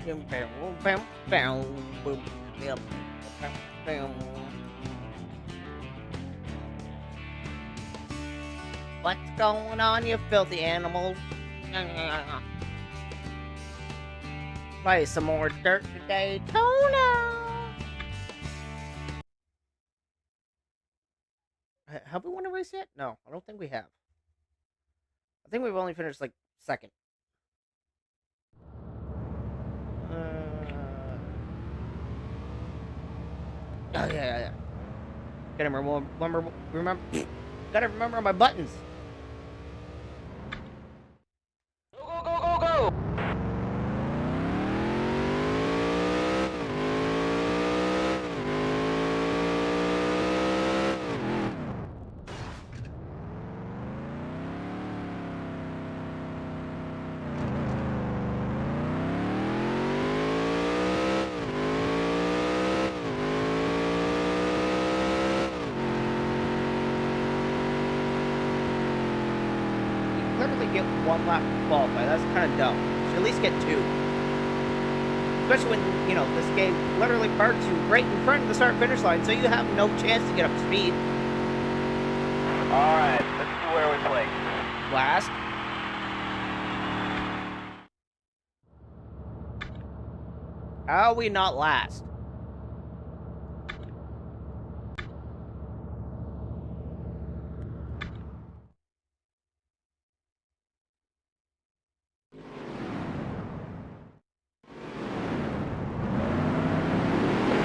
Bam, bam, bam, bam, boom, bam, bam, bam. What's going on, you filthy animals? Play some more dirt today, Daytona. Have we won a race yet? No, I don't think we have. I think we've only finished like second. Oh yeah. Gotta remember. Gotta remember my buttons. Go, go, go, go, go! Literally get one lap to qualify. That's kind of dumb. You should at least get two. Especially when, you know, this game literally parks you right in front of the start-finish line, so you have no chance to get up to speed. Alright, let's see where we play. Last. How are we not last?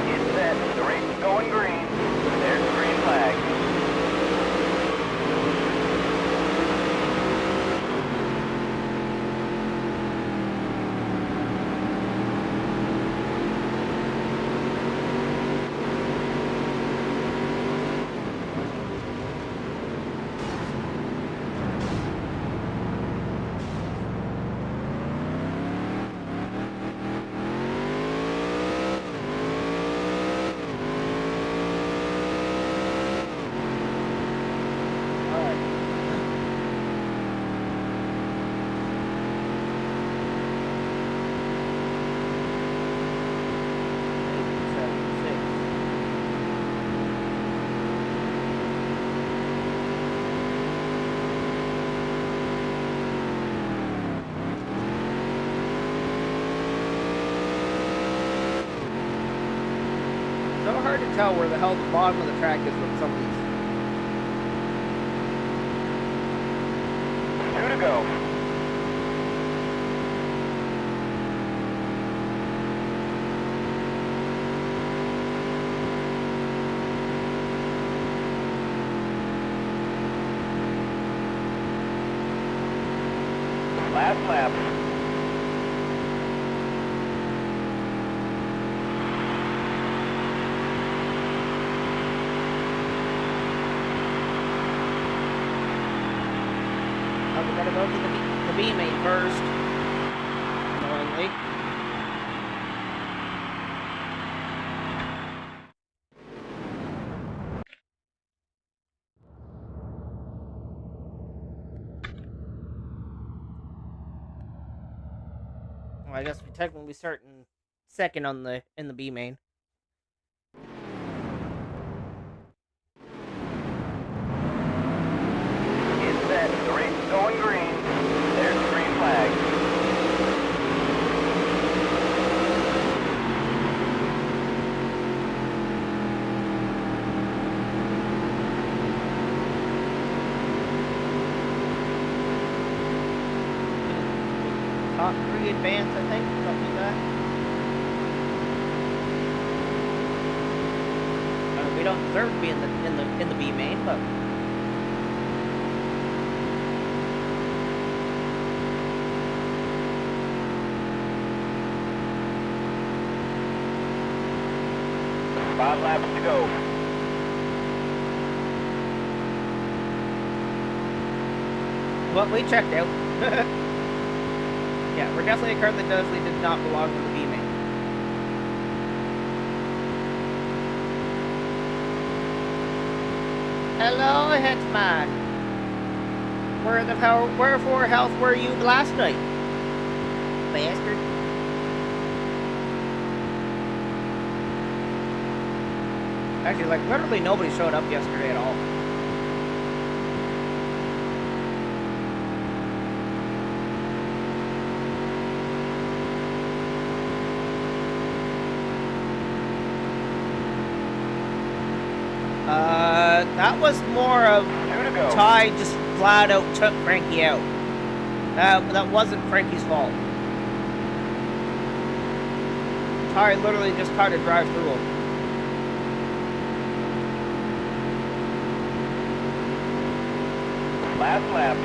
Get set, the race is going green. There's the green flag. So hard to tell where the hell the bottom of the track is with some of these. 2 to go. Last lap. We gotta go to the B main first. Annoyingly. Well, I guess we technically start in second on in the B main. Get set, the race is going green. There's the green flag. Top 3 advance, I think, something like that. We don't deserve to be in the B main, but Five laps to go. well, we checked out. Yeah, we're definitely a car that definitely did not belong in the B main. Hello, Hitman. Wherefore health were you last night, bastard? Actually, like, literally nobody showed up yesterday at all. That was more of Ty just flat out took Frankie out. That wasn't Frankie's fault. Ty literally just tried to drive through him. Last lap.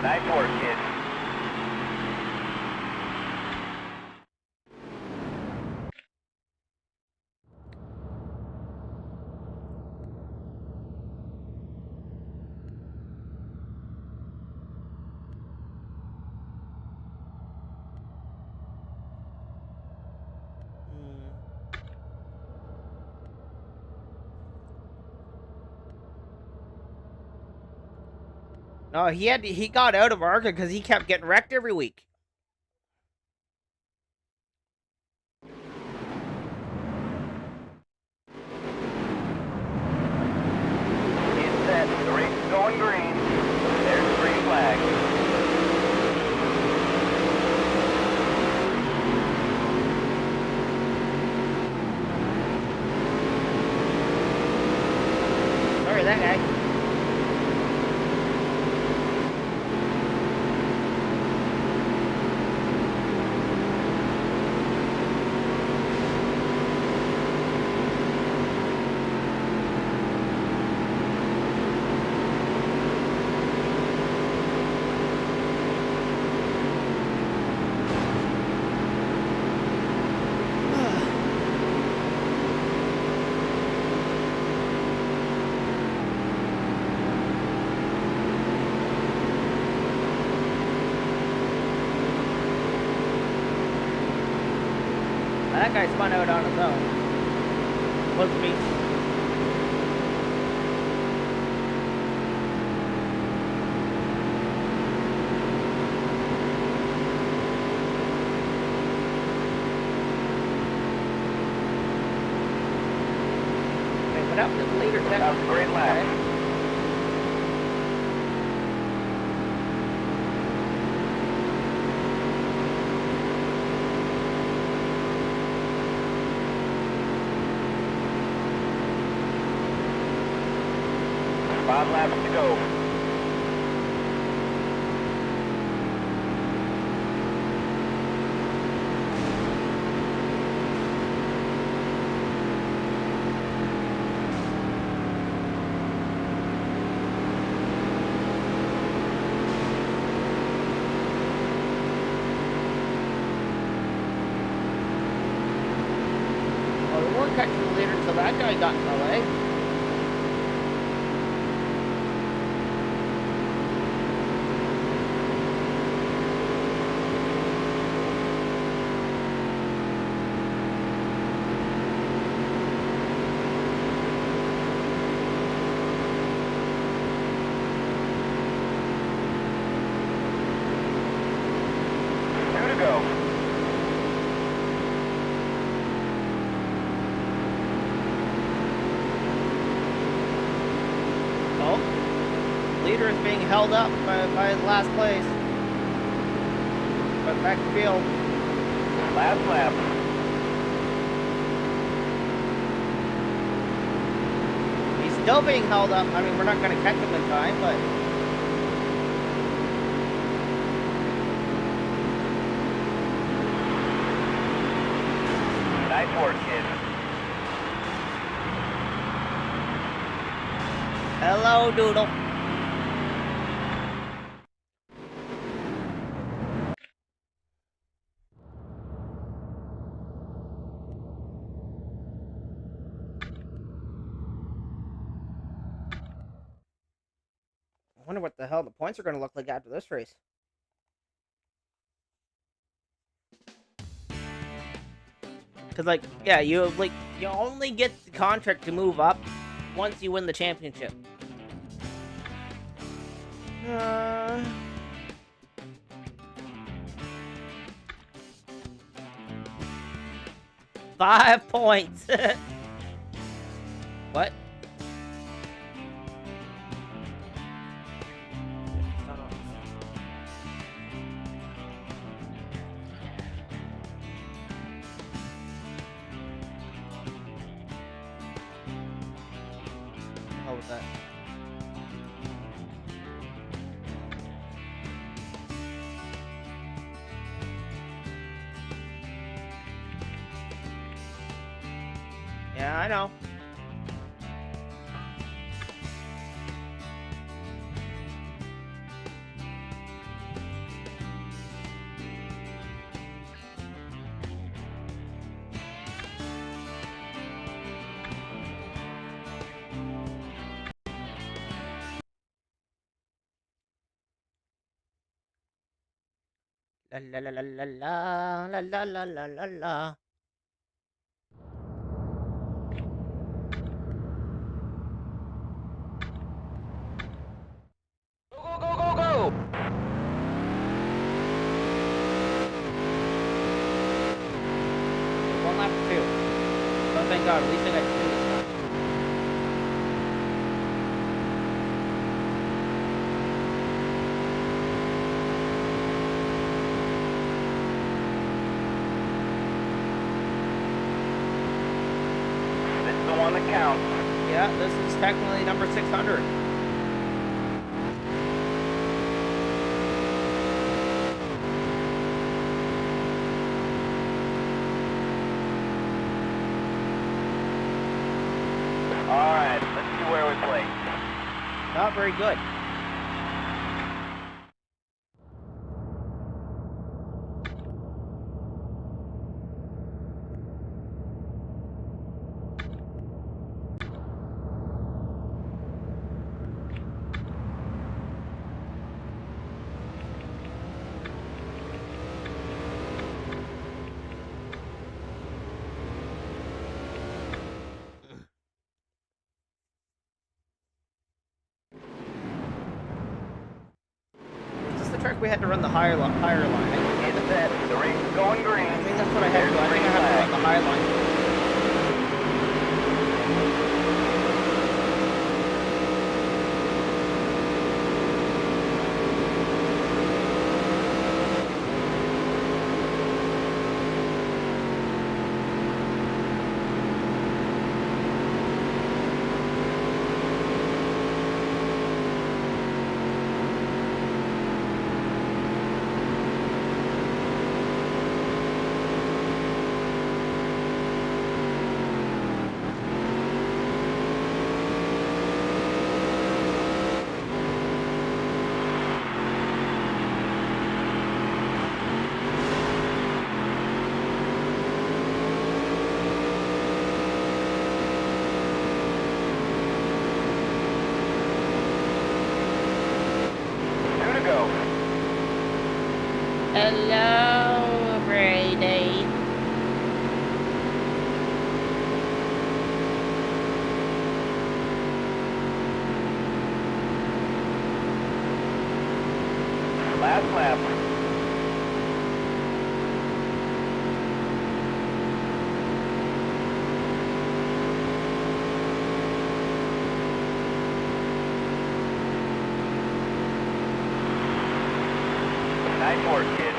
Nice work, kid. No, he got out of ARCA because he kept getting wrecked every week. Get set. The race is going green. There's the green flag. Sorry, that guy. That guy spun out on his own. Was me. Wait, what happened to the leader? That was a great lap. Okay. 5 laps to go. Well, we weren't catching the leader until that guy got in the way. Leader is being held up by last place. But back to field. Last lap. He's still being held up. I mean, we're not going to catch him in time, but... Nice work, kid. Hello, Doodle. I wonder what the hell the points are going to look like after this race. Cause like, yeah, you only get the contract to move up once you win the championship. 5 points. What? How was that? Yeah, I know. La la la la la la la la la la la. Go, go, go, go! One lap or 2. Oh, thank God. At least I got 2 this time. This is the one that counts. Yeah, this is technically number 600. Alright, let's see where we play. Not very good. Track we had to run the higher line. It's set. The race is going green. I think that's what I had to do. I think I had to run the high line. Hello, Brady. Last lap. Nice work, kid.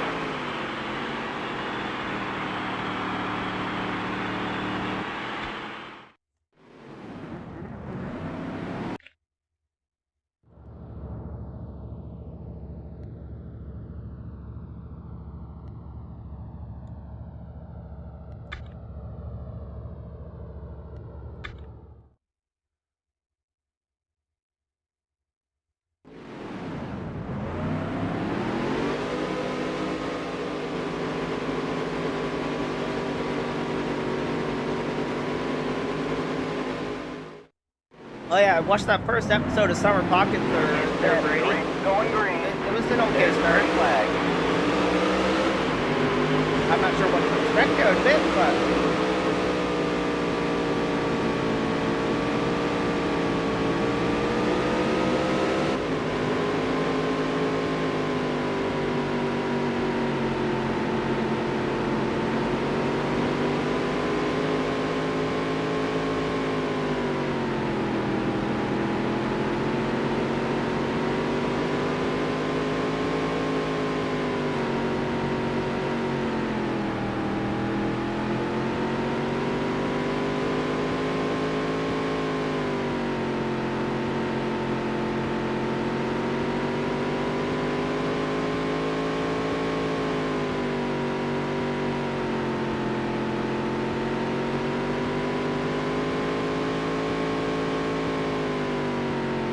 Oh yeah, I watched that first episode of Summer Pocket there, Brady. Going green. It was an okay start. Flag. I'm not sure what to expect out of it, but...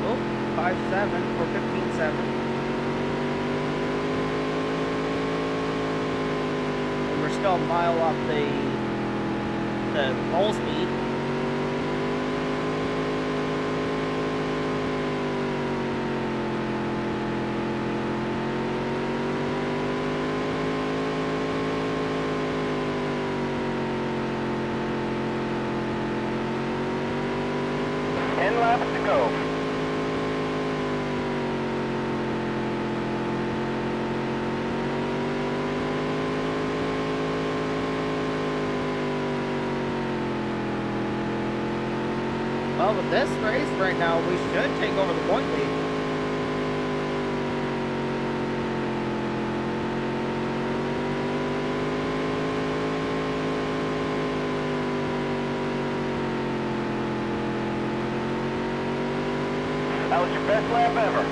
Oh, 5.7 or 15.7. And we're still a mile off the goal speed. Laps to go. Well, with this race right now, we should take over the point lead. That was your best lap ever.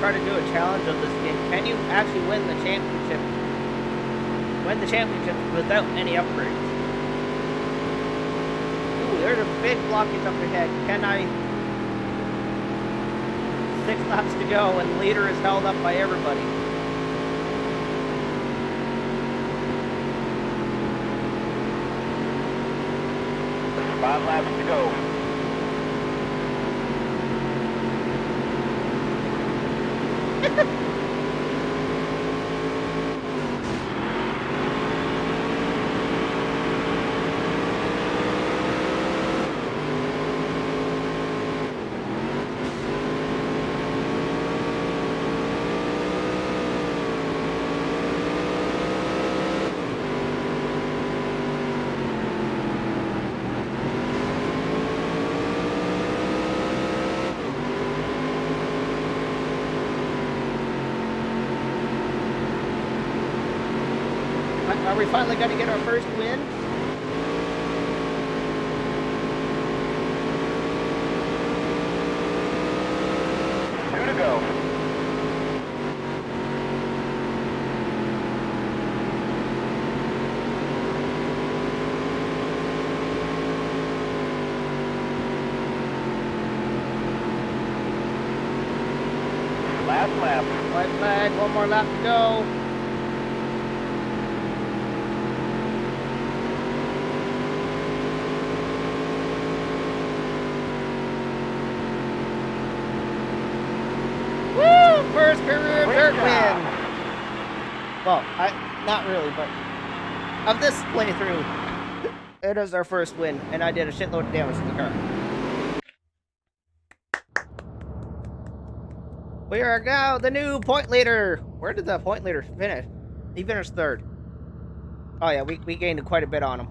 Try to do a challenge of this game. Can you actually win the championship? Win the championship without any upgrades? Ooh, there's a big blockage up ahead. Can I? 6 laps to go, and leader is held up by everybody. Five laps to go. Are we finally going to get our first win? Two to go. Last lap. White flag, one more lap to go. First career dirt win. Well, not really, but of this playthrough, it is our first win, and I did a shitload of damage to the car. We are now the new point leader. Where did the point leader finish? He finished 3rd. Oh yeah, we gained quite a bit on him.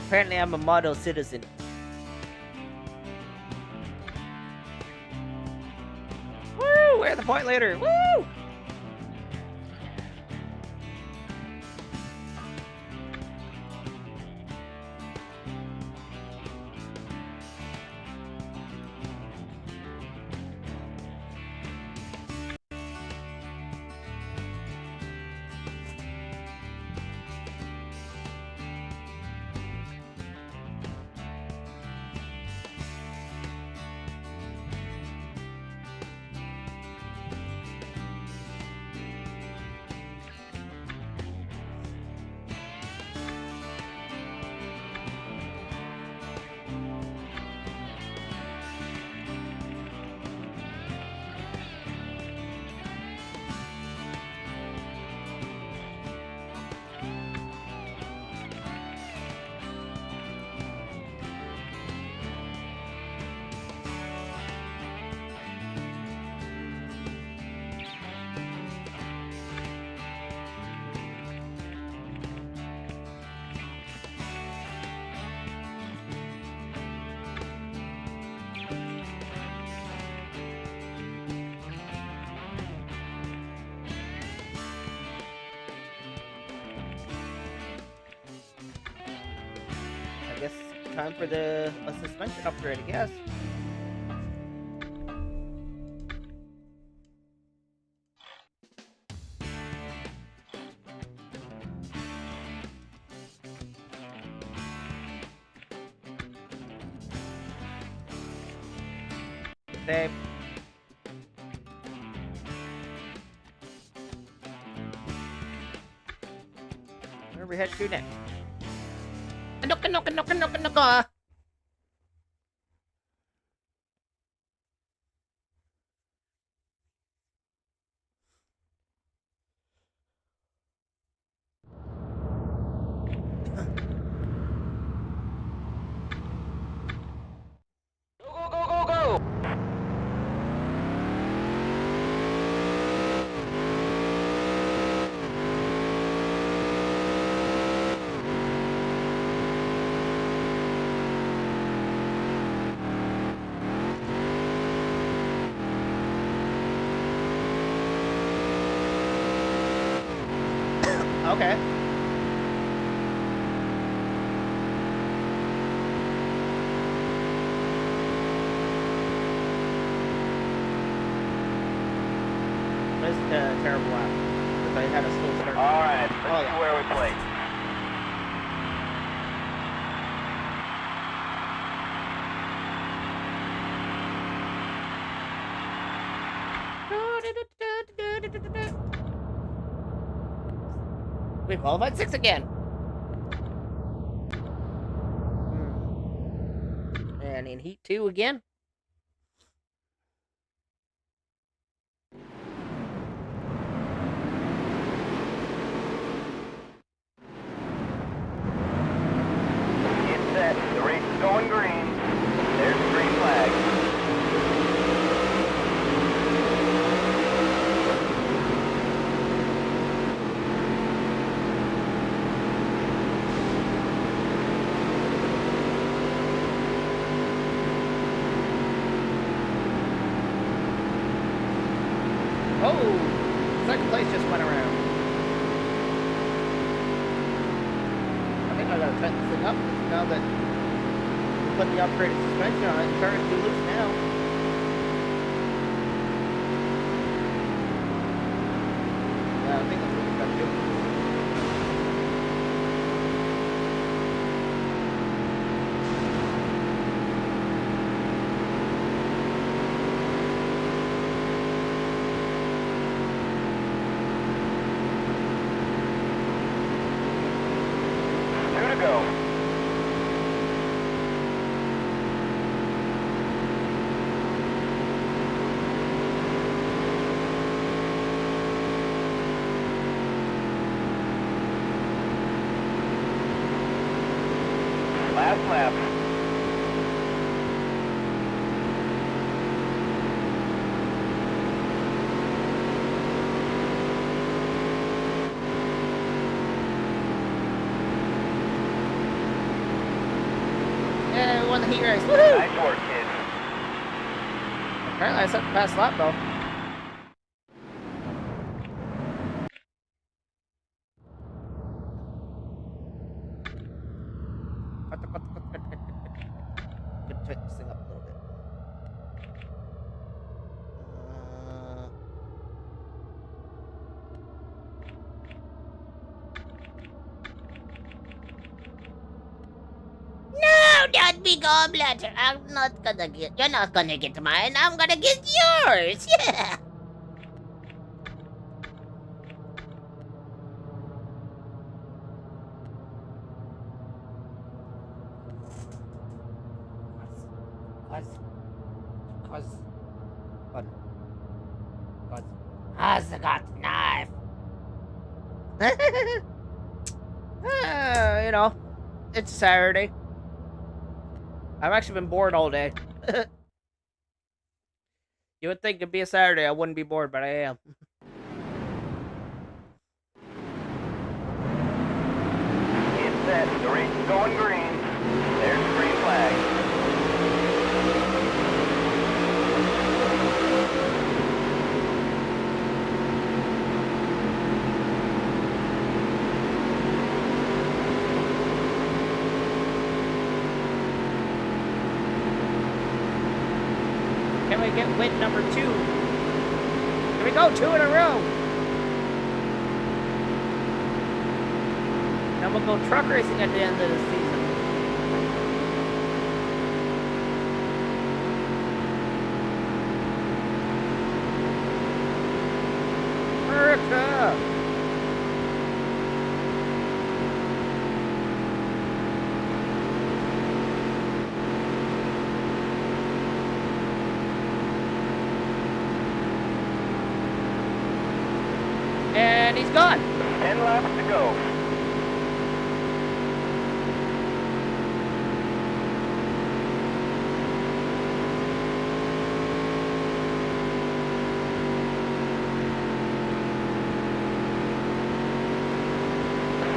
Apparently I'm a model citizen. Woo! We're get the point later. Woo! I guess time for a suspension upgrade, I guess. Save. Where we head to next? Knock. Go! Okay. This is a terrible lap. Because I had a slow start. Alright, let's Oh, see yeah. where we play. We qualified 6 again. And in Heat 2 again. Get set. The race is going green. There's the green flag. Oh, second place just went around. I think I gotta tighten this thing up now that we put the upgraded suspension on it. The car is too loose now. Yeah, I think that's what we gotta do. Go. Last lap. Yeah, we won the heat race. Woohoo! Nice work, kids. Apparently I set the fast lap though. tighten this thing up a little bit. No, don't be Goblin. I'm not gonna get. You're not gonna get mine. I'm gonna get yours. Yeah. Cause Has got knife. you know, it's Saturday. I've actually been bored all day. You would think it'd be a Saturday, I wouldn't be bored, but I am. It's set. The race is going green. There's the green flag. Can we get win number 2? Here we go, 2 in a row. Then we'll go truck racing at the end of the season. America! And he's gone. 10 laps to go.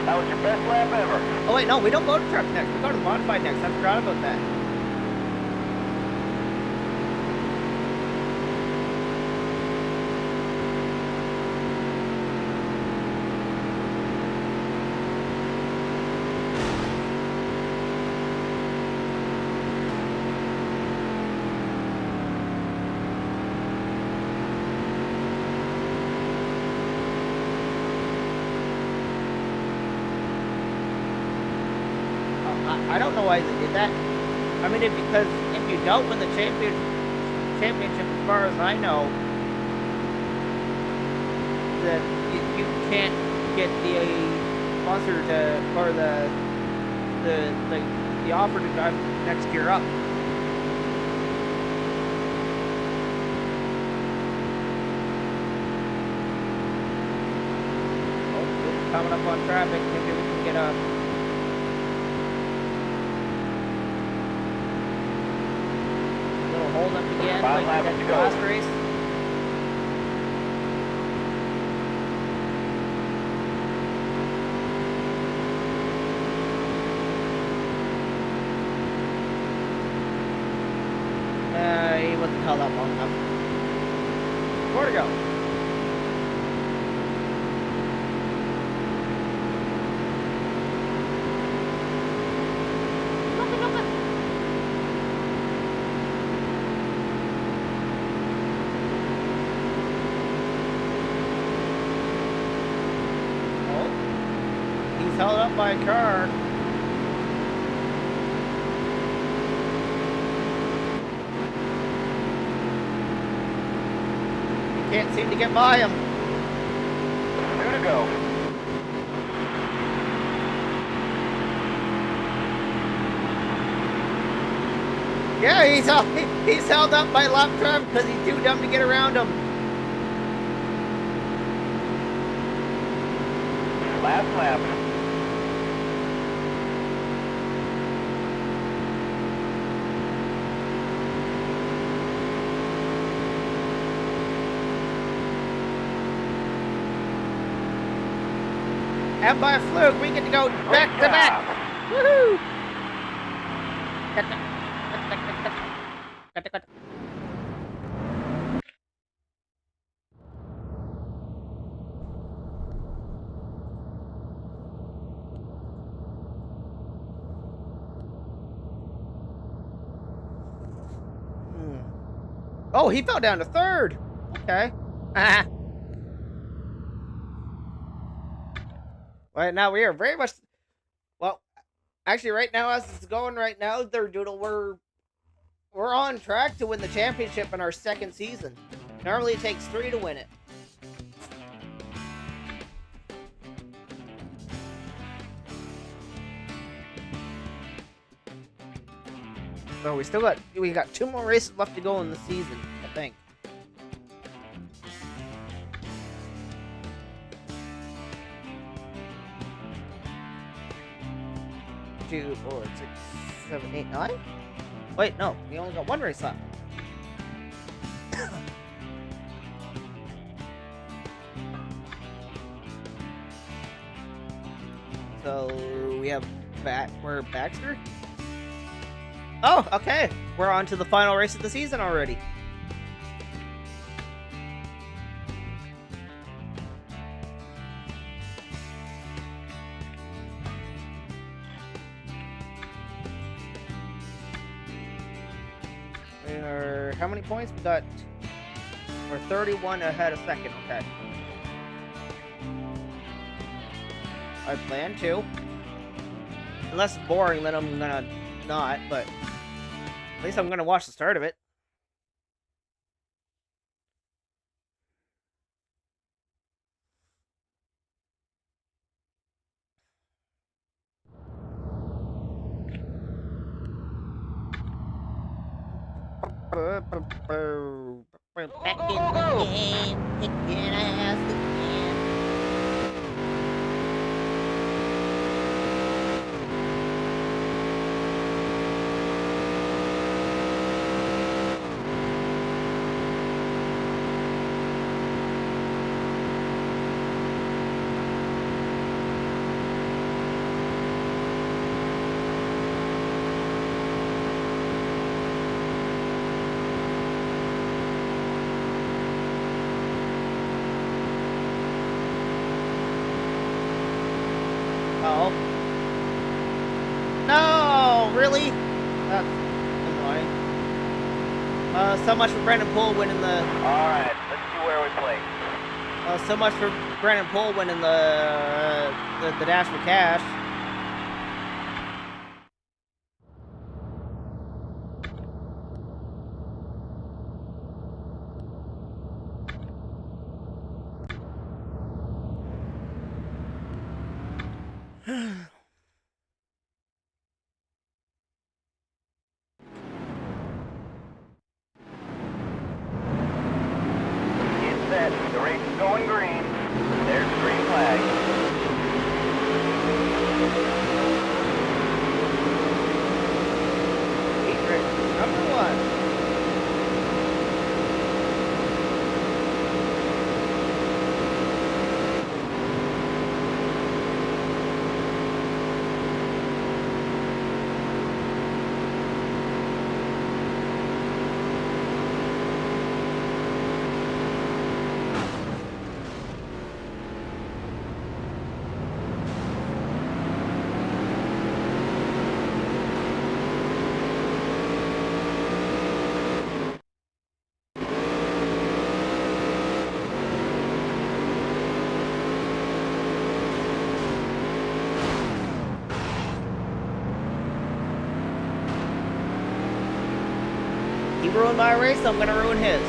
That was your best lap ever. Oh wait, no, we don't go to truck next. We go to modified next. I forgot about that. I don't know why they did that. I mean, because if you don't win the championship, as far as I know, that you can't get the sponsor to or the offer to drive next year up. Oh, coming up on traffic. Maybe we can get a. Hold up again, like we did the last race. He wasn't held up long enough. More to go. Held up by a car. You can't seem to get by him. 2 to go. Yeah, he's held up by lap traffic because he's too dumb to get around him. Last lap. And by a fluke, we get to go back to back. Woohoo! Oh, he fell down to third. Okay. Right now we are very much. Well, actually, right now as it's going right now, Doodle, we're on track to win the championship in our second season. Normally, it takes 3 to win it. So we got 2 more races left to go in the season, I think. 2, 4, 6, 7, 8, 9? Wait, no, we only got 1 race left. So we have we're Baxter. Oh, okay. We're on to the final race of the season already. How many points we got? We're 31 ahead of second. Okay. I plan to. Unless it's boring, then I'm gonna not, but at least I'm gonna watch the start of it. Back in the game, kicking ass again. Oh. No, really? That's annoying. So much for Brandon Poole winning the. Alright, let's see where we play. So much for Brandon Poole winning the Dash for Cash. Get set. The race is going green. There's the green flag. Number 1. He ruined my race, so I'm gonna ruin his.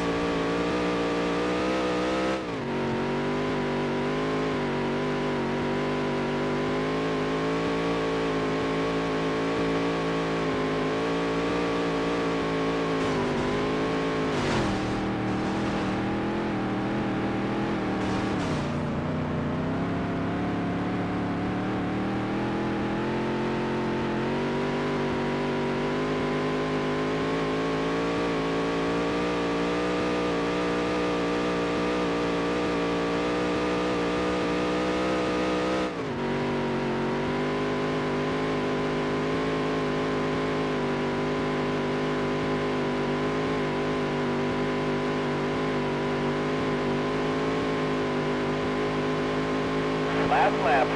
Last lap.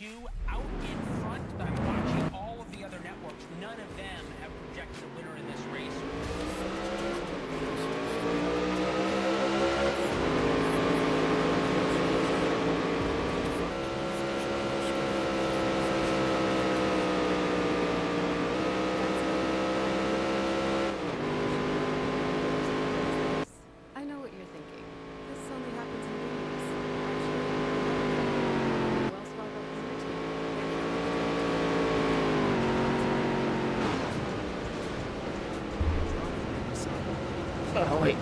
two out in front. I'm watching all of the other networks. None of them have projected a winner in this race. I know what you're thinking. This only happens in games. Wells Fargo Oh, wait.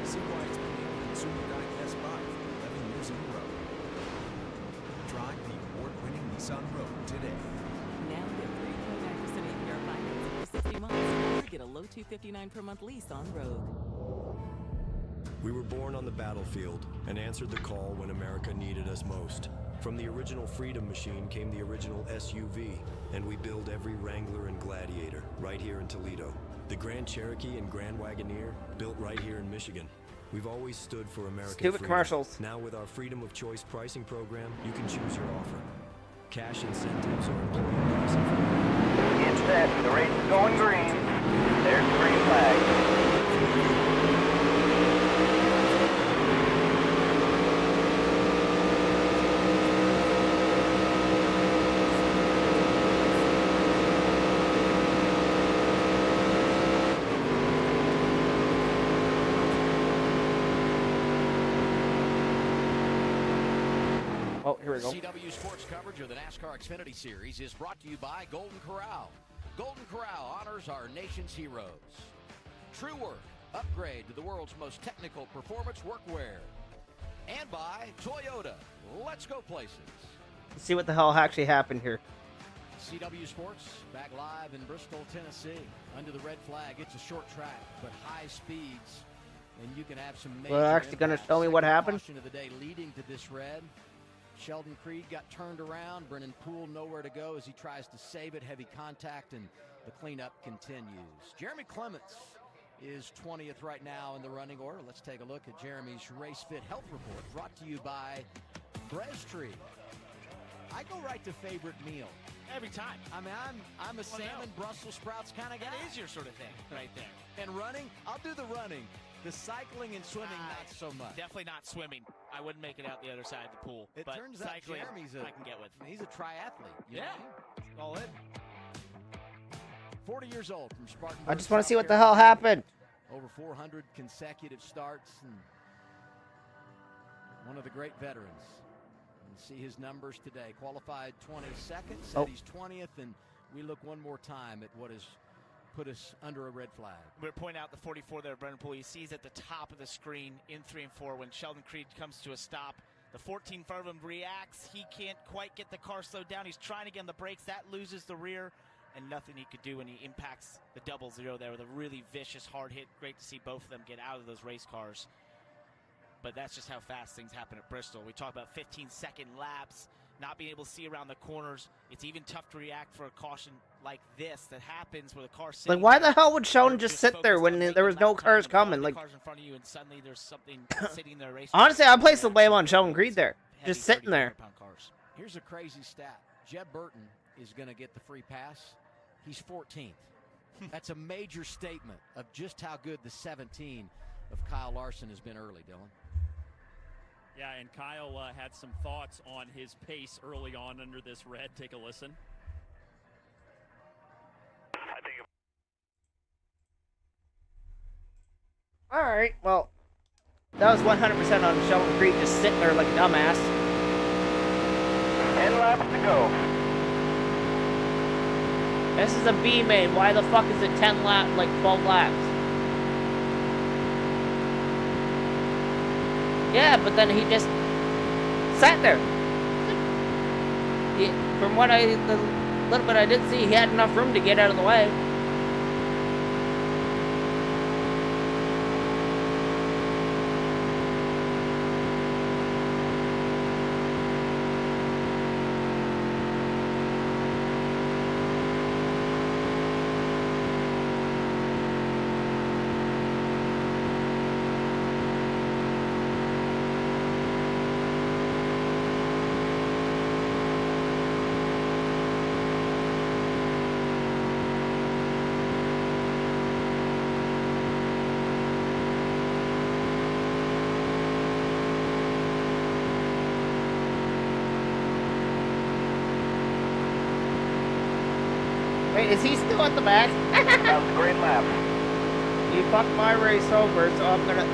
See why it's been named Consumer Guide Best Buy for 11 years in a row. Drive the award-winning Nissan Rogue today. Now get 3.9% APR financing for 60 months. Or get a low $259 per month lease on Rogue. We were born on the battlefield and answered the call when America needed us most. From the original Freedom Machine came the original SUV, and we build every Wrangler and Gladiator right here in Toledo. The Grand Cherokee and Grand Wagoneer built right here in Michigan. We've always stood for American Stupid freedom. commercials. Now with our Freedom of Choice pricing program, you can choose your offer. Cash incentives or employee pricing. Get set. The race is going green. There's the green flag. Oh, here we go. CW Sports coverage of the NASCAR Xfinity Series is brought to you by Golden Corral. Golden Corral honors our nation's heroes. True Work, upgrade to the world's most technical performance workwear. And by Toyota, let's go places. Let's see what the hell actually happened here. CW Sports, back live in Bristol, Tennessee. Under the red flag, it's a short track, but high speeds. And you can have some major Well, they're actually going to impacts. show me what Second happened. caution of the day leading to this red. Sheldon Creed got turned around. Brennan Poole nowhere to go as he tries to save it. Heavy contact, and the cleanup continues. Jeremy Clements is 20th right now in the running order. Let's take a look at Jeremy's Race Fit Health Report, brought to you by Tree. I go right to favorite meal. Every time. I mean, I'm a salmon, Brussels sprouts kind of guy. That is your sort of thing right there. And running, I'll do the running. The cycling and swimming, not so much. Definitely not swimming. I wouldn't make it out the other side of the pool. It but turns out cycling, Jeremy's I can get with. He's a triathlete. You Yeah. know? All in. 40 years old from Spartanburg. I just want to South see what the hell Carolina. happened. Over 400 consecutive starts, and one of the great veterans. And see his numbers today. Qualified 22nd, said Oh. he's 20th, and we look one more time at what has put us under a red flag. We're pointing out the 44 there, Brennan Poole. He sees at the top of the screen in 3 and 4 when Sheldon Creed comes to a stop. The 14 in front of him reacts. He can't quite get the car slowed down. He's trying to get on the brakes. That loses the rear, and nothing he could do when he impacts the 00 there with a really vicious hard hit. Great to see both of them get out of those race cars. But that's just how fast things happen at Bristol. We talk about 15-second laps, not being able to see around the corners. It's even tough to react for a caution like this that happens where the car sits. Like, why the hell would Sheldon just sit there when there was no cars coming? Like, cars in front of you, and suddenly there's something sitting there racing. honestly, I place the blame on Sheldon Creed there, just sitting there. Cars. Here's a crazy stat. Jeb Burton is going to get the free pass. He's 14th. That's a major statement of just how good the 17 of Kyle Larson has been early, Dylan. Yeah, and Kyle had some thoughts on his pace early on under this red. Take a listen. All right, well, that was 100% on Sheldon Creed just sitting there like a dumbass. 10 laps to go. This is a B main. Why the fuck is it 10 laps, like 12 laps? Yeah, but then he just sat there. From what the little bit I did see, he had enough room to get out of the way. Wait, is he still at the back? That was a great lap. You fucked my race over, so I'm gonna...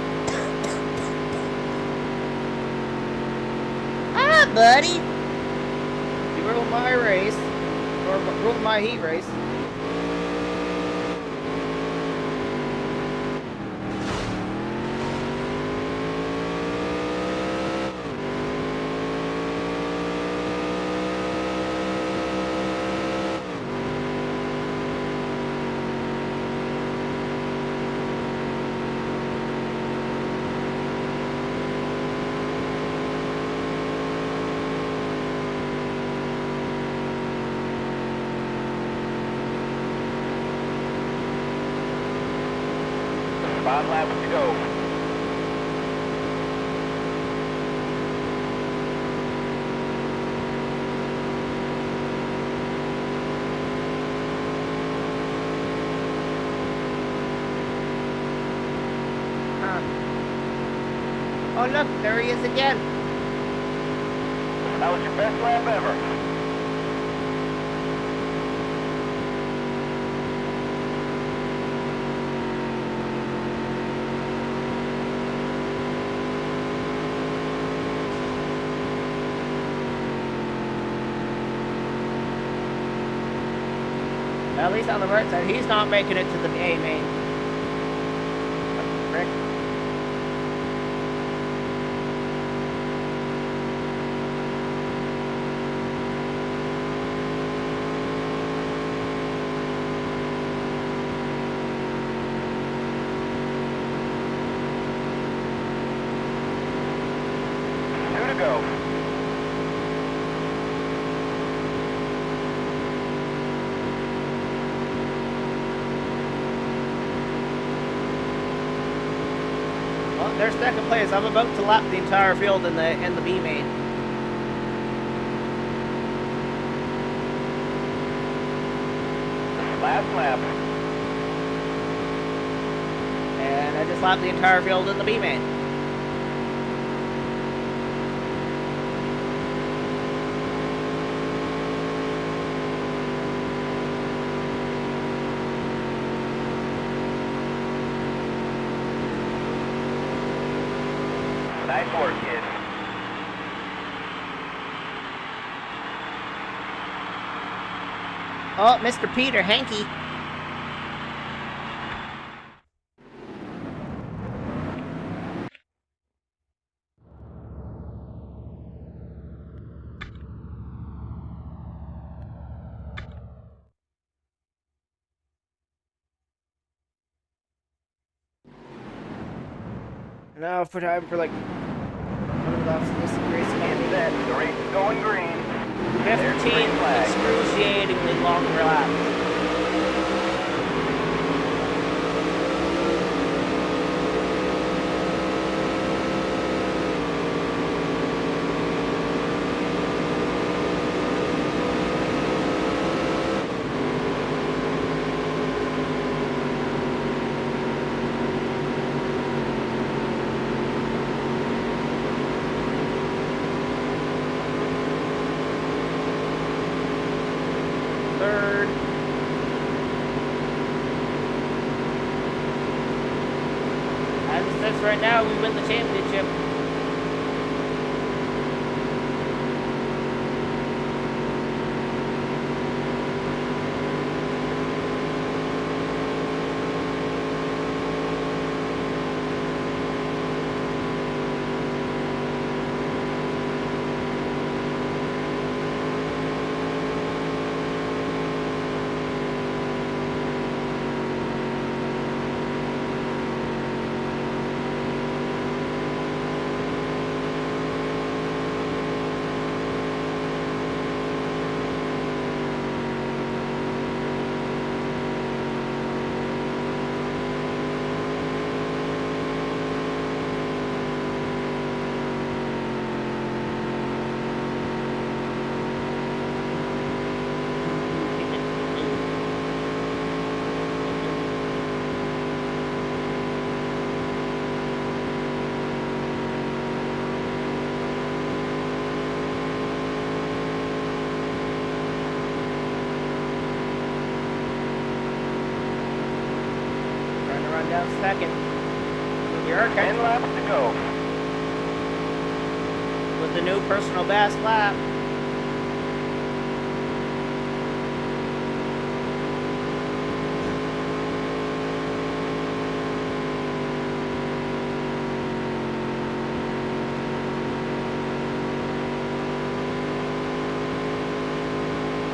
Ah, buddy. You ruined my race. Or ruined my heat race. Five laps to go. Huh. Oh look, there he is again. That was your best lap ever. At least on the right side, he's not making it to the A main. Frick. Two to go. Well, there's second place. I'm about to lap the entire field in the B main. Last lap. And I just lapped the entire field in the B main. Nice work, kid. Oh, Mr. Peter Hanky. Now for time for like Get set. The race is going green. 15 excruciatingly long laps. Third. As it sits right now, we win the championship. going down second. You're 10 laps to go. With the new personal best lap.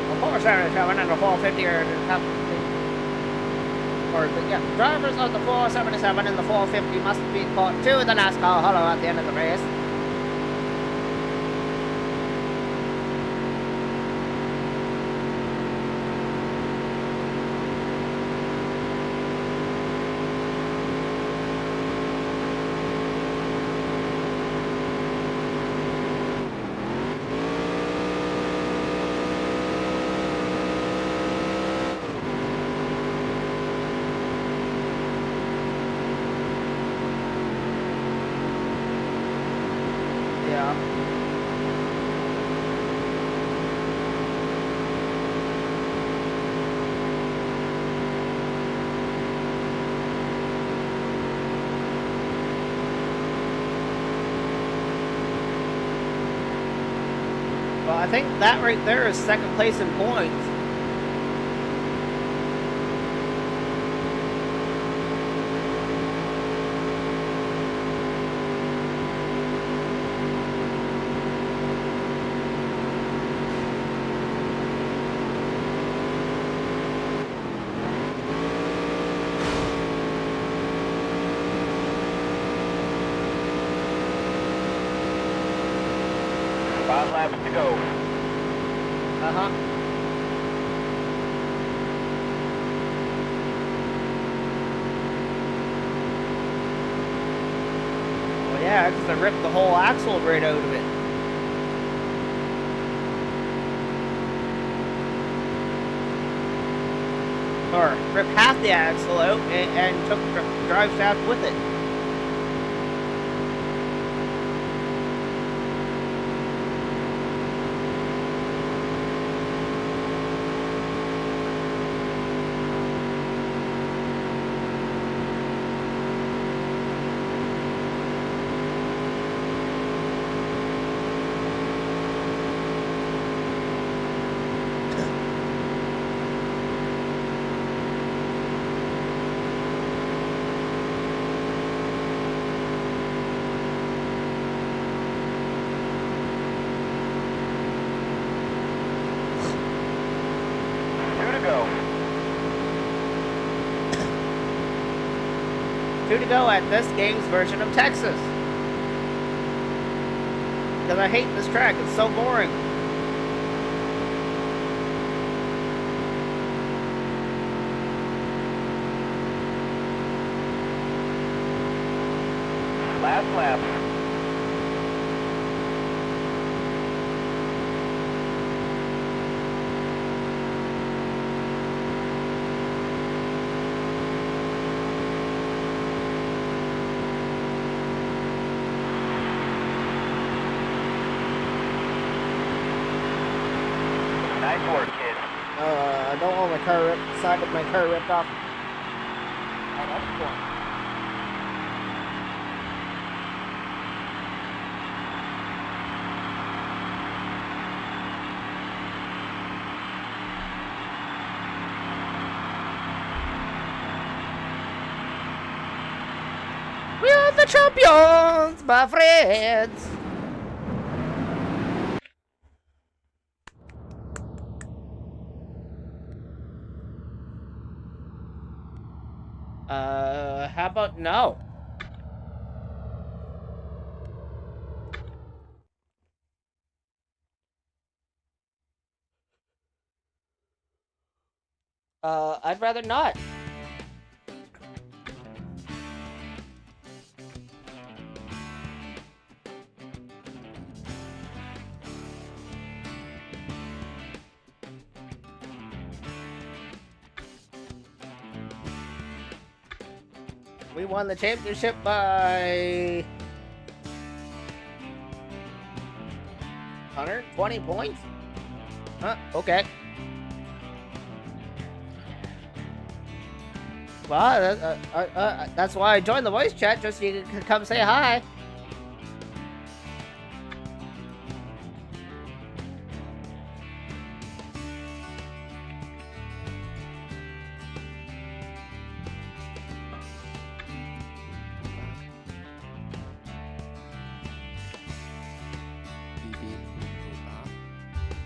The 477 and the 450 are the top. Or yeah, drivers of the 477 and the 450 must be brought to the NASCAR Hollow at the end of the race. Yeah. Well, I think that right there is second place in points. Five laps to go. Uh-huh. Well, yeah, because I ripped the whole axle right out of it. Or ripped half the axle out and took the drive shaft with it. Two to go at this game's version of Texas. Because I hate this track, it's so boring. Last lap. Nice work, kid. I don't want my car ripped, side of my car ripped off. Oh, that's cool. We are the champions, my friends. How about no? I'd rather not. We won the championship by 120 points? Huh, okay. Well, that's why I joined the voice chat, just so you can come say hi.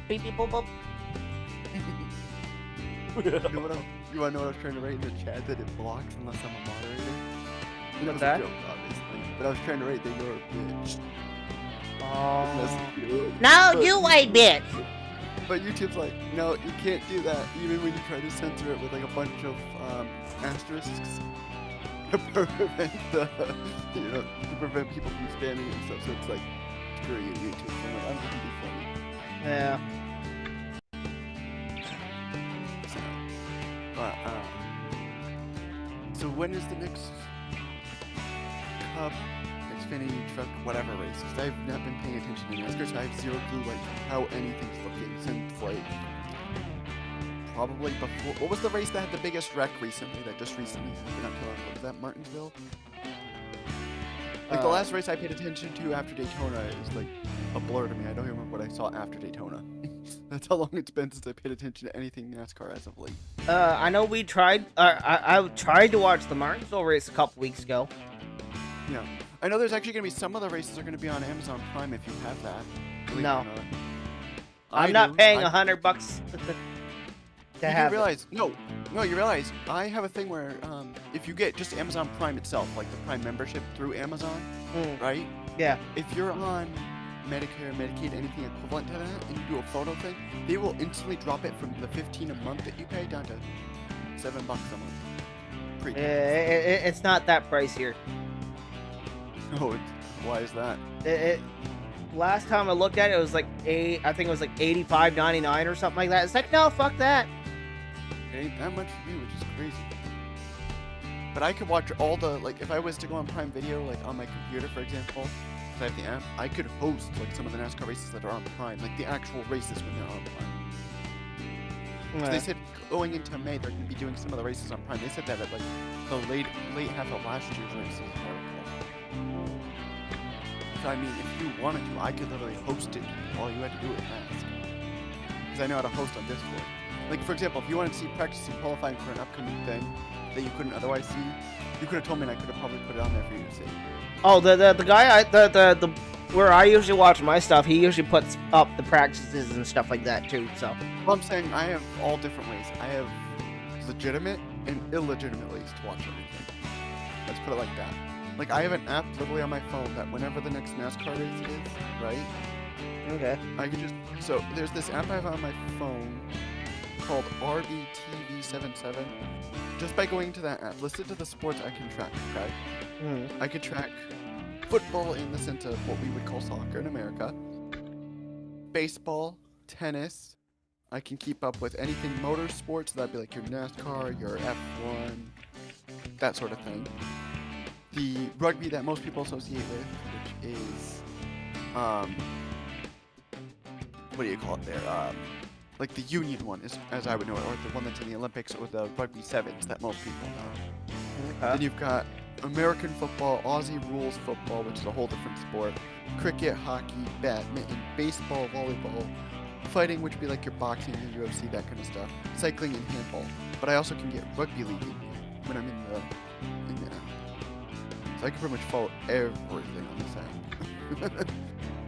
Beep beep boop boop. You wanna know what I was trying to write in the chat? That it blocks unless I'm a moderator? That was that? a joke, obviously. But I was trying to write that you're a bitch. Oh. No, But you a bitch. But YouTube's like, no, you can't do that, even when you try to censor it with like a bunch of asterisks to prevent the, to prevent people from spamming and stuff. So it's like, screw you, YouTube. So I'm like, I'm gonna be funny. Yeah. So when is the next Cup, Xfinity, truck, whatever race? Because I've not been paying attention to NASCAR, so I have zero clue like how anything's looking since like probably before. What was the race that had the biggest wreck recently? That just recently happened not too long ago? Was that Martinsville? Like the last race I paid attention to after Daytona is like a blur to me. I don't even remember what I saw after Daytona. That's how long it's been since I paid attention to anything NASCAR as of late. I know we tried. I tried to watch the Martinsville race a couple weeks ago. Yeah, I know there's actually gonna be some of the races are gonna be on Amazon Prime if you have that. Believe it No. or not. I'm I not do. paying I- $100 to You have do realize? No, you realize I have a thing where if you get just Amazon Prime itself, like the Prime membership through Amazon, right? Yeah. If you're on Medicare, Medicaid, anything equivalent to that, and you do a photo thing, they will instantly drop it from the $15 a month that you pay down to $7 a month. It's not that pricier. Oh, why is that? Last time I looked at it, it was like I think it was like $85.99 or something like that. It's like, no, fuck that. It ain't that much for me, which is crazy. But I could watch all the, like, if I was to go on Prime Video, like on my computer, for example, because I have the app, I could host like some of the NASCAR races that are on Prime, like the actual races when they're on Prime. So they said going into May they're going to be doing some of the races on Prime. They said that at like the late half of last year's races. If I recall. So I mean, if you wanted to, I could literally host it. All you had to do was ask. Because I know how to host on Discord. Like for example, if you wanted to see practicing qualifying for an upcoming thing that you couldn't otherwise see, you could have told me and I could have probably put it on there for you to see. Oh, the guy the where I usually watch my stuff, he usually puts up the practices and stuff like that too. So. Well, I'm saying I have all different ways. I have legitimate and illegitimate ways to watch everything. Let's put it like that. Like I have an app literally on my phone that whenever the next NASCAR race is, right? Okay. I can just there's this app I have on my phone called RBTV77. Just by going to that app, listen to the sports I can track. Okay. I could track football in the sense of what we would call soccer in America. Baseball, tennis. I can keep up with anything motorsports. So that'd be like your NASCAR, your F1, that sort of thing. The rugby that most people associate with, which is, what do you call it there? Like the union one, is, as I would know it, or the one that's in the Olympics, or the rugby sevens that most people know. Then you've got American football, Aussie rules football, which is a whole different sport, cricket, hockey, badminton, baseball, volleyball, fighting, which would be like your boxing and UFC, that kind of stuff, cycling and handball. But I also can get rugby league in here when I'm in the app. So I can pretty much follow everything on this app.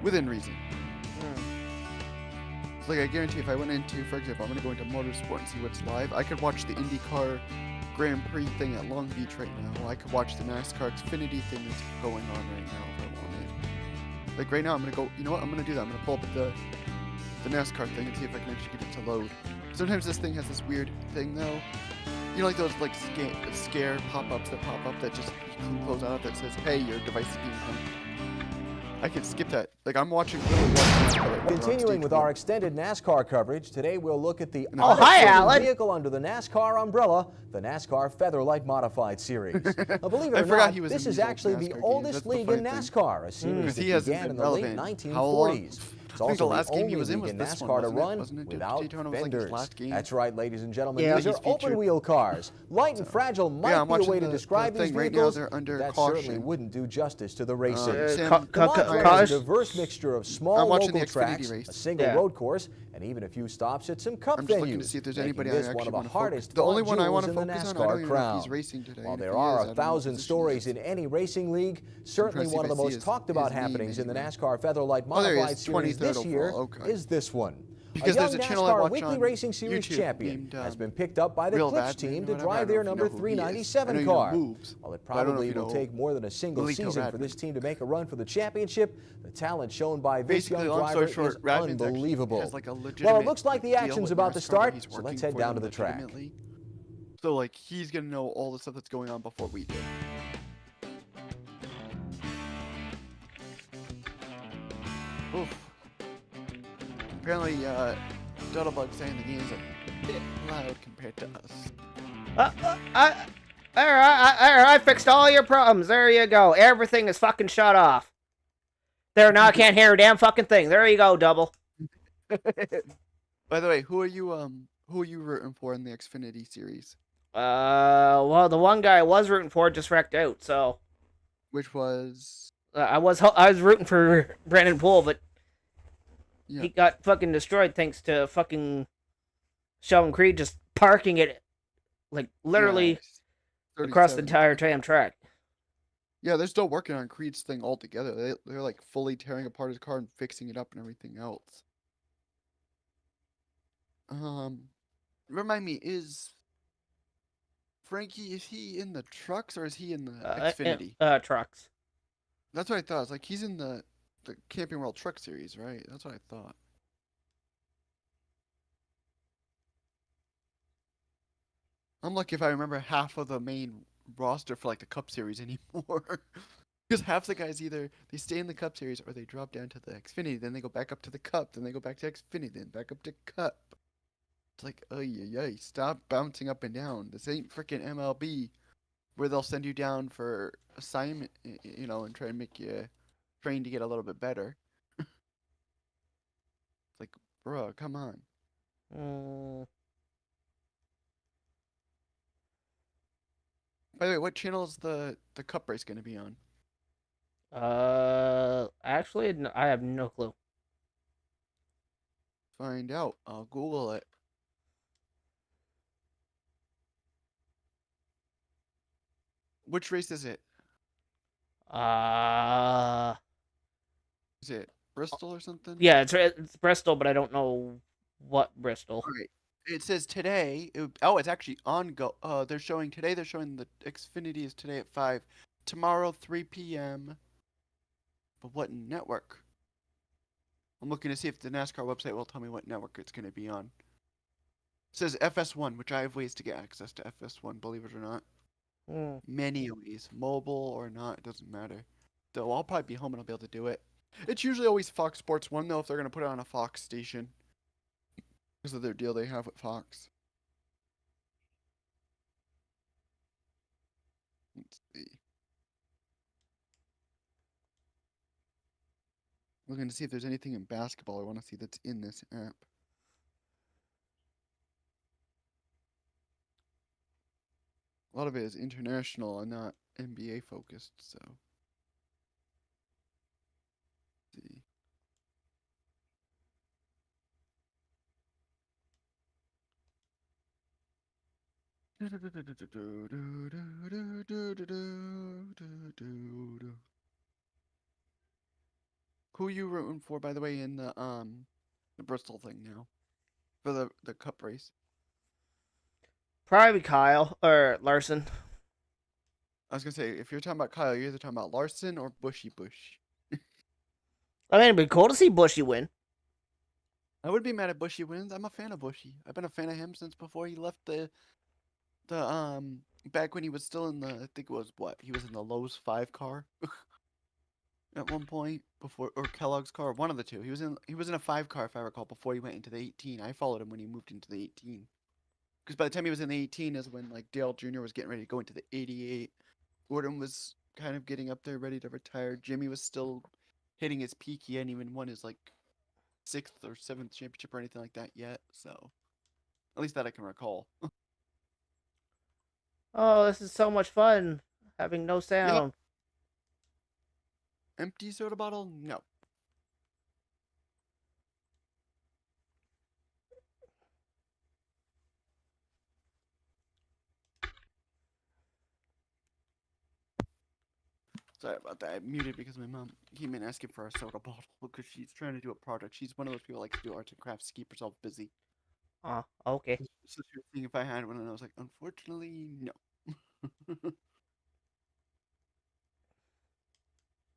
Within reason. So like I guarantee if I went into, for example, I'm going to go into motorsport and see what's live, I could watch the IndyCar Grand Prix thing at Long Beach right now. I could watch the NASCAR Xfinity thing that's going on right now if I wanted. Like right now I'm going to go, you know what, I'm going to do that. I'm going to pull up the NASCAR thing and see if I can actually get it to load. Sometimes this thing has this weird thing though. You know, like those like scare pop-ups that pop up that just you can close out that says, hey, your device is being hacked. I can skip that. Like I'm watching NASCAR. Continuing with our extended NASCAR coverage, today we'll look at the hi, Alan. vehicle under the NASCAR umbrella, the NASCAR Featherlight Modified Series. Now, believe it or forgot not, he was this in is these old actually the NASCAR games. oldest That's the league funny in thing. NASCAR, a series that he hasn't began been in the late relevant. 1940s. How long? It's I think the also last the game he only was in league was in this one, NASCAR to wasn't it? run Wasn't it? without Daytona was like his fenders. last game. That's right, ladies and gentlemen. Yeah. These are He's featured. open wheel cars. Light and fragile might I'm be a way watching to the describe these thing right now. vehicles, They're under but that caution. certainly wouldn't do justice to the racing. Sam, The mod drive caution. is a diverse mixture of small I'm watching the local Xfinity tracks, race. a single Yeah. road course, and even a few stops at some cup I'm just venues. looking to see if there's making anybody this I one actually of the want to focus. hardest The only fought one I want jewels to in the focus on, I NASCAR don't even know if crown. he's racing today. While and if there he are is, I a don't know what thousand position he stories is. in any racing league, certainly see one if of the I see most talked about his name happenings in the anywhere. NASCAR Featherlight Oh, there he Modified is, Series 23rd this year overall, okay. is this one. Because a young there's a channel I NASCAR watch Weekly on Racing Series YouTube champion named, has been picked up by the Real Klitsch Badman team or to whatever. I drive don't their know if you number know who he is. I 397 know you know car. Boobs, While it but I don't know probably if you will know take more than a single Lito season for Radman. this team to make a run for the championship, the talent shown by this Basically, young long story driver short, is Radman's actually unbelievable. has like a Well, legitimate it looks like the deal action's with about to NASCAR, start, he's so let's working head for down them to the track. legitimately. So like he's gonna know all the stuff that's going on before we do. Oof. Apparently, Dottlebugs saying the game's a bit loud compared to us. I fixed all your problems. There you go. Everything is fucking shut off. There, now I can't hear a damn fucking thing. There you go, Double. By the way, who are you rooting for in the Xfinity series? Well, the one guy I was rooting for just wrecked out, so. Which was? I was rooting for Brandon Poole, but Yeah. he got fucking destroyed thanks to fucking Sheldon Creed just parking it, like, literally across the 37. entire damn track. Yeah, they're still working on Creed's thing altogether. They're like fully tearing apart his car and fixing it up and everything else. Remind me, is Frankie, is he in the trucks or is he in the Xfinity? Trucks. That's what I thought. It's like he's in the Camping World Truck Series, right? That's what I thought. I'm lucky if I remember half of the main roster for like the Cup Series anymore. Because half the guys either they stay in the Cup Series or they drop down to the Xfinity, then they go back up to the Cup, then they go back to Xfinity, then back up to Cup. It's like, stop bouncing up and down. This ain't freaking MLB where they'll send you down for assignment, and try to make you train to get a little bit better. It's like, bro, come on. By the way, what channel is the Cup race going to be on? Actually, I have no clue. Find out. I'll Google it. Which race is it? Is it Bristol or something? Yeah, it's Bristol, but I don't know what Bristol. All right. It says today. It's actually on go. They're showing today. They're showing the Xfinity is today at 5. Tomorrow 3 p.m. But what network? I'm looking to see if the NASCAR website will tell me what network it's going to be on. It says FS1, which I have ways to get access to FS1, believe it or not. Many ways. Mobile or not, it doesn't matter. Though I'll probably be home and I'll be able to do it. It's usually always Fox Sports 1, though, if they're going to put it on a Fox station. Because of their deal they have with Fox. Let's see. Looking to see if there's anything in basketball I want to see that's in this app. A lot of it is international and not NBA focused, so. Let's see. Who are you rooting for, by the way, in the Bristol thing now? For the Cup race? Probably Kyle or Larson. I was gonna say, if you're talking about Kyle, you're either talking about Larson or Bushy Bush. I mean, it'd be cool to see Bushy win. I would be mad if Bushy wins. I'm a fan of Bushy. I've been a fan of him since before he left the back when he was still in the, I think it was he was in the Lowe's 5 car at one point before, or Kellogg's car, one of the two. He was in a 5 car if I recall before he went into the 18. I followed him when he moved into the 18. Because by the time he was in the 18 is when like Dale Jr. was getting ready to go into the 88. Gordon was kind of getting up there ready to retire. Jimmy was still hitting his peak. He hadn't even won his like 6th or 7th championship or anything like that yet. So, at least that I can recall. Oh, this is so much fun. Having no Yep. sound. Empty soda bottle? No. Sorry about that. I muted because my mom came in asking for a soda bottle because she's trying to do a project. She's one of those people like to do arts and crafts to keep herself busy. Okay. So she was seeing if I had one, and I was like, unfortunately, no. Because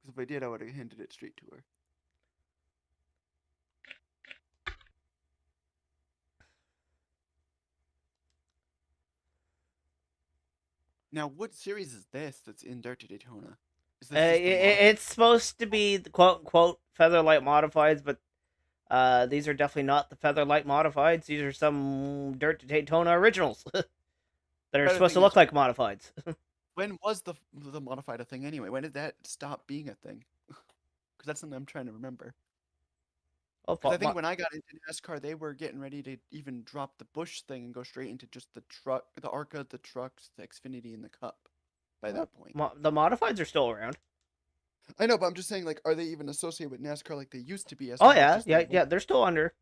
if I did, I would have handed it straight to her. Now, what series is this that's in Dirt to Daytona? Is this just the mod? It's supposed to be the quote-unquote Featherlight Modifieds, but these are definitely not the Featherlight Modifieds. These are some Dirt to Daytona originals that are But the supposed to thing look is, like Modifieds. when was the modified a thing anyway? When did that stop being a thing? Because that's something I'm trying to remember. Oh, Because I think when I got into NASCAR, they were getting ready to even drop the Busch thing and go straight into just the truck, the ARCA, the trucks, the Xfinity, and the Cup by that point. The Modifieds are still around. I know, but I'm just saying, like, are they even associated with NASCAR like they used to be? As Oh far as yeah, just yeah. They're still under.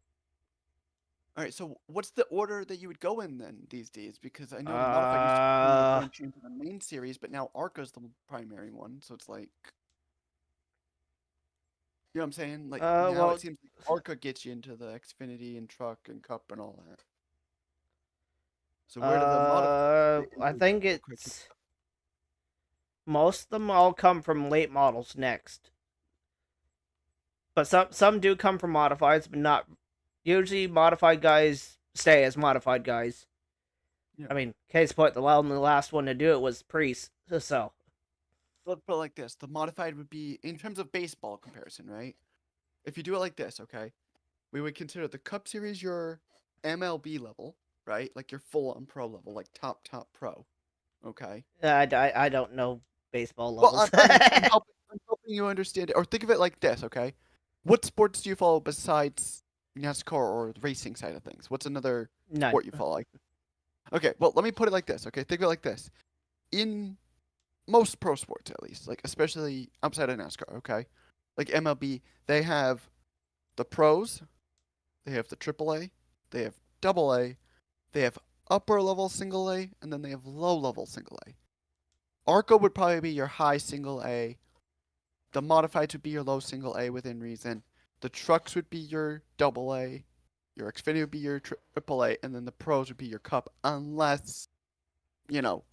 All right, so what's the order that you would go in then these days? Because I know the modified used to launch into the main series, but now ARCA's the primary one, so it's like, you know what I'm saying? Like now well, it seems like ARCA gets you into the Xfinity and Truck and Cup and all that. So where do the modified? I think it's most of them all come from late models next, but some do come from modifieds, but not usually. Modified guys stay as modified guys. Yeah. I mean, case point, the last one to do it was Priest. So let's put it like this: the modified would be in terms of baseball comparison, right? If you do it like this, okay, we would consider the Cup Series your MLB level, right? Like your full-on pro level, like top pro. Okay. I don't know baseball levels. Well, I'm helping you understand it. Or think of it like this, okay? What sports do you follow besides NASCAR or the racing side of things? What's another sport you follow? Okay, well, let me put it like this, okay? Think of it like this. In most pro sports, at least, like especially outside of NASCAR, okay? Like MLB, they have the pros, they have the AAA, they have AA, they have upper level single A, and then they have low level single A. ARCA would probably be your high single A. The modifieds would be your low single A within reason. The trucks would be your double A. Your Xfinity would be your triple A, and then the pros would be your Cup, unless, you know,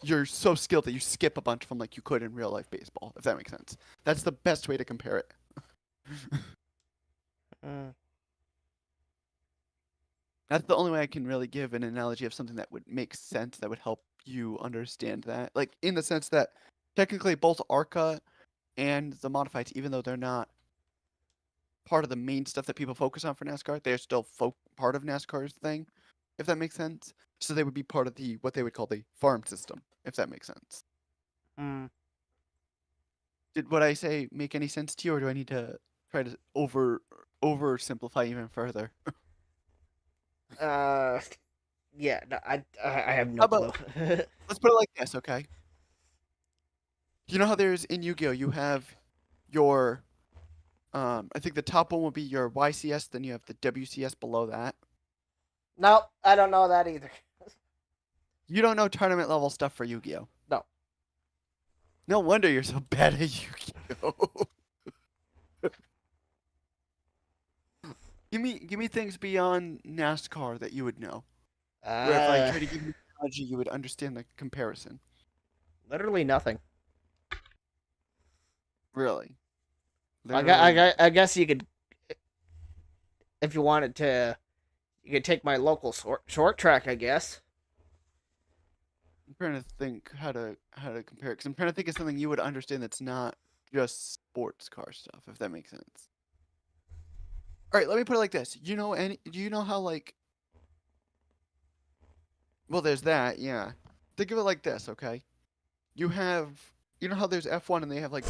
you're so skilled that you skip a bunch of them like you could in real life baseball, if that makes sense. That's the best way to compare it. That's the only way I can really give an analogy of something that would make sense, that would help you understand that. Like, in the sense that technically both ARCA and the modifieds, even though they're not part of the main stuff that people focus on for NASCAR, they're still part of NASCAR's thing, if that makes sense. So they would be part of the what they would call the farm system, if that makes sense. Did what I say make any sense to you, or do I need to try to oversimplify even further? Yeah, no, I have no clue. Let's put it like this, okay? You know how there's in Yu-Gi-Oh, you have your I think the top one will be your YCS, then you have the WCS below that. No, I don't know that either. You don't know tournament level stuff for Yu-Gi-Oh? No. No wonder you're so bad at Yu-Gi-Oh. Give me things beyond NASCAR that you would know. Where if I try to give you an analogy, you would understand the comparison. Literally nothing. Really? I guess you could, if you wanted to, you could take my local short track, I guess. I'm trying to think how to compare it, because I'm trying to think of something you would understand that's not just sports car stuff, if that makes sense. All right, let me put it like this. Do you know how, like, well, there's that, yeah. Think of it like this, okay? You know how there's F1 and they have like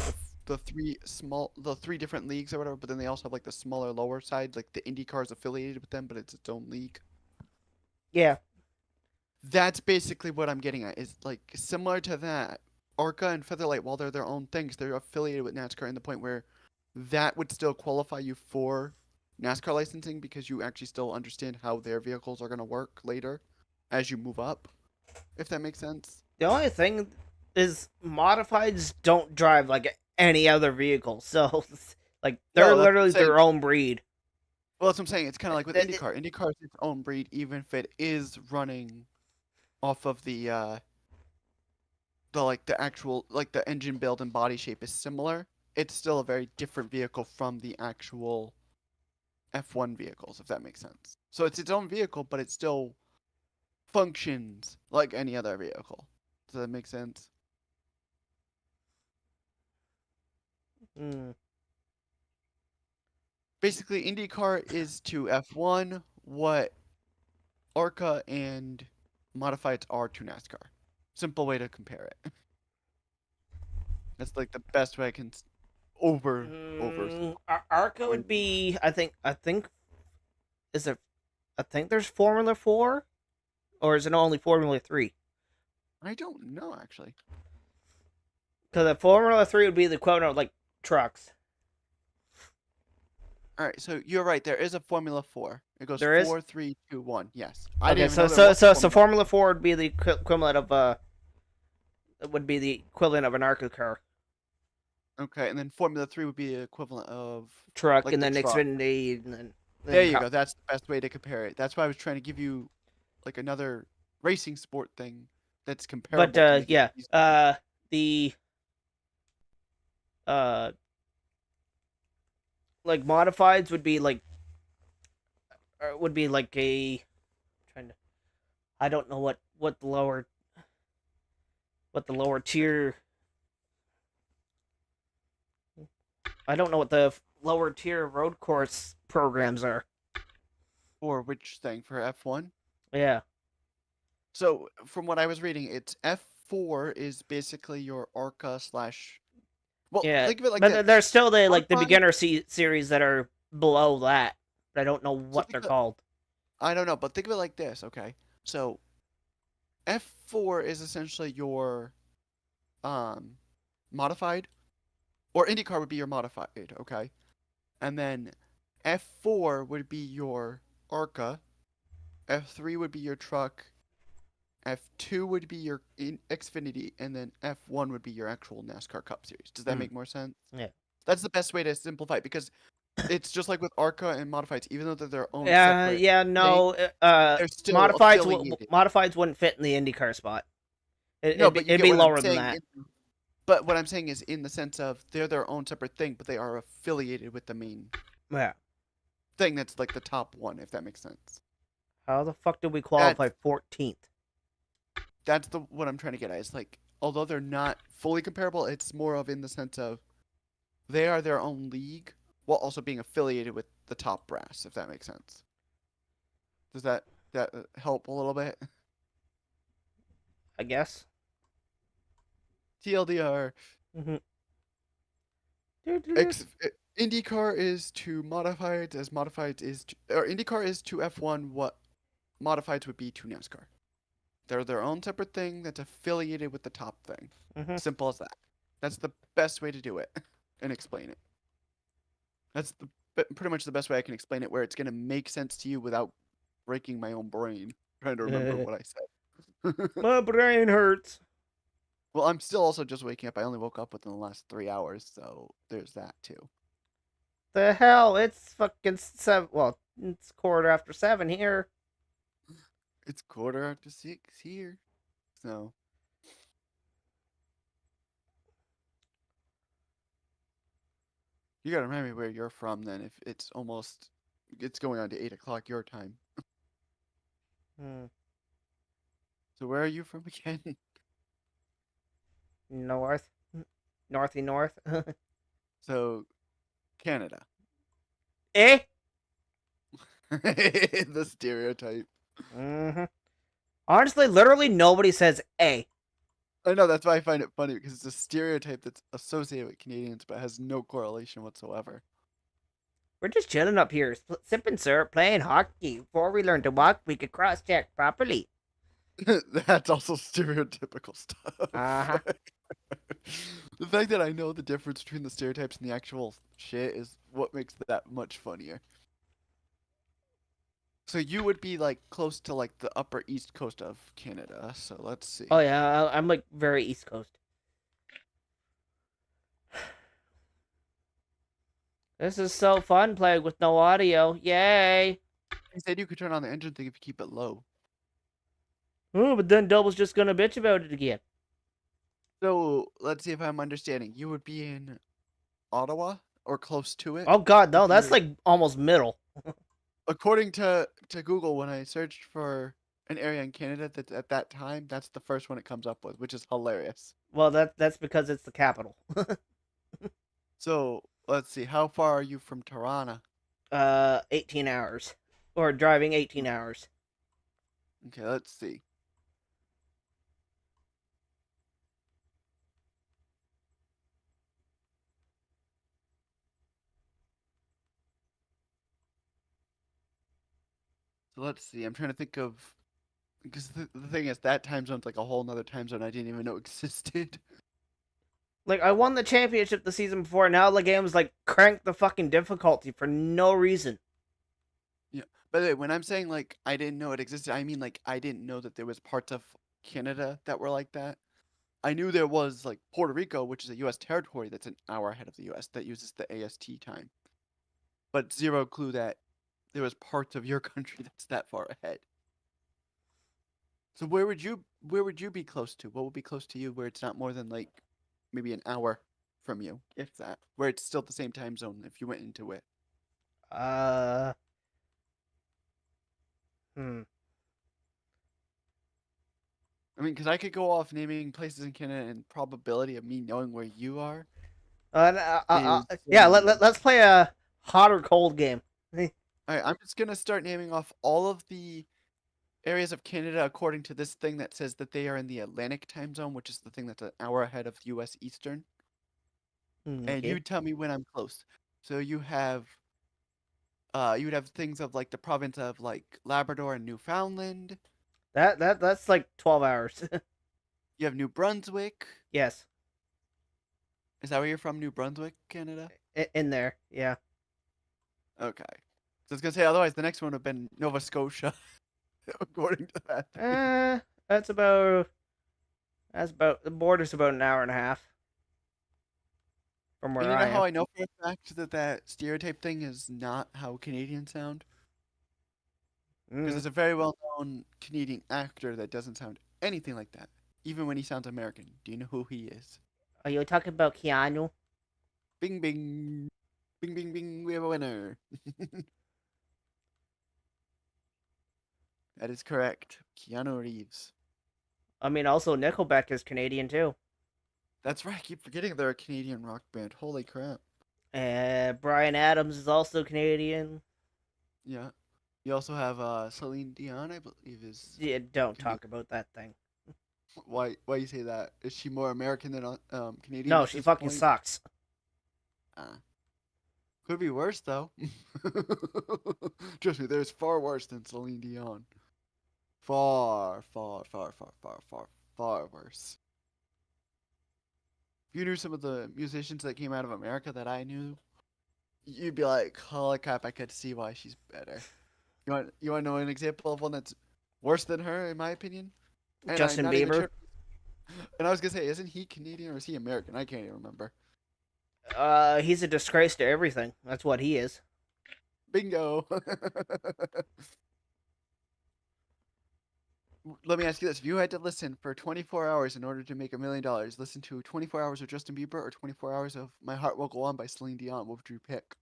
the three different leagues or whatever, but then they also have like the smaller lower side, like the IndyCar is affiliated with them, but it's its own league. Yeah. That's basically what I'm getting at. Is like similar to that. ARCA and Featherlight, while they're their own things, they're affiliated with NASCAR in the point where that would still qualify you for NASCAR licensing because you actually still understand how their vehicles are going to work later as you move up, if that makes sense. The only thing is modifieds don't drive like any other vehicle, so like they're No, that's what I'm literally saying. their own breed. Well, that's what I'm saying. It's kind of like with It- IndyCar. IndyCar is its own breed, even if it is running off of the actual the engine build and body shape is similar. It's still a very different vehicle from the actual F1 vehicles, if that makes sense. So it's its own vehicle, but it still functions like any other vehicle. Does that make sense? Basically, IndyCar is to F1 what ARCA and modifieds are to NASCAR. Simple way to compare it. That's like the best way I can over. ARCA would be, I think, is it? I think there's Formula 4, or is it only Formula 3? I don't know actually. Because the Formula 3 would be the equivalent of like trucks. All right, so you're right. There is a Formula 4. It goes There is? 4, 3, 2, 1. Yes. Okay, so Formula 4 would be the equivalent of would be the equivalent of an ARCA car. Okay, and then Formula 3 would be the equivalent of Truck, like and the then truck. Xfinity, and then There you go. That's the best way to compare it. That's why I was trying to give you like another racing sport thing that's comparable. But yeah, the like modifieds would be like a I don't know what the lower tier. I don't know what the lower tier road course programs are. For which thing? For F1? Yeah. So from what I was reading, it's F4 is basically your ARCA slash. Well, Yeah, think of it like but this. there's still the Modified- beginner series that are below that. But I don't know what they're think of- called. I don't know, but think of it like this, okay? So F4 is essentially your modified, or IndyCar would be your modified, okay? And then F4 would be your ARCA, F3 would be your truck, F2 would be your Xfinity, and then F1 would be your actual NASCAR Cup Series. Does that make more sense? Yeah. That's the best way to simplify it because it's just like with ARCA and modifieds, even though they're their own Yeah, separate yeah, no. thing, they're still affiliated. Modifieds wouldn't fit in the IndyCar spot. No, but you it'd get be what I'm lower than saying that. But what I'm saying is in the sense of they're their own separate thing, but they are affiliated with the main Yeah. thing that's like the top one, if that makes sense. How the fuck did we qualify 14th? That's what I'm trying to get at. It's like, although they're not fully comparable, it's more of in the sense of they are their own league while also being affiliated with the top brass, if that makes sense. Does that help a little bit? I guess. TLDR. IndyCar is to modifieds as modifieds is to, or IndyCar is to F1 what modifieds would be to NASCAR. They're their own separate thing that's affiliated with the top thing. Simple as that. That's the best way to do it and explain it. That's pretty much the best way I can explain it, where it's going to make sense to you without breaking my own brain trying to remember what I said. My brain hurts. Well, I'm still also just waking up. I only woke up within the last 3 hours, so there's that too. The hell? It's fucking 7. Well, it's 7:15 here. It's 6:15 here, so. You gotta remind me where you're from then. If it's going on to 8 o'clock your time. So where are you from again? North. Northy north. So, Canada. Eh? The stereotype. Honestly, literally nobody says A. I know, that's why I find it funny, because it's a stereotype that's associated with Canadians, but has no correlation whatsoever. We're just chilling up here, sipping syrup, playing hockey. Before we learn to walk, we could cross-check properly. That's also stereotypical stuff. Uh-huh. The fact that I know the difference between the stereotypes and the actual shit is what makes that much funnier. So you would be like close to like the upper east coast of Canada. So let's see. Oh yeah, I'm like very East Coast. This is so fun playing with no audio. Yay! He said you could turn on the engine thing if you keep it low. Oh, but then Double's just gonna bitch about it again. So let's see if I'm understanding. You would be in Ottawa or close to it. Oh god, no, that's like almost middle. According to Google, when I searched for an area in Canada that's at that time, that's the first one it comes up with, which is hilarious. Well, that's because it's the capital. So let's see. How far are you from Toronto? 18 hours. Or driving 18 hours. Okay, let's see. So let's see. I'm trying to think of, because the thing is, that time zone's like a whole nother time zone I didn't even know existed. Like, I won the championship the season before, now the game's like crank the fucking difficulty for no reason. Yeah. By the way, when I'm saying like I didn't know it existed, I mean like I didn't know that there was parts of Canada that were like that. I knew there was like Puerto Rico, which is a U.S. territory that's an hour ahead of the U.S. that uses the AST time. But zero clue that there was parts of your country that's that far ahead. So where would you be close to? What would be close to you where it's not more than like maybe an hour from you, if that, where it's still the same time zone if you went into it? I mean, because I could go off naming places in Canada and probability of me knowing where you are. Yeah, let's play a hot or cold game. Alright, I'm just gonna start naming off all of the areas of Canada according to this thing that says that they are in the Atlantic time zone, which is the thing that's an hour ahead of U.S. Eastern. And you tell me when I'm close. So you would have things of like the province of like Labrador and Newfoundland. That's like 12 hours. You have New Brunswick. Yes. Is that where you're from, New Brunswick, Canada? In there, yeah. Okay. So I was gonna say, otherwise the next one would have been Nova Scotia, according to that. That's about the border's about an hour and a half from where And you know I am. how I know for a fact that that stereotype thing is not how Canadians sound? Because there's a very well-known Canadian actor that doesn't sound anything like that, even when he sounds American. Do you know who he is? Are you talking about Keanu? Bing, bing. Bing, bing, bing. We have a winner. That is correct. Keanu Reeves. I mean, also Nickelback is Canadian too. That's right. I keep forgetting they're a Canadian rock band. Holy crap. Bryan Adams is also Canadian. Yeah. You also have Celine Dion, I believe is. Yeah, don't talk about that thing. Why you say that? Is she more American than Canadian? No, at she this fucking point? sucks. Could be worse though. Trust me, there's far worse than Celine Dion. Far, far, far, far, far, far, far worse. If you knew some of the musicians that came out of America that I knew, you'd be like, holy crap, I could see why she's better. You want to know an example of one that's worse than her, in my opinion? And Justin Bieber. And I was gonna say, isn't he Canadian or is he American? I can't even remember. He's a disgrace to everything. That's what he is. Bingo. Let me ask you this. If you had to listen for 24 hours in order to make $1 million, listen to 24 hours of Justin Bieber or 24 hours of My Heart Will Go On by Celine Dion, what would you pick?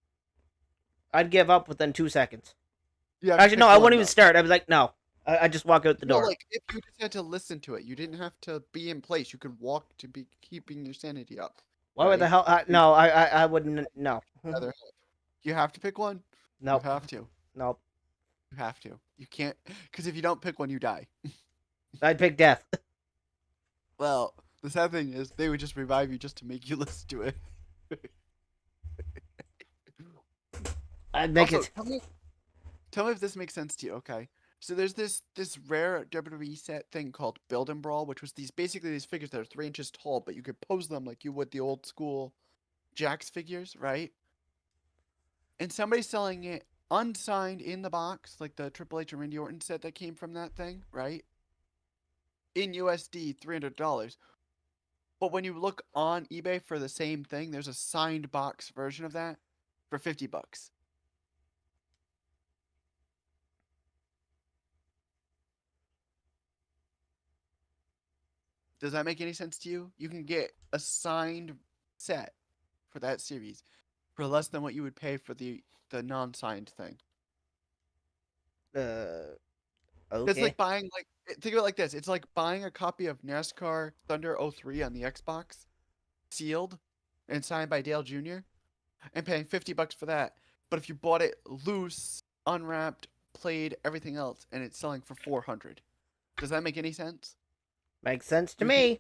I'd give up within 2 seconds. Yeah. Actually, no, I wouldn't even start. I'd be like, no. I just walk out the door. No, like, if you just had to listen to it, you didn't have to be in place. You could walk to be keeping your sanity up. Why would the hell? No, I wouldn't. No. You have to pick one? No. You have to. Nope. You have to. You can't, because if you don't pick one, you die. I'd pick death. Well, The sad thing is, they would just revive you just to make you listen to it. I'd make Also, it. tell me if this makes sense to you. Okay, so there's this rare WWE set thing called Build and Brawl, which was basically these figures that are 3 inches tall, but you could pose them like you would the old school Jax figures, right? And somebody's selling it unsigned in the box, like the Triple H and Randy Orton set that came from that thing, right? In USD, $300. But when you look on eBay for the same thing, there's a signed box version of that for $50. Does that make any sense to you? You can get a signed set for that series for less than what you would pay for the non-signed thing. Okay. It's like buying, like, think of it like this. It's like buying a copy of NASCAR Thunder 03 on the Xbox, sealed and signed by Dale Jr., and paying $50 for that. But if you bought it loose, unwrapped, played, everything else, and it's selling for $400. Does that make any sense? Makes sense to me.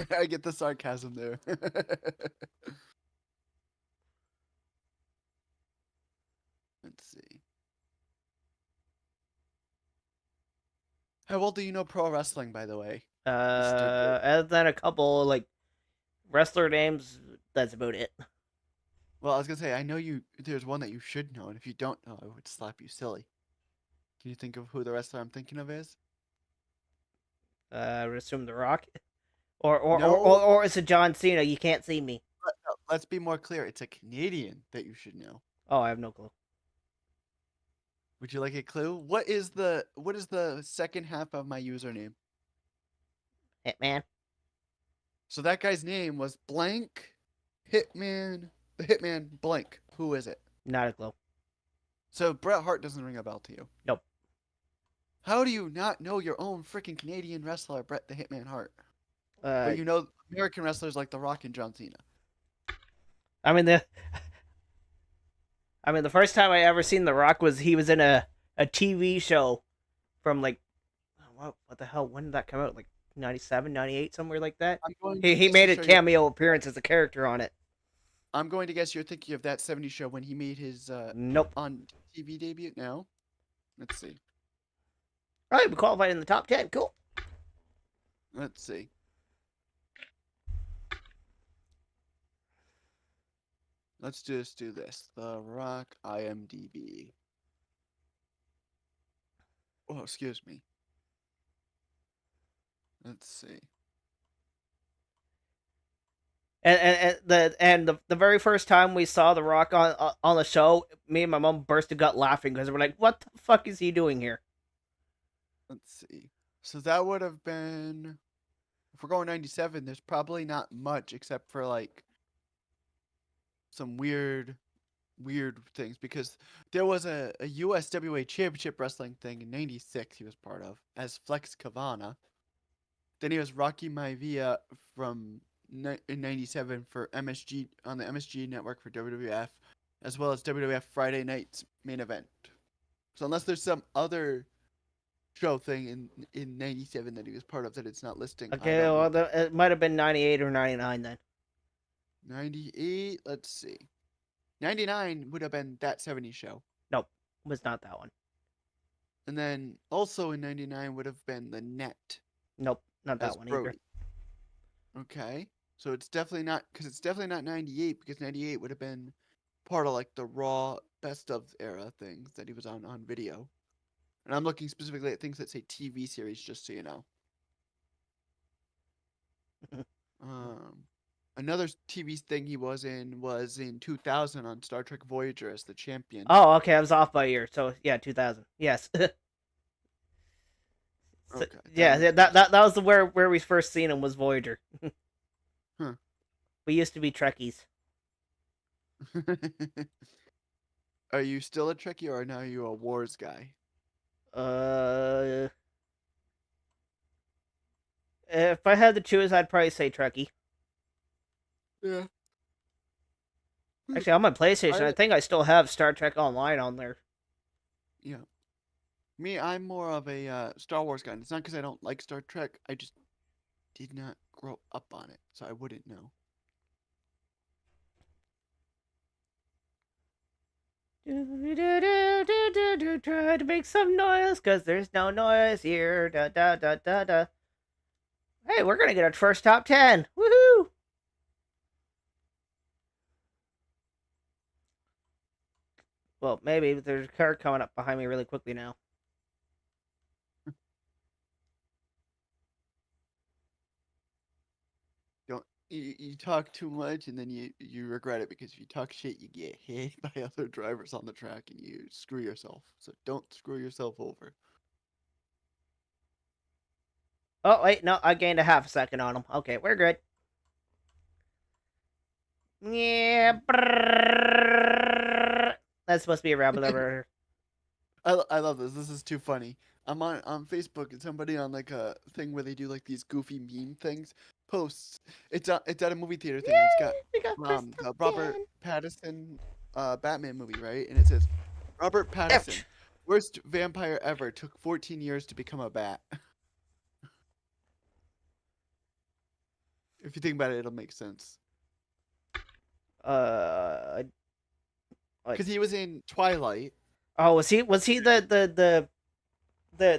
I get the sarcasm there. Let's see. How well do you know pro wrestling, by the way? Other than a couple like wrestler names, that's about it. Well, I was gonna say, I know there's one that you should know, and if you don't know, I would slap you silly. Can you think of who the wrestler I'm thinking of is? I would assume The Rock, No. or is it John Cena? You can't see me. Let's be more clear. It's a Canadian that you should know. Oh, I have no clue. Would you like a clue? What is the second half of my username? Hitman. So that guy's name was blank Hitman, the Hitman blank. Who is it? Not a clue. So Bret Hart doesn't ring a bell to you. Nope. How do you not know your own freaking Canadian wrestler, Bret the Hitman Hart? Uh, But you know American wrestlers like The Rock and John Cena. I mean the first time I ever seen The Rock was he was in a TV show from like what the hell, when did that come out? Like 97, 98, somewhere like that. He made a cameo appearance as a character on it. I'm going to guess you're thinking of that 70s show when he made his Nope. on TV debut. No. Let's see. All right, we qualified in the top 10. Cool. Let's see. Let's just do this. The Rock IMDb. Oh, excuse me. Let's see. And the very first time we saw The Rock on the show, me and my mom burst a gut laughing because we're like, "What the fuck is he doing here?" Let's see. So that would have been, if we're going 97, there's probably not much except for like some weird things, because there was a USWA Championship Wrestling thing in 96 he was part of as Flex Kavana. Then he was Rocky Maivia in 97 for MSG, on the MSG network for WWF, as well as WWF Friday Night's Main Event. So unless there's some other show thing in 97 that he was part of that it's not listing. Okay, well, it might have been 98 or 99 then. 98, let's see. 99 would have been that 70s show. Nope, it was not that one. And then also in 99 would have been the Net. Nope, not that one either. Okay, so it's definitely not, because it's definitely not 98, because 98 would have been part of like the Raw Best of era things that he was on video. And I'm looking specifically at things that say TV series, just so you know. Another TV thing he was in 2000 on Star Trek Voyager as the champion. Oh, okay, I was off by a year. So yeah, 2000. Yes. Okay. Yeah, that was where we first seen him, was Voyager. Huh. We used to be Trekkies. Are you still a Trekkie, or now are you a Wars guy? If I had to choose, I'd probably say Trekkie. Yeah. Actually, on my PlayStation, I think I still have Star Trek Online on there. Yeah. Me, I'm more of a Star Wars guy. And it's not because I don't like Star Trek. did not grow up on it, so I wouldn't know. Try to make some noise, cause there's no noise here. Da da da da da. Hey, we're gonna get our first top 10. Woohoo! Well, maybe there's a car coming up behind me really quickly now. You talk too much and then you regret it, because if you talk shit, you get hit by other drivers on the track and you screw yourself. So don't screw yourself over. Oh, wait, no, I gained a half a second on him. Okay, we're good. Yeah. That's supposed to be a rabbit. I love this. This is too funny. I'm on Facebook, and somebody on like a thing where they do like these goofy meme things posts. It's at a movie theater thing. It's got the Robert Pattinson Batman movie, right? And it says Robert Pattinson, worst vampire ever, took 14 years to become a bat. If you think about it, it'll make sense. Because he was in Twilight. Oh, was he the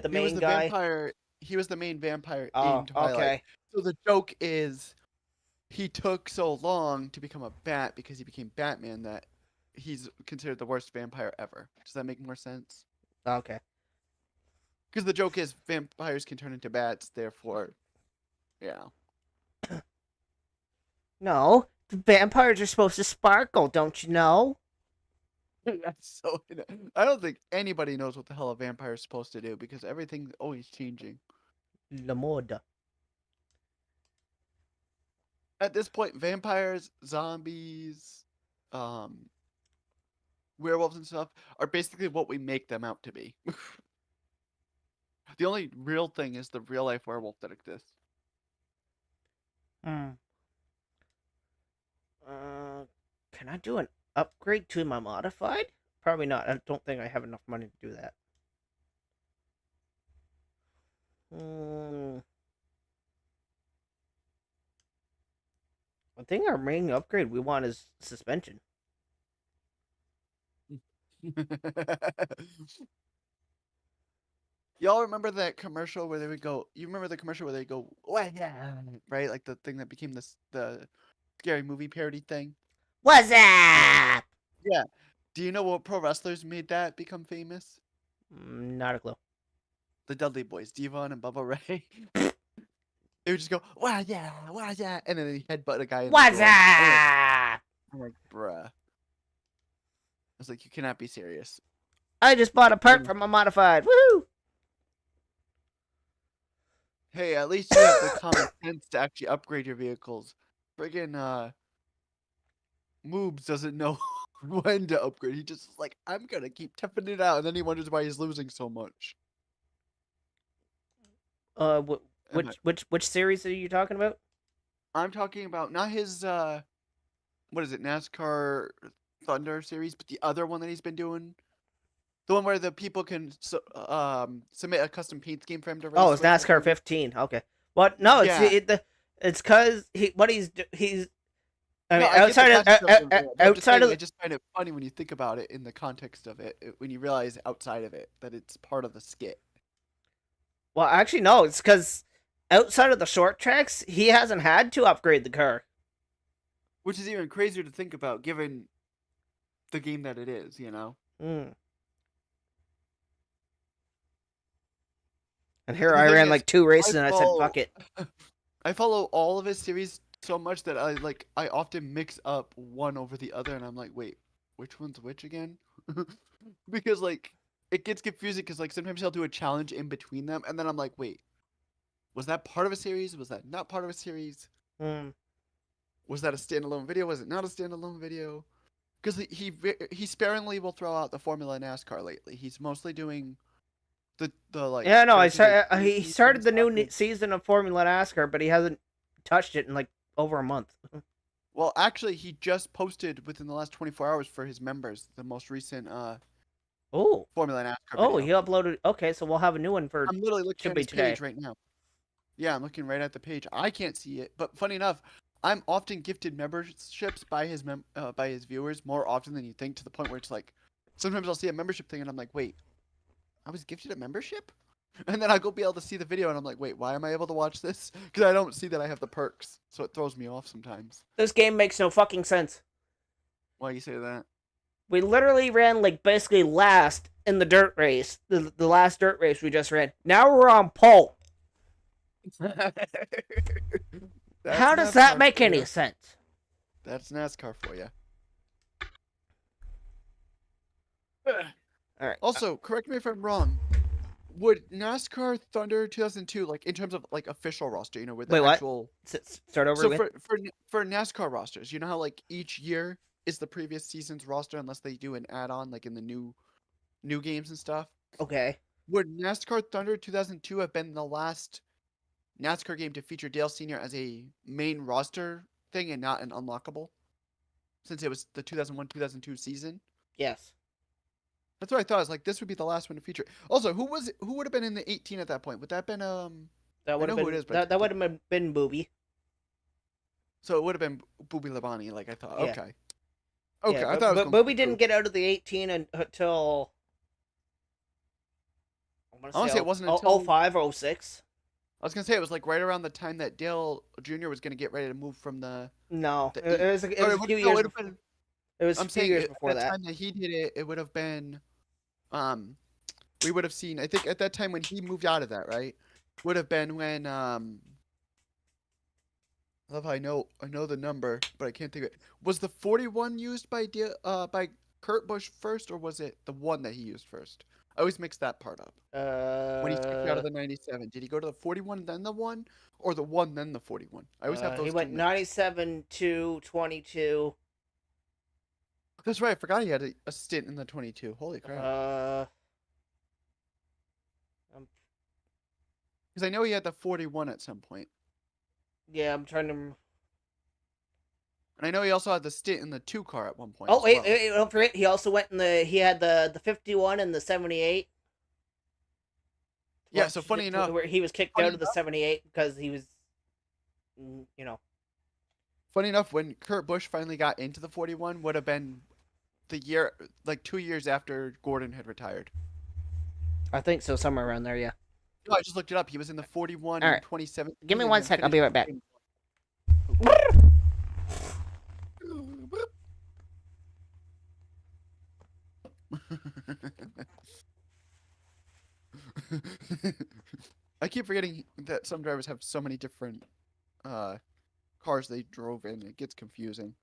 main guy? Vampire. He was the main vampire in Twilight. Okay. So the joke is, he took so long to become a bat because he became Batman that he's considered the worst vampire ever. Does that make more sense? Okay. Because the joke is vampires can turn into bats, therefore, yeah. No, the vampires are supposed to sparkle, don't you know? That's so. I don't think anybody knows what the hell a vampire is supposed to do, because everything's always changing. La moda. At this point, vampires, zombies, werewolves and stuff are basically what we make them out to be. The only real thing is the real life werewolf that exists. Can I do an upgrade to my modified? Probably not. I don't think I have enough money to do that. I think our main upgrade we want is suspension. Y'all remember that commercial where they would go? You remember the commercial where they go, "What?" Right? Like the thing that became the scary movie parody thing. What's up? Yeah. Do you know what pro wrestlers made that become famous? Not a clue. The Dudley Boys, Devon and Bubba Ray. They would just go, "Wow, yeah, and then they headbutt a guy. In What's the up? I'm like, bruh. I was like, you cannot be serious. I just bought a part from a modified. Woo! Hey, at least you have the common sense to actually upgrade your vehicles. Friggin' Moobs doesn't know when to upgrade. He just is like, I'm gonna keep toughing it out, and then he wonders why he's losing so much. Which series are you talking about? I'm talking about not his what is it, NASCAR Thunder series, but the other one that he's been doing. The one where the people can submit a custom paint scheme for him to race. Oh, it's NASCAR 15. Okay. What? No, it's because he's. I mean, outside of I just find it funny when you think about it in the context of it, when you realize outside of it that it's part of the skit. Well, actually, no. It's because outside of the short tracks, he hasn't had to upgrade the car. Which is even crazier to think about, given the game that it is, you know? And here I ran like 2 races and I said, fuck it. I follow all of his series so much that I often mix up one over the other, and I'm like, wait, which one's which again? Because like it gets confusing, because like sometimes he'll do a challenge in between them, and then I'm like, wait, was that part of a series? Was that not part of a series? Was that a standalone video? Was it not a standalone video? Because he sparingly will throw out the Formula NASCAR lately. He's mostly doing the like. Yeah, no, he started the new season of Formula NASCAR, but he hasn't touched it in like over a month. Well, actually, he just posted within the last 24 hours for his members the most recent Formula NASCAR video. Oh, he uploaded. Okay, so we'll have a new one for. I'm literally looking at his page right now. Yeah, I'm looking right at the page. I can't see it, but funny enough, I'm often gifted memberships by his viewers more often than you think, to the point where it's like sometimes I'll see a membership thing and I'm like, wait, I was gifted a membership? And then I'll go be able to see the video and I'm like, wait, why am I able to watch this? Because I don't see that I have the perks, so it throws me off sometimes. This game makes no fucking sense. Why you say that? We literally ran like basically last in the dirt race, the last dirt race we just ran. Now we're on pole. How does that make any sense? That's NASCAR for you. All right. Also, correct me if I'm wrong. Would NASCAR Thunder 2002, like in terms of like official roster, you know, with the Wait, actual what? Start over so again? for NASCAR rosters, you know how like each year is the previous season's roster unless they do an add-on like in the new games and stuff. Okay. Would NASCAR Thunder 2002 have been the last NASCAR game to feature Dale Sr. as a main roster thing and not an unlockable? Since it was the 2001-2002 season? Yes. That's what I thought. I was like, this would be the last one to feature. Also, who would have been in the 18 at that point? Would that have been That would have been that would have been Booby. So it would have been Booby Labani, like I thought. Yeah. Okay. Okay, Yeah, I thought but Booby didn't get out of the 18 until I want to say it wasn't until 05 or 06. I was gonna say it was like right around the time that Dale Jr. was gonna get ready to move from the. No, the it was a few years. It was a few years before at that. the time that he did it, it would have been, we would have seen. I think at that time when he moved out of that, right, would have been when I love how I know the number, but I can't think of it. Was the 41 used by Kurt Busch first, or was it the one that he used first? I always mix that part up. When he kicked out of the 97, did he go to the 41 then the 1, or the 1 then the 41? I always have those. He went 97 to 22. That's right. I forgot he had a stint in the 22. Holy crap. Because I know he had the 41 at some point. Yeah, I'm trying to. And I know he also had the stint in the 2 car at one point. Oh wait, don't forget. He also went in the. He had the 51 and the 78. Yeah. So funny enough, where he was kicked out of the 78 because he was, you know. Funny enough, when Kurt Busch finally got into the 41, would have been the year, like 2 years after Gordon had retired. I think so, somewhere around there. Yeah. No, I just looked it up. He was in the 41 in 2017. Give me 1 sec. I'll be right back. I keep forgetting that some drivers have so many different cars they drove in. It gets confusing.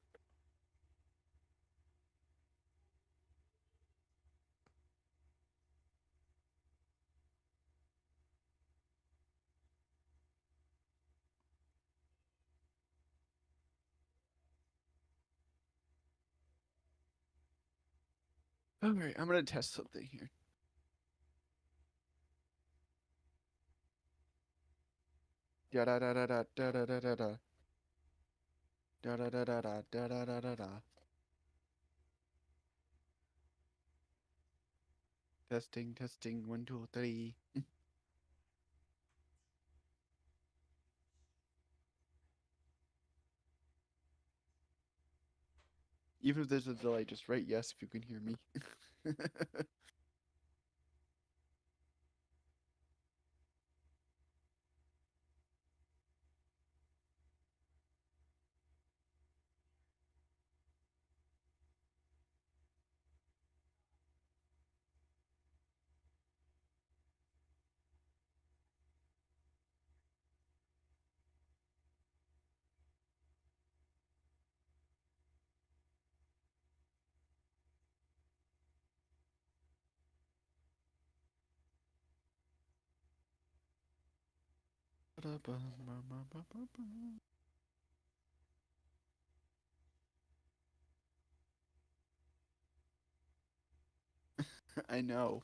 All right, I'm gonna test something here. Da da da da da da da da da da da da da da da da da da da. Testing, testing, 1, 2, 3. Even if there's a delay, just write yes if you can hear me. I know.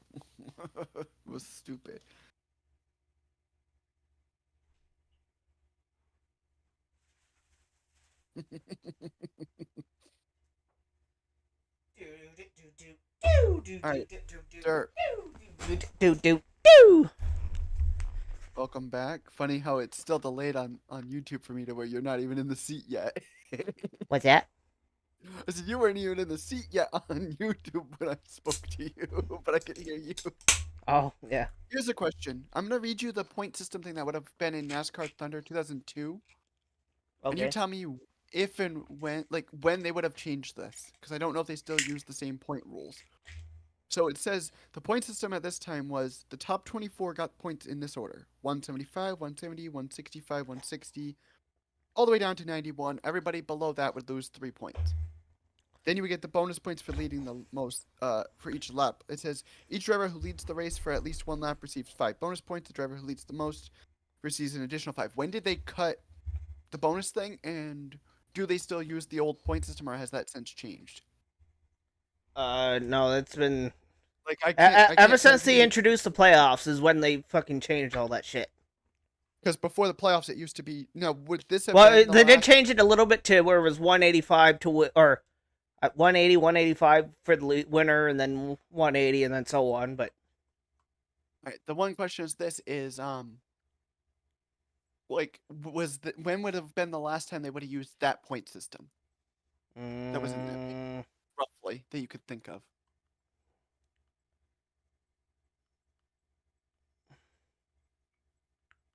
It was stupid. Alright, Derp. Do. Welcome back. Funny how it's still delayed on YouTube for me to where you're not even in the seat yet. What's that? I said you weren't even in the seat yet on YouTube when I spoke to you, but I could hear you. Oh, yeah. Here's a question. I'm gonna read you the point system thing that would have been in NASCAR Thunder 2002, and you Okay. tell me if and when they would have changed this, because I don't know if they still use the same point rules. So it says the point system at this time was the top 24 got points in this order: 175, 170, 165, 160, all the way down to 91. Everybody below that would lose 3 points. Then you would get the bonus points for leading the most for each lap. It says each driver who leads the race for at least one lap receives 5 bonus points. The driver who leads the most receives an additional 5. When did they cut the bonus thing, and do they still use the old point system, or has that since changed? No, that's been Like I can't ever since tell they you- introduced the playoffs is when they fucking changed all that shit. Because before the playoffs, it used to be would this have Well, been the they did last- change it a little bit to where it was 185 to or 180, 185 for the winner, and then 180, and then so on. But All right, the one question is this: when would have been the last time they would have used that point system? That was in that game, roughly that you could think of.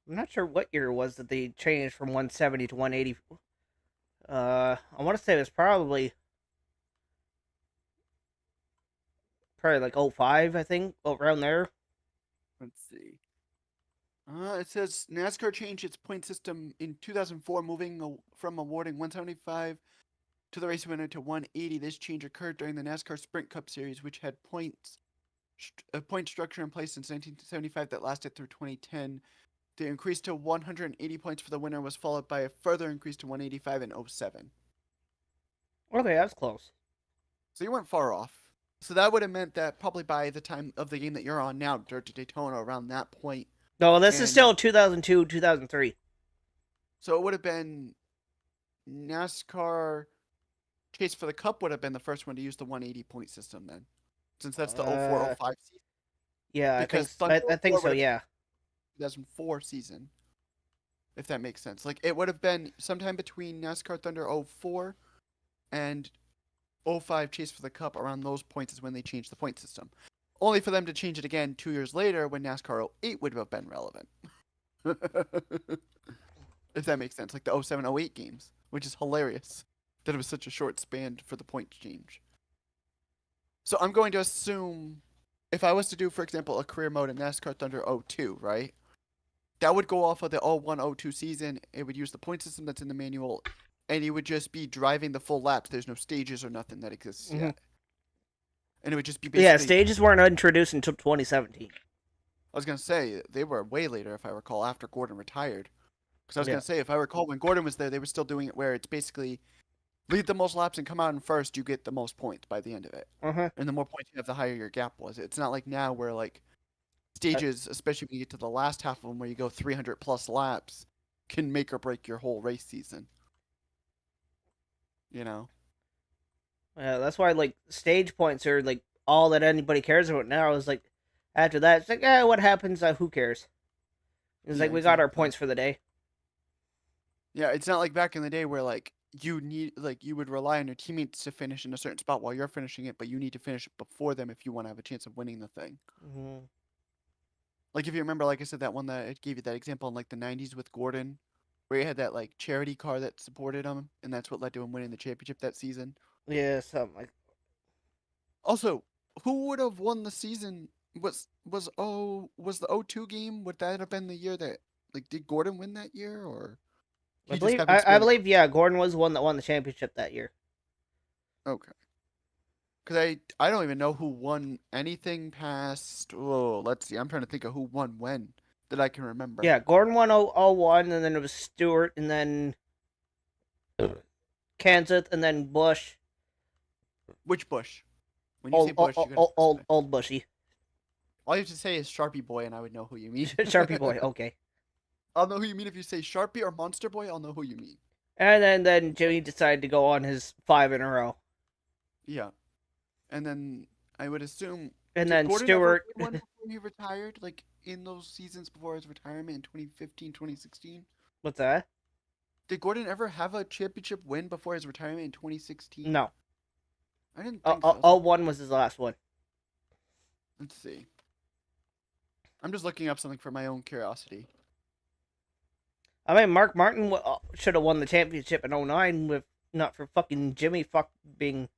I'm not sure what year it was that they changed from 170 to 180. I want to say it was probably like 05, I think, around there. Let's see. It says NASCAR changed its point system in 2004, moving from awarding 175 to the race winner to 180. This change occurred during the NASCAR Sprint Cup Series, which had a point structure in place since 1975 that lasted through 2010. The increase to 180 points for the winner was followed by a further increase to 185 in 07. Okay, that's close. So you weren't far off. So that would have meant that probably by the time of the game that you're on now, Dirt to Daytona, around that point. No, this is still 2002, 2003. So it would have been NASCAR Chase for the Cup would have been the first one to use the 180 point system then, since that's the 04-05 season. Yeah, Because I think so. Yeah. 2004 season, if that makes sense. Like it would have been sometime between NASCAR Thunder 04 and 05 Chase for the Cup. Around those points is when they changed the point system. Only for them to change it again 2 years later when NASCAR 08 would have been relevant. If that makes sense. Like the 07-08 games, which is hilarious that it was such a short span for the point change. So I'm going to assume if I was to do, for example, a career mode in NASCAR Thunder 02, right? That would go off of the 01-02 season. It would use the point system that's in the manual, and you would just be driving the full laps. There's no stages or nothing that exists yet. And it would just be basically... Yeah, stages weren't introduced until 2017. I was going to say, they were way later, if I recall, after Gordon retired. Because I was going to say, if I recall, when Gordon was there, they were still doing it where it's basically lead the most laps and come out in first, you get the most points by the end of it. And the more points you have, the higher your gap was. It's not like now where, like, stages, especially when you get to the last half of them where you go 300-plus laps, can make or break your whole race season. You know? Yeah, that's why, like, stage points are, like, all that anybody cares about now. Is like, after that, it's like, what happens? Who cares? It's like, we got our points for the day. Yeah, it's not like back in the day where, like, you would rely on your teammates to finish in a certain spot while you're finishing it, but you need to finish before them if you want to have a chance of winning the thing. Like, if you remember, like I said, that one that I gave you that example in, like, the 90s with Gordon, where he had that, like, charity car that supported him, and that's what led to him winning the championship that season. Yeah, something like. Also, who would have won the season? Was the 02 game? Would that have been the year that, like, did Gordon win that year, or? I believe, yeah, Gordon was the one that won the championship that year. Okay. Because I don't even know who won anything past. Oh, let's see. I'm trying to think of who won when that I can remember. Yeah, Gordon won 01, and then it was Stewart, and then Kansas, and then Bush. Which Bush? When you say Bush, you gotta old Bushy. All you have to say is Sharpie Boy, and I would know who you mean. Sharpie Boy, okay. I'll know who you mean if you say Sharpie or Monster Boy. I'll know who you mean. And then Jimmy decided to go on his 5 in a row. Yeah, and then I would assume. And then Gordon Stewart. ever win one before he retired, like in those seasons before his retirement in 2015, 2016? What's that? Did Gordon ever have a championship win before his retirement in 2016? No. I didn't think so. 01 was his last one. Let's see. I'm just looking up something for my own curiosity. I mean, Mark Martin should have won the championship in 09 with not for fucking Jimmy being.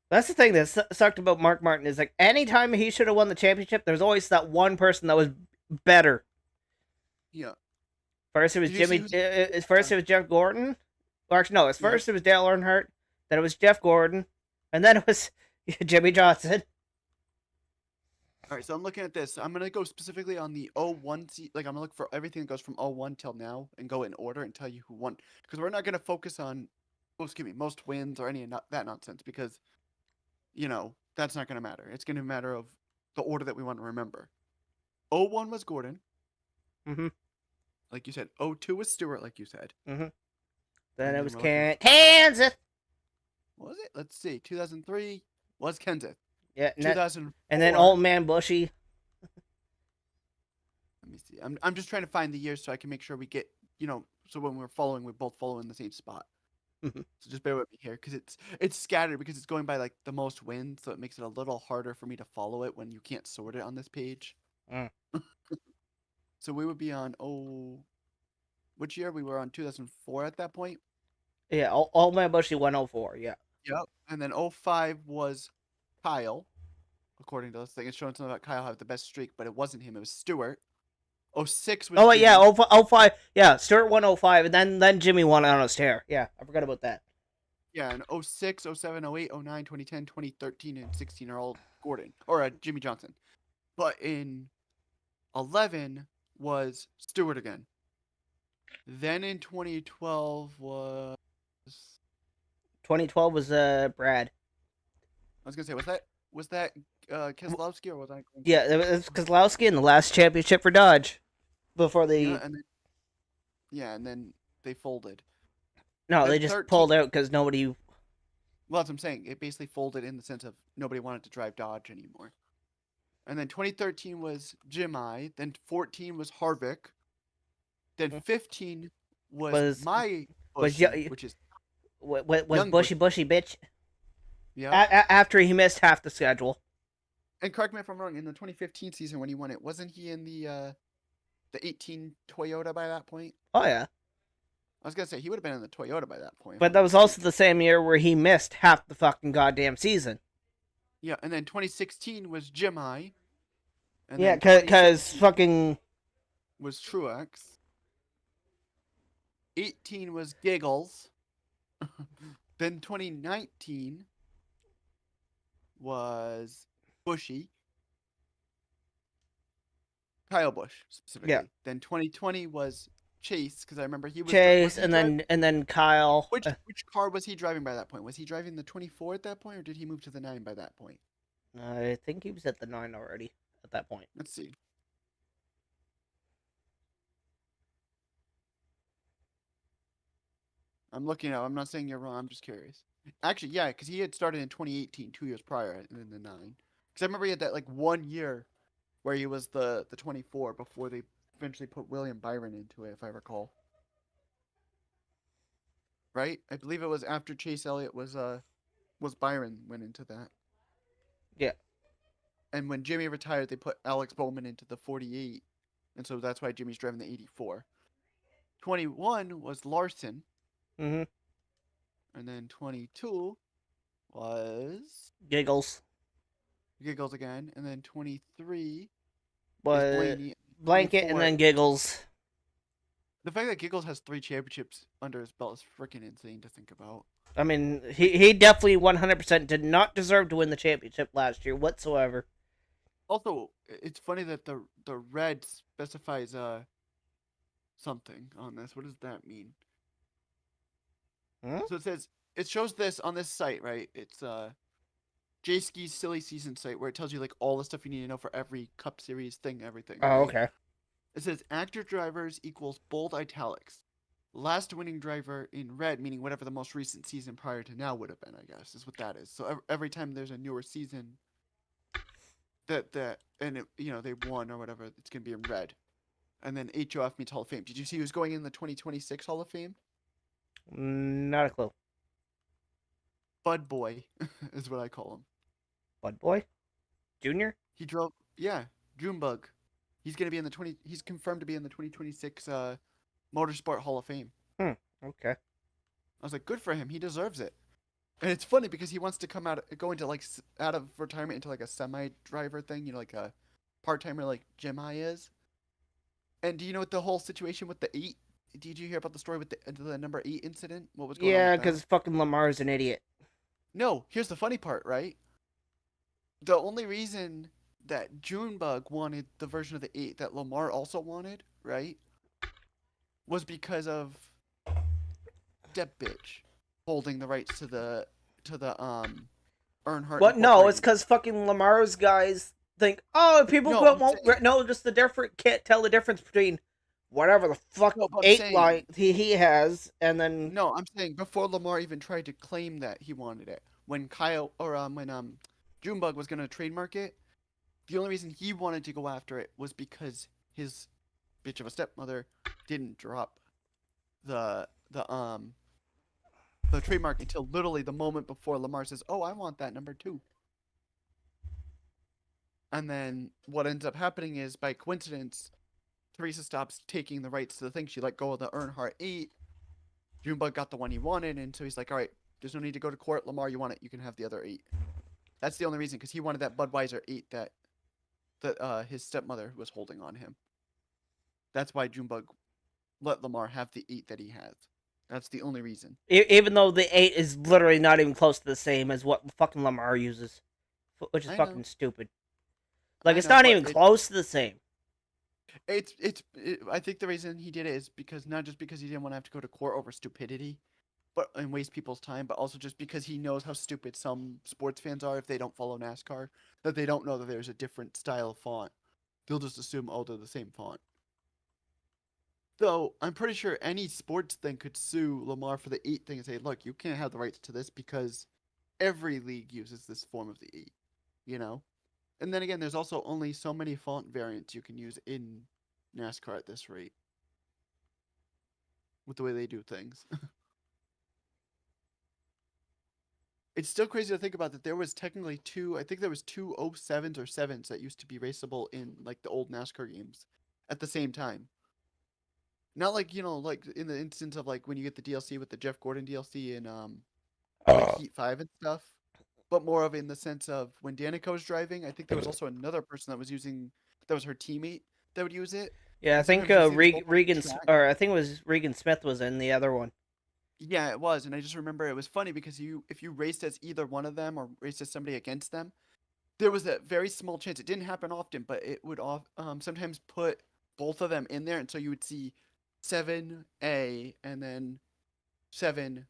That's the thing that sucked about Mark Martin is like anytime he should have won the championship, there's always that one person that was better. Yeah. First it was First it was Jeff Gordon. Or actually, no. First it was Dale Earnhardt. Then it was Jeff Gordon, and then it was Jimmy Johnson. All right, so I'm looking at this. I'm gonna go specifically on the 01 like I'm gonna look for everything that goes from 01 till now and go in order and tell you who won. Because we're not gonna focus on, most wins or any of that nonsense because, that's not gonna matter. It's gonna matter of the order that we want to remember. 01 was Gordon. Mm-hmm. Like you said. 02 was Stewart, like you said. Mm-hmm. Then it was Kansas. What was it? Let's see. 2003 was Kenseth. Yeah. 2004. And then Old Man Bushy. Let me see. I'm just trying to find the years so I can make sure we get, so when we're following, we both follow in the same spot. So just bear with me here because it's scattered because it's going by like the most wins, so it makes it a little harder for me to follow it when you can't sort it on this page. So we would be on which year? We were on 2004 at that point. Yeah, Old Man Bushy 104. Yeah. Yep. And then 05 was Kyle. According to this thing, it's showing something about Kyle have the best streak, but it wasn't him. It was Stewart. 06 was. Oh wait, yeah, 05. Yeah, Stewart won 05, and then Jimmy won on his tear. Yeah, I forgot about that. Yeah, and 06, 07, 08, 09, 2010, 2013, and 16 are all Gordon or Jimmy Johnson. But in 11 was Stewart again. Then in 2012 was. 2012 was Brad. I was gonna say, was that Keselowski or was I? Yeah, it was Keselowski in the last championship for Dodge before they. And then they folded. No, they just pulled out because nobody. Well, that's what I'm saying. It basically folded in the sense of nobody wanted to drive Dodge anymore. And then 2013 was Jimmy. Then 14 was Harvick. Then 15 was my Bushy, which is was Bushy bitch. Yeah. After he missed half the schedule. And correct me if I'm wrong. In the 2015 season when he won it, wasn't he in the 18 Toyota by that point? Oh yeah. I was gonna say he would have been in the Toyota by that point. But that was also the same year where he missed half the fucking goddamn season. Yeah, and then 2016 was Jimmy. Yeah, because fucking was Truex. 18 was Giggles. Then 2019 was Bushy. Kyle Busch specifically. Yeah. Then 2020 was Chase because I remember he was Chase, and then Kyle. Which car was he driving by that point? Was he driving the 24 at that point, or did he move to the 9 by that point? I think he was at the 9 already at that point. Let's see. I'm looking up. I'm not saying you're wrong. I'm just curious. Actually, yeah, because he had started in 2018, 2 years prior, and then the 9. Because I remember he had that like 1 year where he was the 24 before they eventually put William Byron into it, if I recall. Right? I believe it was after Chase Elliott was Byron went into that. Yeah. And when Jimmy retired, they put Alex Bowman into the 48, and so that's why Jimmy's driving the 84. 21 was Larson. Mm-hmm. And then 22 was Giggles again, and then 23 was Blanket, and then Giggles. The fact that Giggles has 3 championships under his belt is freaking insane to think about. I mean, he definitely 100% did not deserve to win the championship last year whatsoever. Also, it's funny that the red specifies something on this. What does that mean? Huh? So it shows this on this site, right? It's J-Ski's Silly Season site where it tells you like all the stuff you need to know for every Cup Series thing, everything. Oh, right? okay. It says active drivers equals bold italics. Last winning driver in red, meaning whatever the most recent season prior to now would have been, I guess, is what that is. So every time there's a newer season, and they won or whatever. It's gonna be in red, and then HOF means Hall of Fame. Did you see who's going in the 2026 Hall of Fame? Not a clue. Bud Boy is what I call him. Bud Boy? Junior? He drove, yeah, Junebug. He's gonna be in the 20. He's confirmed to be in the 2026 Motorsport Hall of Fame. Okay. I was like, good for him. He deserves it. And it's funny because he wants to go into like out of retirement into like a semi-driver thing, like a part-timer like Jim High is. And do you know what the whole situation with the 8? Did you hear about the story with the number 8 incident? What was going on? Yeah, with that? because fucking Lamar's an idiot. No, here's the funny part, right? The only reason that Junebug wanted the version of the 8 that Lamar also wanted, right, was because of Depp bitch holding the rights to the Earnhardt. What? No, it's because fucking Lamar's guys think, oh, people won't know, just the different can't tell the difference between whatever the fuck 8 line he has, and then no, I'm saying before Lamar even tried to claim that he wanted it, when Junebug was gonna trademark it, the only reason he wanted to go after it was because his bitch of a stepmother didn't drop the trademark until literally the moment before Lamar says, "Oh, I want that number 2." And then what ends up happening is, by coincidence, Teresa stops taking the rights to the thing. She let go of the Earnhardt 8. Junebug got the one he wanted, and so he's like, all right, there's no need to go to court. Lamar, you want it, you can have the other 8. That's the only reason, because he wanted that Budweiser 8 that his stepmother was holding on him. That's why Junebug let Lamar have the 8 that he has. That's the only reason. Even though the 8 is literally not even close to the same as what fucking Lamar uses, which is fucking stupid. Like, it's not even close to the same. I think the reason he did it is because not just because he didn't want to have to go to court over stupidity, and waste people's time, but also just because he knows how stupid some sports fans are if they don't follow NASCAR, that they don't know that there's a different style of font. They'll just assume, oh, they're the same font. Though, I'm pretty sure any sports thing could sue Lamar for the 8 thing and say, look, you can't have the rights to this because every league uses this form of the 8, And then again, there's also only so many font variants you can use in NASCAR at this rate. With the way they do things. It's still crazy to think about that there was technically 2 07s or 7s that used to be raceable in like the old NASCAR games at the same time. Not like, like in the instance of like when you get the DLC with the Jeff Gordon DLC and like Heat 5 and stuff, but more of in the sense of when Danica was driving, I think there was also another person that was her teammate that would use it. Yeah, I think Regan Smith was in the other one. Yeah, it was, and I just remember it was funny because if you raced as either one of them or raced as somebody against them, there was a very small chance. It didn't happen often, but it would sometimes put both of them in there, and so you would see 7A and then 7,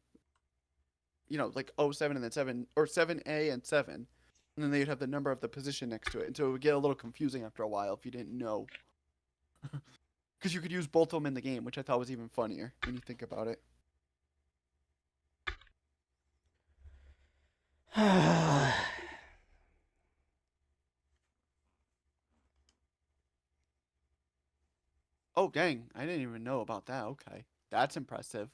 like 07 and then 7, or 7A and 7, and then they'd have the number of the position next to it, and so it would get a little confusing after a while if you didn't know. Because you could use both of them in the game, which I thought was even funnier when you think about it. Oh, dang. I didn't even know about that. Okay. That's impressive.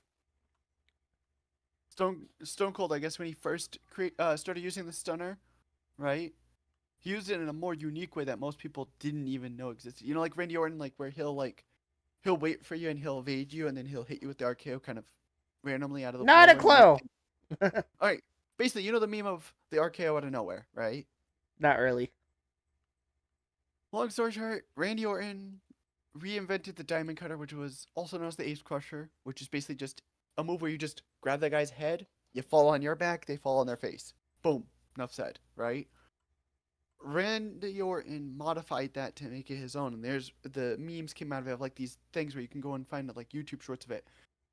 Stone Cold, I guess when he first started using the stunner, right? He used it in a more unique way that most people didn't even know existed. Like Randy Orton, like where he'll wait for you and he'll evade you and then he'll hit you with the RKO kind of randomly out of the blue. Not a clue. All right. Basically, the meme of the RKO out of nowhere, right? Not really. Long story short, Randy Orton reinvented the Diamond Cutter, which was also known as the Ace Crusher, which is basically just a move where you just grab that guy's head, you fall on your back, they fall on their face. Boom. Enough said, right? Randy Orton modified that to make it his own, and there's the memes came out of it of like these things where you can go and find like YouTube shorts of it,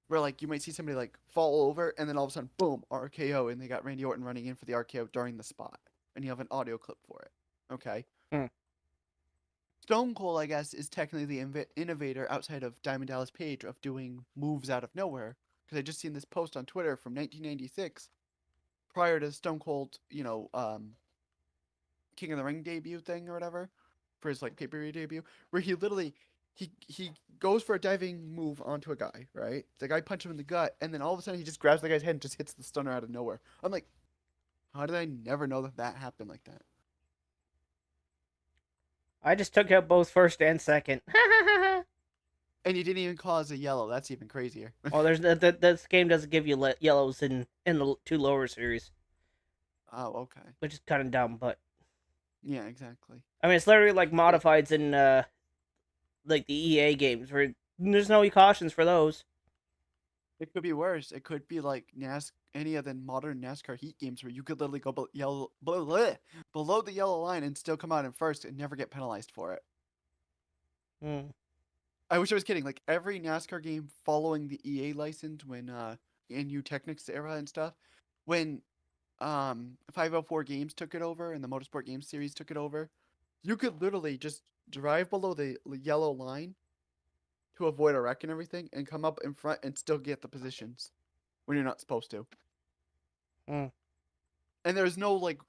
where like you might see somebody like fall over and then all of a sudden, boom, RKO, and they got Randy Orton running in for the RKO during the spot, and you have an audio clip for it. Okay. Stone Cold, I guess, is technically the innovator outside of Diamond Dallas Page of doing moves out of nowhere. Because I just seen this post on Twitter from 1996, prior to Stone Cold, King of the Ring debut thing or whatever, for his like pay-per-view debut, where he literally he goes for a diving move onto a guy, right? The guy punches him in the gut, and then all of a sudden he just grabs the guy's head and just hits the stunner out of nowhere. I'm like, how did I never know that happened like that? I just took out both first and second. And you didn't even cause a yellow. That's even crazier. Well, there's this game doesn't give you yellows in the 2 lower series, Oh, okay. which is kind of dumb. But Yeah, exactly. I mean, it's literally like modifieds in like the EA games where there's no cautions for those. It could be worse. It could be like any of the modern NASCAR heat games where you could literally go below the yellow line and still come out in first and never get penalized for it. Hmm. I wish I was kidding. Like every NASCAR game following the EA license when NU Technics era and stuff, when 504 Games took it over and the Motorsport Games series took it over, you could literally just drive below the yellow line to avoid a wreck and everything and come up in front and still get the positions when you're not supposed to. Mm. And there's no like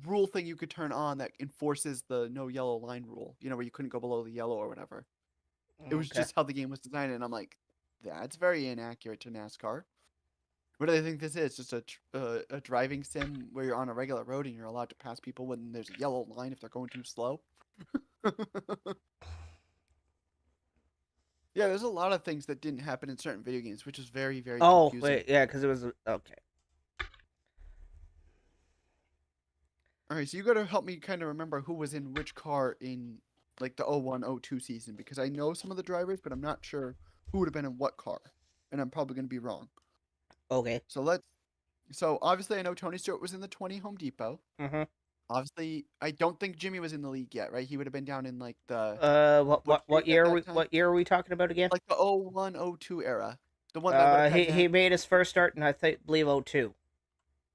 rule thing you could turn on that enforces the no yellow line rule, you know, where you couldn't go below the yellow or whatever. It was Okay. just how the game was designed, and I'm like, that's very inaccurate to NASCAR. What do they think this is? Just a driving sim where you're on a regular road and you're allowed to pass people when there's a yellow line if they're going too slow? Yeah, there's a lot of things that didn't happen in certain video games, which is very, very Oh confusing. wait, yeah, because it was okay. All right, so you got to help me kind of remember who was in which car in like the 01-02 season, because I know some of the drivers, but I'm not sure who would have been in what car, and I'm probably going to be wrong. Okay. So obviously I know Tony Stewart was in the 20 Home Depot. Mm-hmm. Obviously, I don't think Jimmy was in the league yet, right? He would have been down in like the what year are we talking about again? like the 01-02 era, the one that would have he made his first start in believe 02.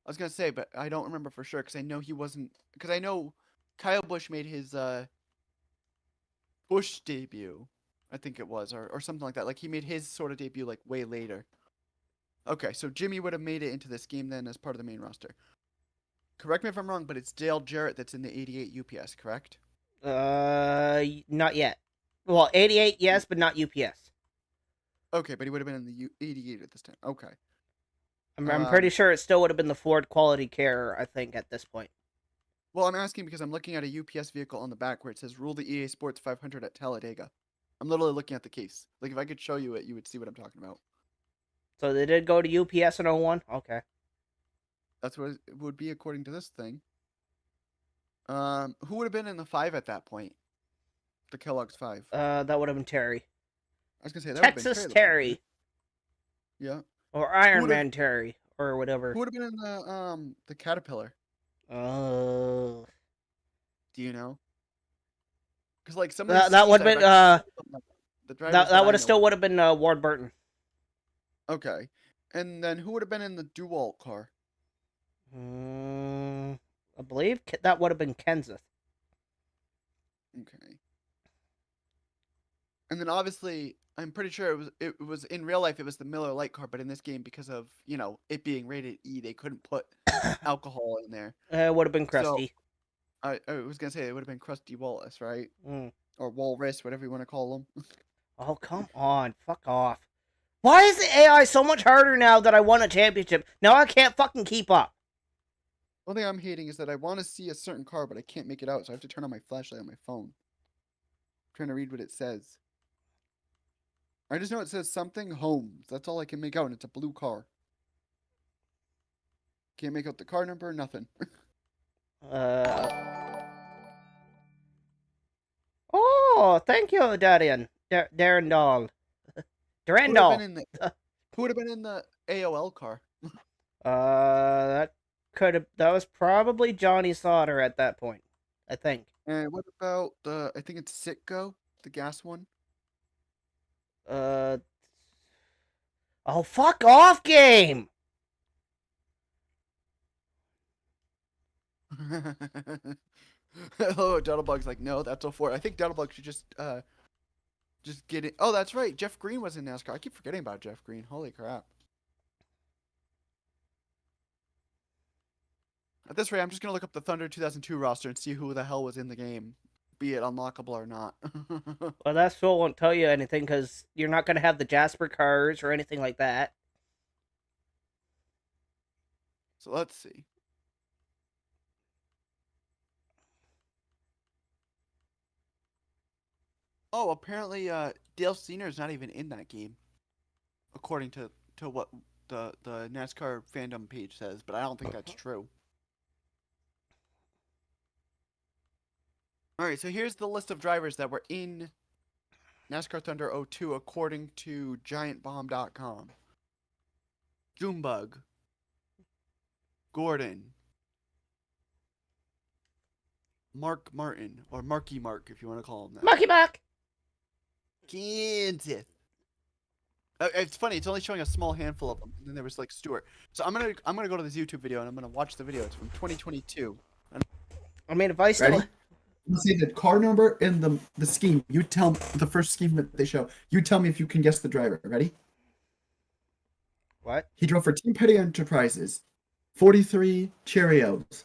I was gonna say, but I don't remember for sure because I know he wasn't. Because I know Kyle Busch made his Busch debut, I think it was, or something like that. Like he made his sort of debut like way later. Okay, so Jimmy would have made it into this game then as part of the main roster. Correct me if I'm wrong, but it's Dale Jarrett that's in the 88 UPS, correct? Not yet. Well, 88, yes, but not UPS. Okay, but he would have been in the 88 at this time. Okay. I'm pretty sure it still would have been the Ford Quality Care, I think, at this point. Well, I'm asking because I'm looking at a UPS vehicle on the back where it says "Rule the EA Sports 500 at Talladega." I'm literally looking at the case. Like if I could show you it, you would see what I'm talking about. So they did go to UPS in 01? Okay. That's what it would be according to this thing. Who would have been in the 5 at that point? The Kellogg's 5. That would have been Terry. I was gonna say that Texas Terry. Yeah. Or Iron Man Terry, or whatever. Who would have been in the Caterpillar? Oh. Do you know? Because like some that would have been that would have still would have been Ward Burton. Okay, and then who would have been in the DeWalt car? I believe that would have been Kenseth. Okay. And then obviously, I'm pretty sure it was in real life it was the Miller Lite car, but in this game because of it being rated E, they couldn't put alcohol in there. It would have been Krusty. So, I was gonna say it would have been Krusty Wallace, right? Or Walrus, whatever you want to call him. Oh come on, fuck off! Why is the AI so much harder now that I won a championship? Now I can't fucking keep up. One thing I'm hating is that I want to see a certain car, but I can't make it out, so I have to turn on my flashlight on my phone. I'm trying to read what it says. I just know it says something Homes. That's all I can make out, and it's a blue car. Can't make out the car number, nothing. Oh, thank you, Darian. Darren Durandal. Who would have been in the AOL car? That was probably Johnny Sauter at that point, I think. And what about I think it's Citgo, the gas one? Oh, fuck off, game! Oh, Doodlebug's like, no, that's 04. I think Doodlebug should just get it. Oh, that's right. Jeff Green was in NASCAR. I keep forgetting about Jeff Green. Holy crap. At this rate, I'm just gonna look up the Thunder 2002 roster and see who the hell was in the game, be it unlockable or not. Well, that still won't tell you anything because you're not going to have the Jasper cars or anything like that. So let's see. Oh, apparently Dale Senior is not even in that game, according to what the NASCAR fandom page says, but I don't think that's true. All right, so here's the list of drivers that were in NASCAR Thunder 02 according to GiantBomb.com. Junebug, Gordon, Mark Martin, or Marky Mark if you want to call him that. Marky Mark! Kansas. It's funny. It's only showing a small handful of them. And then there was like Stewart. So I'm gonna go to this YouTube video and I'm gonna watch the video. It's from 2022. I mean, if I still Ready? Let's see the car number and the scheme. You tell me the first scheme that they show. You tell me if you can guess the driver. Ready? What? He drove for Team Petty Enterprises. 43 Cheerios.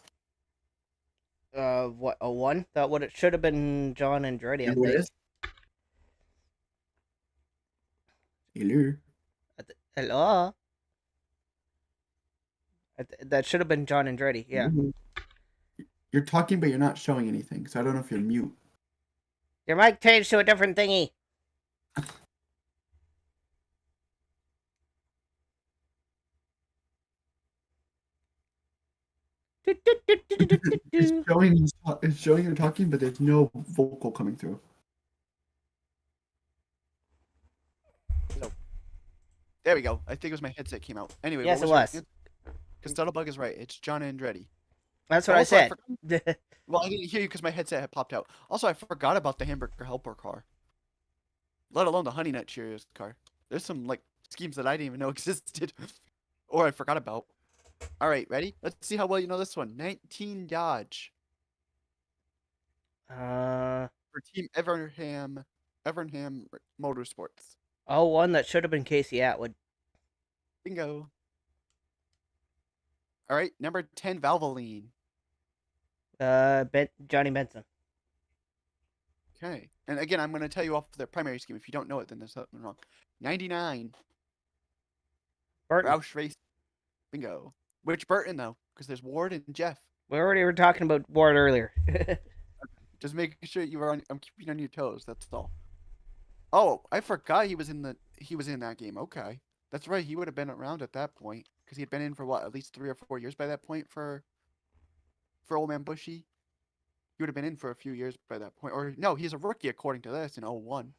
What, a 1? That would it should have been John Andretti, I And what think. is? Hello. Hello? That should have been John Andretti, yeah. You're talking, but you're not showing anything, so I don't know if you're mute. Your mic changed to a different thingy. It's showing you're talking, but there's no vocal coming through. There we go. I think it was my headset came out. Anyway, Yes, it was. Because Dono is right. It's John Andretti. That's what I said. Well, I didn't hear you because my headset had popped out. Also, I forgot about the Hamburger Helper car. Let alone the Honey Nut Cheerios car. There's some like schemes that I didn't even know existed, or I forgot about. All right, ready? Let's see how well you know this one. 19 Dodge for Team Evernham Motorsports. Oh, one that should have been Casey Atwood. Bingo. All right, number 10 Valvoline. Johnny Benson. Okay, and again, I'm going to tell you off the primary scheme. If you don't know it, then there's something wrong. 99. Burton. Roush Race. Bingo. Which Burton though? Because there's Ward and Jeff. We already were talking about Ward earlier. Just making sure you were on. I'm keeping on your toes. That's all. Oh, I forgot he was in that game. Okay, that's right. He would have been around at that point because he had been in for what, at least 3 or 4 years by that point for Old Man Bushy. He would have been in for a few years by that point. Or no, he's a rookie according to this in 01.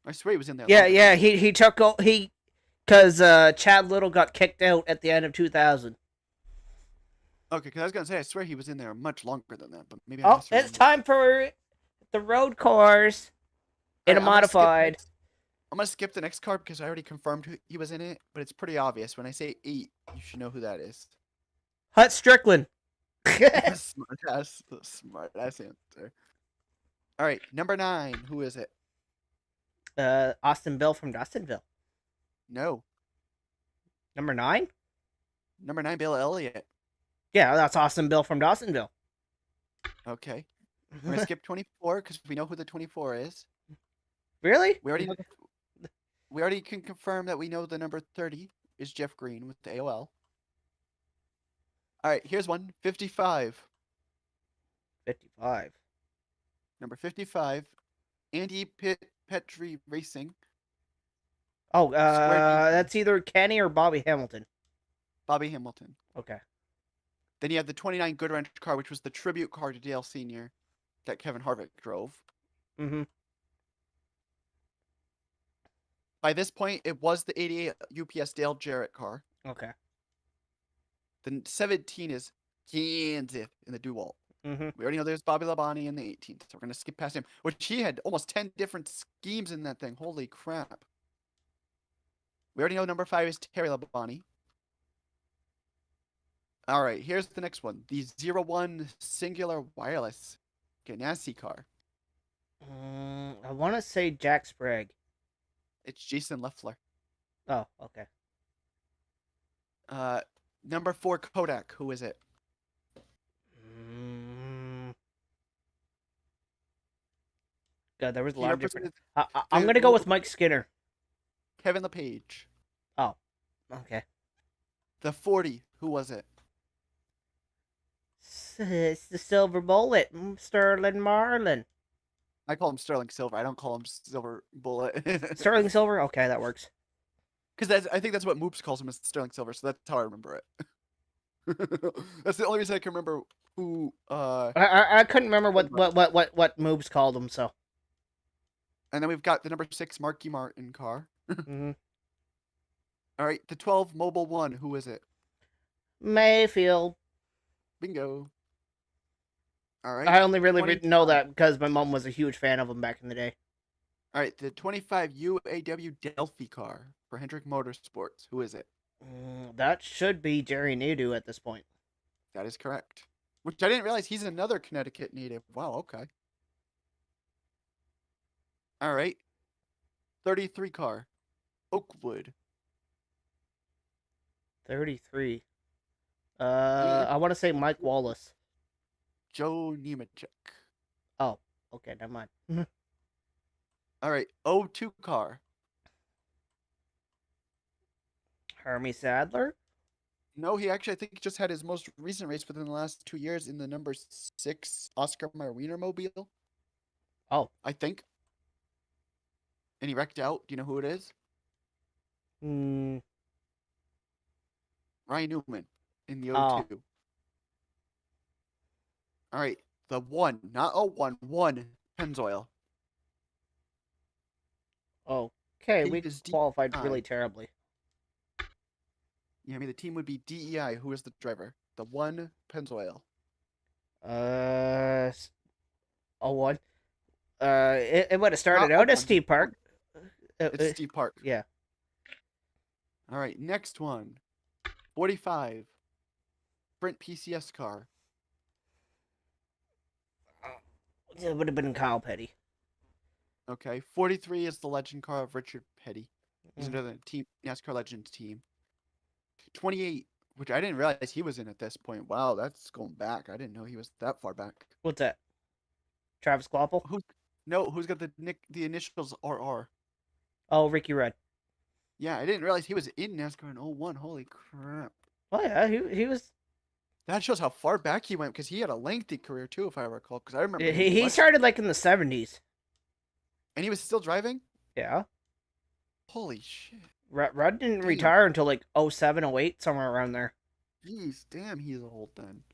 I swear he was in there. Yeah. He took because Chad Little got kicked out at the end of 2000. Okay, because I was gonna say I swear he was in there much longer than that, but maybe. Oh, it's time for the road course in a modified. I'm gonna skip the next car because I already confirmed he was in it, but it's pretty obvious. When I say 8, you should know who that is. Hut Strickland. Smart ass answer. All right, number 9. Who is it? Austin Bill from Dustinville. No. Number 9? Number 9, Bill Elliott. Yeah, that's Austin Bill from Dawsonville. Okay. I'm gonna skip 24 because we know who the 24 is. Really? We already can confirm that we know the number 30 is Jeff Green with the AOL. All right, here's one. 55. 55. Number 55, Andy Petrie Racing. Oh, that's either Kenny or Bobby Hamilton. Bobby Hamilton. Okay. Then you have the 29 Goodwrench car, which was the tribute car to Dale Sr. that Kevin Harvick drove. Mm-hmm. By this point, it was the 88 UPS Dale Jarrett car. Okay. The 17 is Kansas in the DeWalt. Mm-hmm. We already know there's Bobby Labonte in the 18th, so we're going to skip past him, which he had almost 10 different schemes in that thing. Holy crap. We already know number 5 is Terry Labonte. All right, here's the next one. The 01 Singular Wireless Ganassi car. I want to say Jack Sprague. It's Jason Leffler. Oh, okay. Number 4 Kodak. Who is it? God, there was a He lot of different. represented I'm gonna go with Mike Skinner. Kevin LePage. Oh, okay. The 40, who was it? It's the Silver Bullet, Sterling Marlin. I call him Sterling Silver. I don't call him Silver Bullet. Sterling Silver? Okay, that works. Because I think that's what Moops calls him, is Sterling Silver, so that's how I remember it. That's the only reason I can remember who. I couldn't remember what Moobs called him. So. And then we've got the number 6 Marky Martin car. Mm-hmm. All right, the 12 Mobile 1. Who is it? Mayfield. Bingo. All right. I only really know that because my mom was a huge fan of him back in the day. All right, the 25 UAW Delphi car for Hendrick Motorsports. Who is it? That should be Jerry Nadeau at this point. That is correct. Which I didn't realize he's another Connecticut native. Wow, okay. All right. 33 car. Oakwood. 33. I want to say Mike Wallace. Joe Nemechek. Oh, okay, never mind. All right, 02 car. Hermie Sadler? No, he actually, I think, just had his most recent race within the last 2 years in the number 6 Oscar Mayer Wienermobile. Oh. I think. And he wrecked out. Do you know who it is? Ryan Newman in the 02. Oh. All right, the 1, not 01, 1 Pennzoil. Okay, we qualified really terribly. Yeah, I mean, the team would be DEI. Who is the driver? The 1 Pennzoil. 01. It would have started out as Steve Park. It's Steve Park. Yeah. All right, next one. 45. Sprint PCS car. It would have been Kyle Petty. Okay, 43 is the legend car of Richard Petty. He's another team, NASCAR Legends team. 28, which I didn't realize he was in at this point. Wow, that's going back. I didn't know he was that far back. What's that? Travis Kloppel? Who's got the initials RR? Oh, Ricky Rudd. Yeah, I didn't realize he was in NASCAR in 01. Holy crap. Oh, yeah, he was... That shows how far back he went, because he had a lengthy career, too, if I recall. Because I remember... He started, like, in the 70s. And he was still driving? Yeah. Holy shit. Rudd didn't retire until, like, 07, 08, somewhere around there. Jeez, damn, he's old then.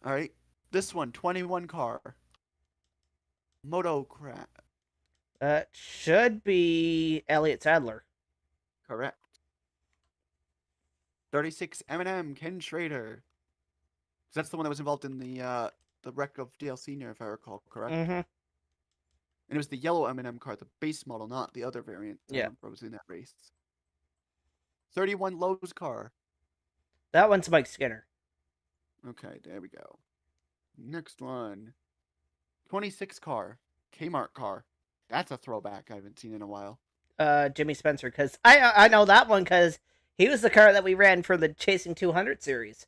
All right, this one, 21 car. Motocrat. That should be Elliott Sadler. Correct. 36 M&M, Ken Schrader. That's the one that was involved in the wreck of Dale Sr., if I recall, correct? Mm-hmm. And it was the yellow M&M car, the base model, not the other variant. Yeah. That was in that race. 31 Lowe's car. That one's Mike Skinner. Okay, there we go. Next one. 26 car. Kmart car. That's a throwback I haven't seen in a while. Jimmy Spencer, because I know that one because he was the car that we ran for the Chasing 200 series.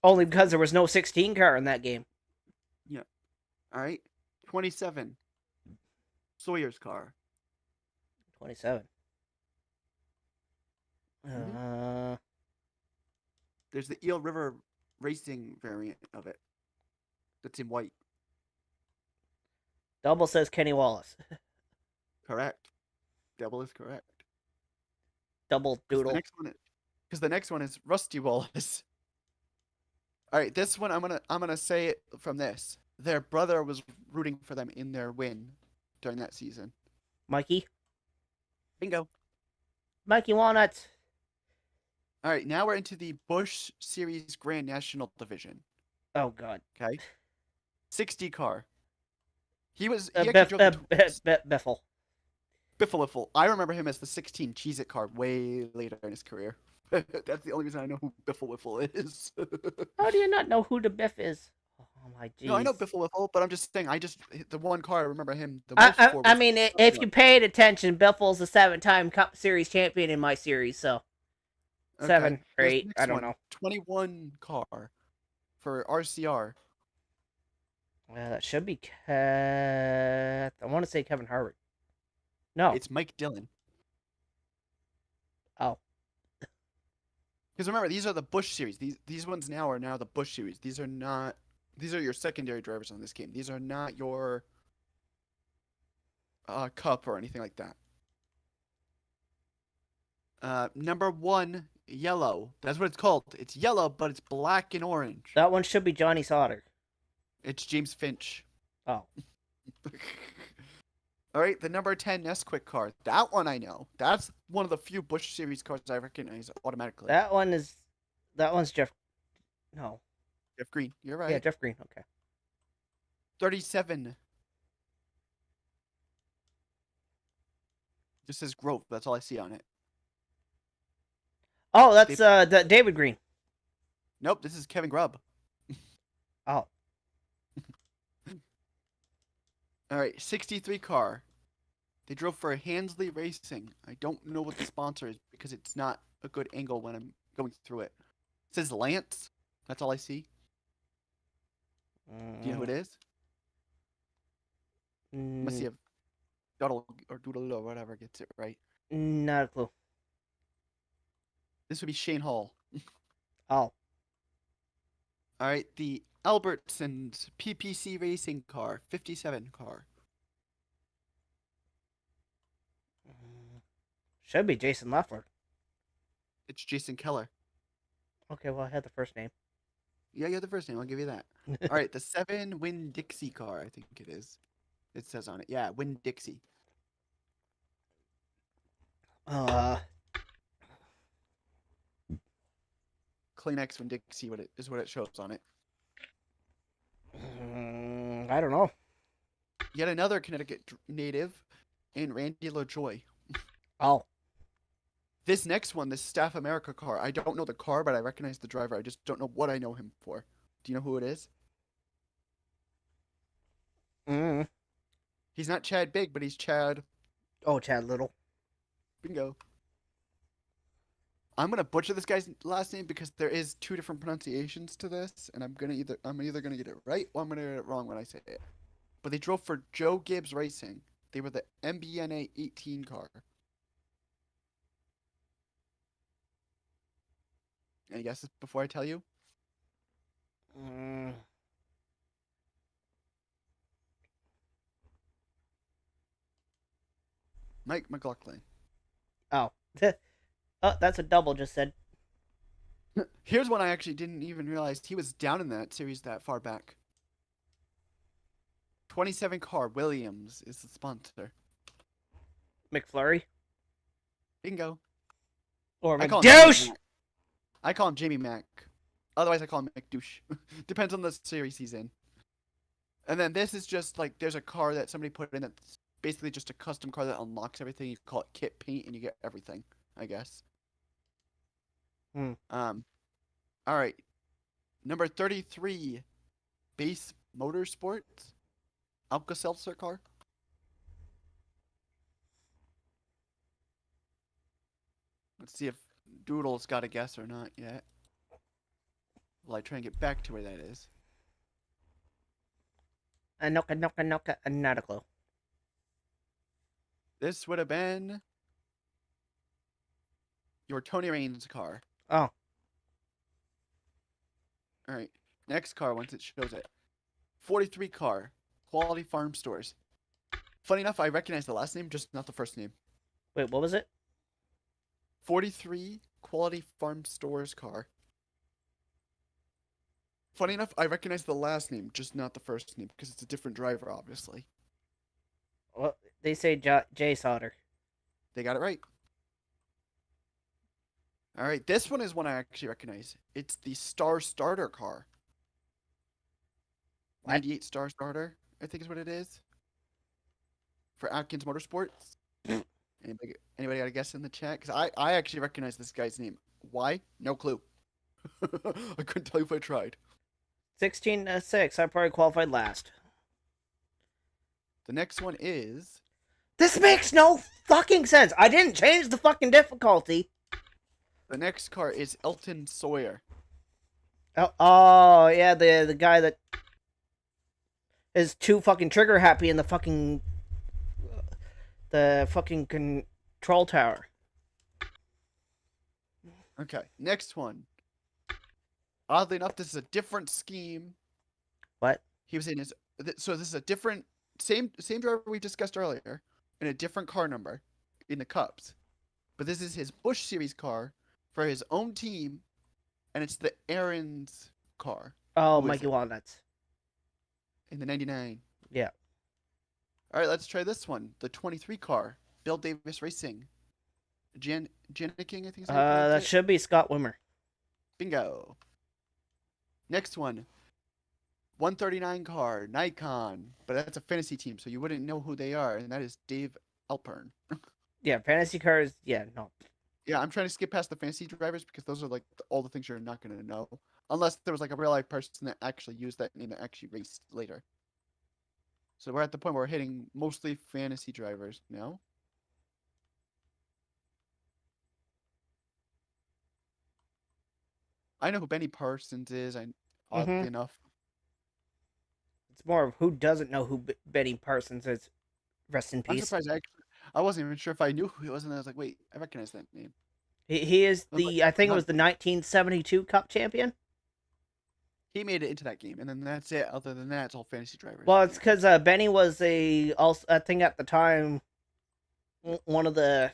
Only because there was no 16 car in that game. Yeah. All right. 27. Sawyer's car. 27. There's the Eel River Racing variant of it. That's in white. Double says Kenny Wallace. Correct. Double is correct. Double doodle. Because the next one is Rusty Wallace. All right, this one I'm gonna say it from this. Their brother was rooting for them in their win during that season. Mikey. Bingo. Mikey Walnuts. All right, now we're into the Busch Series Grand National Division. Oh God. Okay. 60 car. He was Biffle. Biffle. I remember him as the 16 Cheez-It car way later in his career. That's the only reason I know who Biffle is. How do you not know who the Biff is? Oh my jeez. No, I know Biffle, but I'm just saying, the one car I remember him the most for. I mean, if you paid attention, Biffle's a 7-time Cup Series champion in my series, so. Okay. 7 or 8, I don't know. 21 car for RCR. That should be I want to say Kevin Harvick. No. It's Mike Dillon. Oh. Because remember, these are the Busch series. These ones now are the Busch series. These are not. These are your secondary drivers on this game. These are not your Cup or anything like that. Number 1, yellow. That's what it's called. It's yellow, but it's black and orange. That one should be Johnny Sauter. It's James Finch. Oh. All right, the number 10 Nesquik car. That one I know. That's one of the few Busch series cars I recognize automatically. That one's Jeff. No. Jeff Green. You're right. Yeah, Jeff Green. Okay. 37. This says Grove. That's all I see on it. Oh, that's David Green. Nope, this is Kevin Grubb. Oh. All right, 63 car. They drove for Hansley Racing. I don't know what the sponsor is because it's not a good angle when I'm going through it. It says Lance. That's all I see. Do you know who it is? Must see if Doodle or Doodle or whatever gets it right. Not a clue. This would be Shane Hall. Oh. All right, the Albertsons PPC Racing car, 57 car. Should be Jason Leffler. It's Jason Keller. Okay, well, I had the first name. Yeah, you had the first name. I'll give you that. All right, the 7 Winn-Dixie car, I think it is. It says on it. Yeah, Winn-Dixie. Kleenex Winn-Dixie is what it shows on it. I don't know. Yet another Connecticut native, and Randy LaJoy. Oh. This next one, this Staff America car, I don't know the car, but I recognize the driver. I just don't know what I know him for. Do you know who it is? He's not Chad Big, but he's Chad. Oh, Chad Little. Bingo. I'm gonna butcher this guy's last name because there is 2 different pronunciations to this, and I'm either gonna get it right or I'm gonna get it wrong when I say it. But they drove for Joe Gibbs Racing. They were the MBNA 18 car. Any guesses before I tell you? Mike McLaughlin. Oh. Oh, that's a double just said. Here's one I actually didn't even realize he was down in that series that far back. 27 car Williams is the sponsor. McFlurry. Bingo. Or I McDouche. I call him Jamie Mac. Otherwise, I call him McDouche. Depends on the series he's in. And then this is just like there's a car that somebody put in that's basically just a custom car that unlocks everything. You call it kit paint, and you get everything, I guess. All right. Number 33, Base Motorsports, Alka-Seltzer car. Let's see if Doodle's got a guess or not yet. Well, I try and get back to where that is. Not a clue. This would have been your Tony Raines car. Oh. All right. Next car, once it shows it. 43 car, Quality Farm Stores. Funny enough, I recognize the last name, just not the first name. Wait, what was it? 43 Quality Farm Stores car. Funny enough, I recognize the last name, just not the first name, because it's a different driver, obviously. Well, they say Jay Sauter. They got it right. All right, this one is one I actually recognize. It's the Star Starter car. 98 Star Starter, I think is what it is. For Atkins Motorsports. Anybody got a guess in the chat? Because I actually recognize this guy's name. Why? No clue. I couldn't tell you if I tried. 16-6. I probably qualified last. The next one is... This makes no fucking sense. I didn't change the fucking difficulty. The next car is Elton Sawyer. Oh yeah, the guy that... is too fucking trigger happy in the fucking control tower. Okay, next one. Oddly enough, this is a different scheme. What? He was saying is so this is a different same driver we discussed earlier in a different car number in the Cups. But this is his Busch Series car for his own team, and it's the Aaron's car. Oh, Who is Mikey it? Walnuts. In the 99. Yeah. All right, let's try this one. The 23 car. Bill Davis Racing. Janicking, I think is how you pronounce That it. should be Scott Wimmer. Bingo. Next one. 139 car, Nikon. But that's a fantasy team, so you wouldn't know who they are, and that is Dave Alpern. Yeah, fantasy cars. Yeah, no. Yeah, I'm trying to skip past the fantasy drivers because those are like all the things you're not going to know. Unless there was like a real life person that actually used that name that actually raced later. So we're at the point where we're hitting mostly fantasy drivers now. I know who Benny Parsons is, oddly enough. It's more of who doesn't know who Benny Parsons is. Rest in I'm peace. surprised I wasn't even sure if I knew who he was, and I was like, wait, I recognize that name. He is the, I think it was the 1972 Cup champion. He made it into that game, and then that's it. Other than that, it's all fantasy drivers. Well, it's because Benny was also, I think at the time, one of the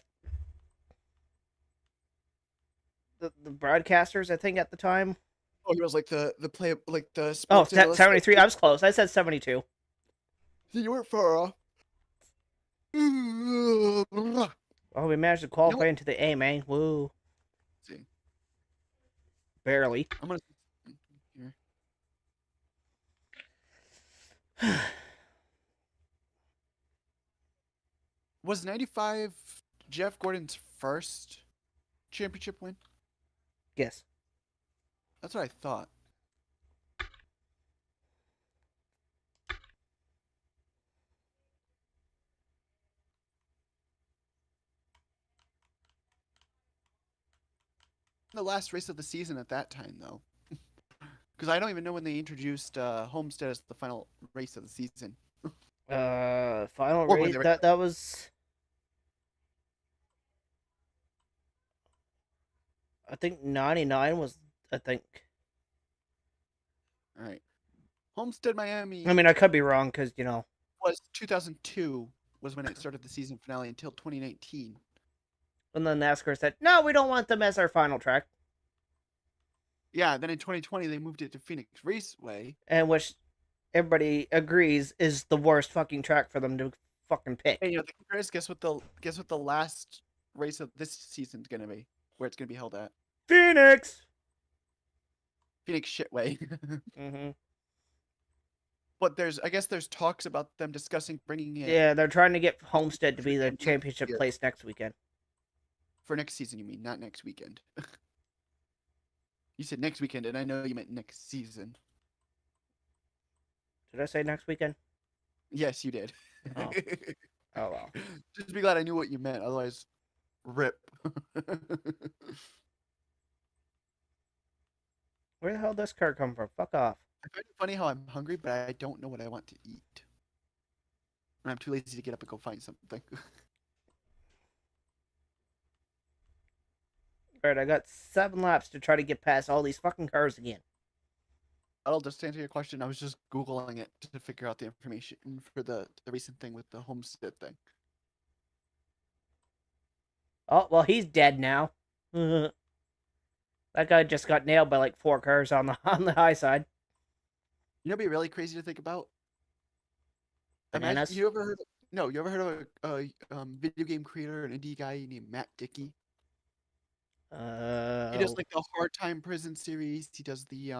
broadcasters, I think at the time. Oh, he was like the play, like the Oh, sports 73. I was close. I said 72. You were far off. Oh, we managed to qualify into the A, man. Woo. See. Barely. I'm gonna here. Was 95 Jeff Gordon's first championship win? Yes. That's what I thought. The last race of the season at that time, though. Because I don't even know when they introduced Homestead as the final race of the season. Final Or race, when that was... I think 99 was, I think. All right. Homestead, Miami. I mean, I could be wrong because, you know. Was 2002 was when it started the season finale until 2019. And then NASCAR said, no, we don't want them as our final track. Yeah, then in 2020 they moved it to Phoenix Raceway. And which everybody agrees is the worst fucking track for them to fucking pick. Hey, you know, the kicker is, guess what the last race of this season's gonna be? Where it's gonna be held at? Phoenix Shitway. mm-hmm. But I guess there's talks about them discussing bringing it. Yeah, they're trying to get Homestead to be the championship place next weekend. For next season, you mean, not next weekend. You said next weekend, and I know you meant next season. Did I say next weekend? Yes, you did. Oh, oh well. Just be glad I knew what you meant. Otherwise, rip. Where the hell did this car come from? Fuck off. I find it funny how I'm hungry, but I don't know what I want to eat. And I'm too lazy to get up and go find something. Alright, I got 7 laps to try to get past all these fucking cars again. I'll just answer your question. I was just Googling it to figure out the information for the recent thing with the Homestead thing. Oh, well, he's dead now. That guy just got nailed by like 4 cars on the high side. You know what'd be really crazy to think about? Bananas? You ever heard of a video game creator, an indie guy named Matt Dickey? He does like the Hard Time Prison series. He does the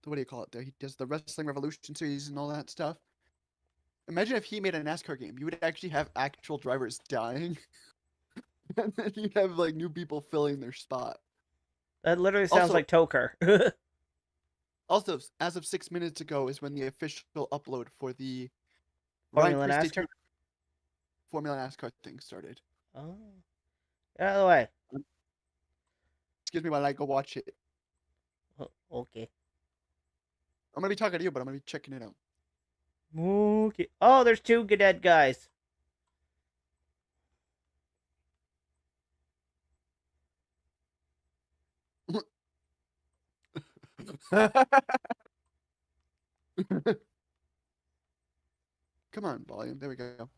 what do you call it there? He does the Wrestling Revolution series and all that stuff. Imagine if he made a NASCAR game. You would actually have actual drivers dying. And then you'd have like new people filling their spot. That literally sounds like Toker. Also, as of 6 minutes ago is when the official upload for the Formula NASCAR? Formula NASCAR thing started. Oh. Get out of the way. Excuse me while I go watch it. Oh, okay. I'm gonna be talking to you, but I'm gonna be checking it out. Okay. Oh, there's 2 dead guys. Come on, volume. There we go.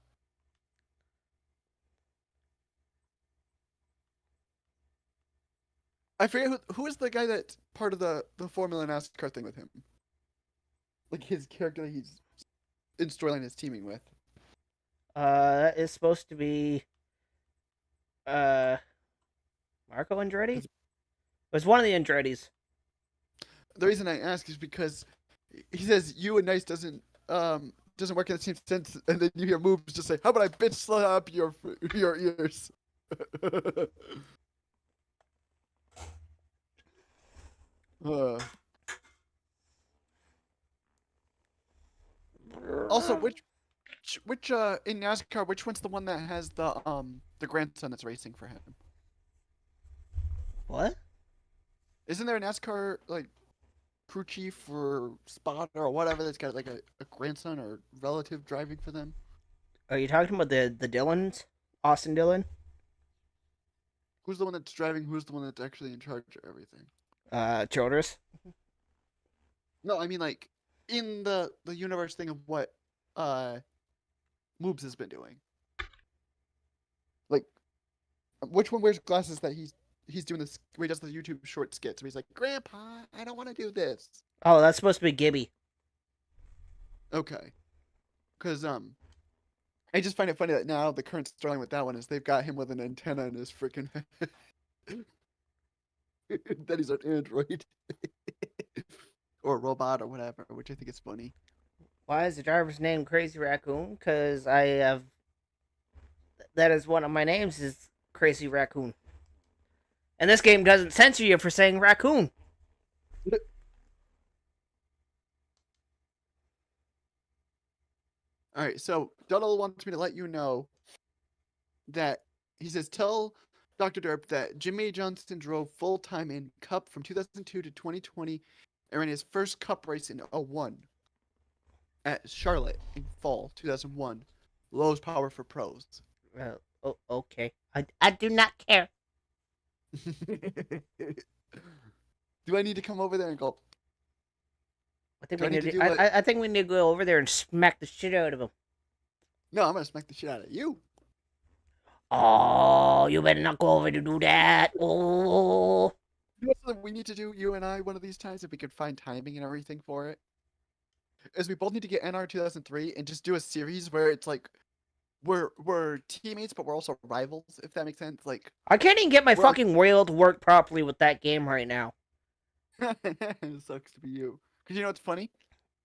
I forget who is the guy that's part of the Formula NASCAR thing with him. Like his character that he's in storyline is teaming with. That is supposed to be Marco Andretti? It was one of the Andrettis. The reason I ask is because he says you and Nice doesn't work in the same sense, and then you hear moves just say, "How about I bitch slap your ears?" Also, which in NASCAR, which one's the one that has the grandson that's racing for him? What? Isn't there a NASCAR like crew chief or spotter or whatever that's got like a grandson or relative driving for them? Are you talking about the Dillons? Austin Dillon? Who's the one that's driving? Who's the one that's actually in charge of everything? Childress? No, I mean like in the universe thing of what Moobs has been doing. Like, which one wears glasses that he's doing this? Where he does the YouTube short skits. Where he's like, "Grandpa, I don't want to do this." Oh, that's supposed to be Gibby. Okay, because I just find it funny that now the current storyline with that one is they've got him with an antenna in his freaking head. That he's an android or a robot or whatever, which I think is funny. Why is the driver's name Crazy Raccoon? Because that is one of my names is Crazy Raccoon. And this game doesn't censor you for saying raccoon. Alright, so Dono wants me to let you know that he says, tell DrDerp that Jimmy Johnson drove full-time in Cup from 2002 to 2020 and ran his first Cup race in 01 at Charlotte in fall 2001. Lowest power for pros. Okay. I do not care. Do I need to come over there and go? I think we need to go over there and smack the shit out of him. No, I'm gonna smack the shit out of you. Oh, you better not go over to do that. Oh. You know what we need to do, you and I, one of these times, if we could find timing and everything for it, is we both need to get NR 2003 and just do a series where it's like we're teammates, but we're also rivals, if that makes sense. Like, I can't even get my fucking wheel to work properly with that game right now. It sucks to be you. Because you know what's funny?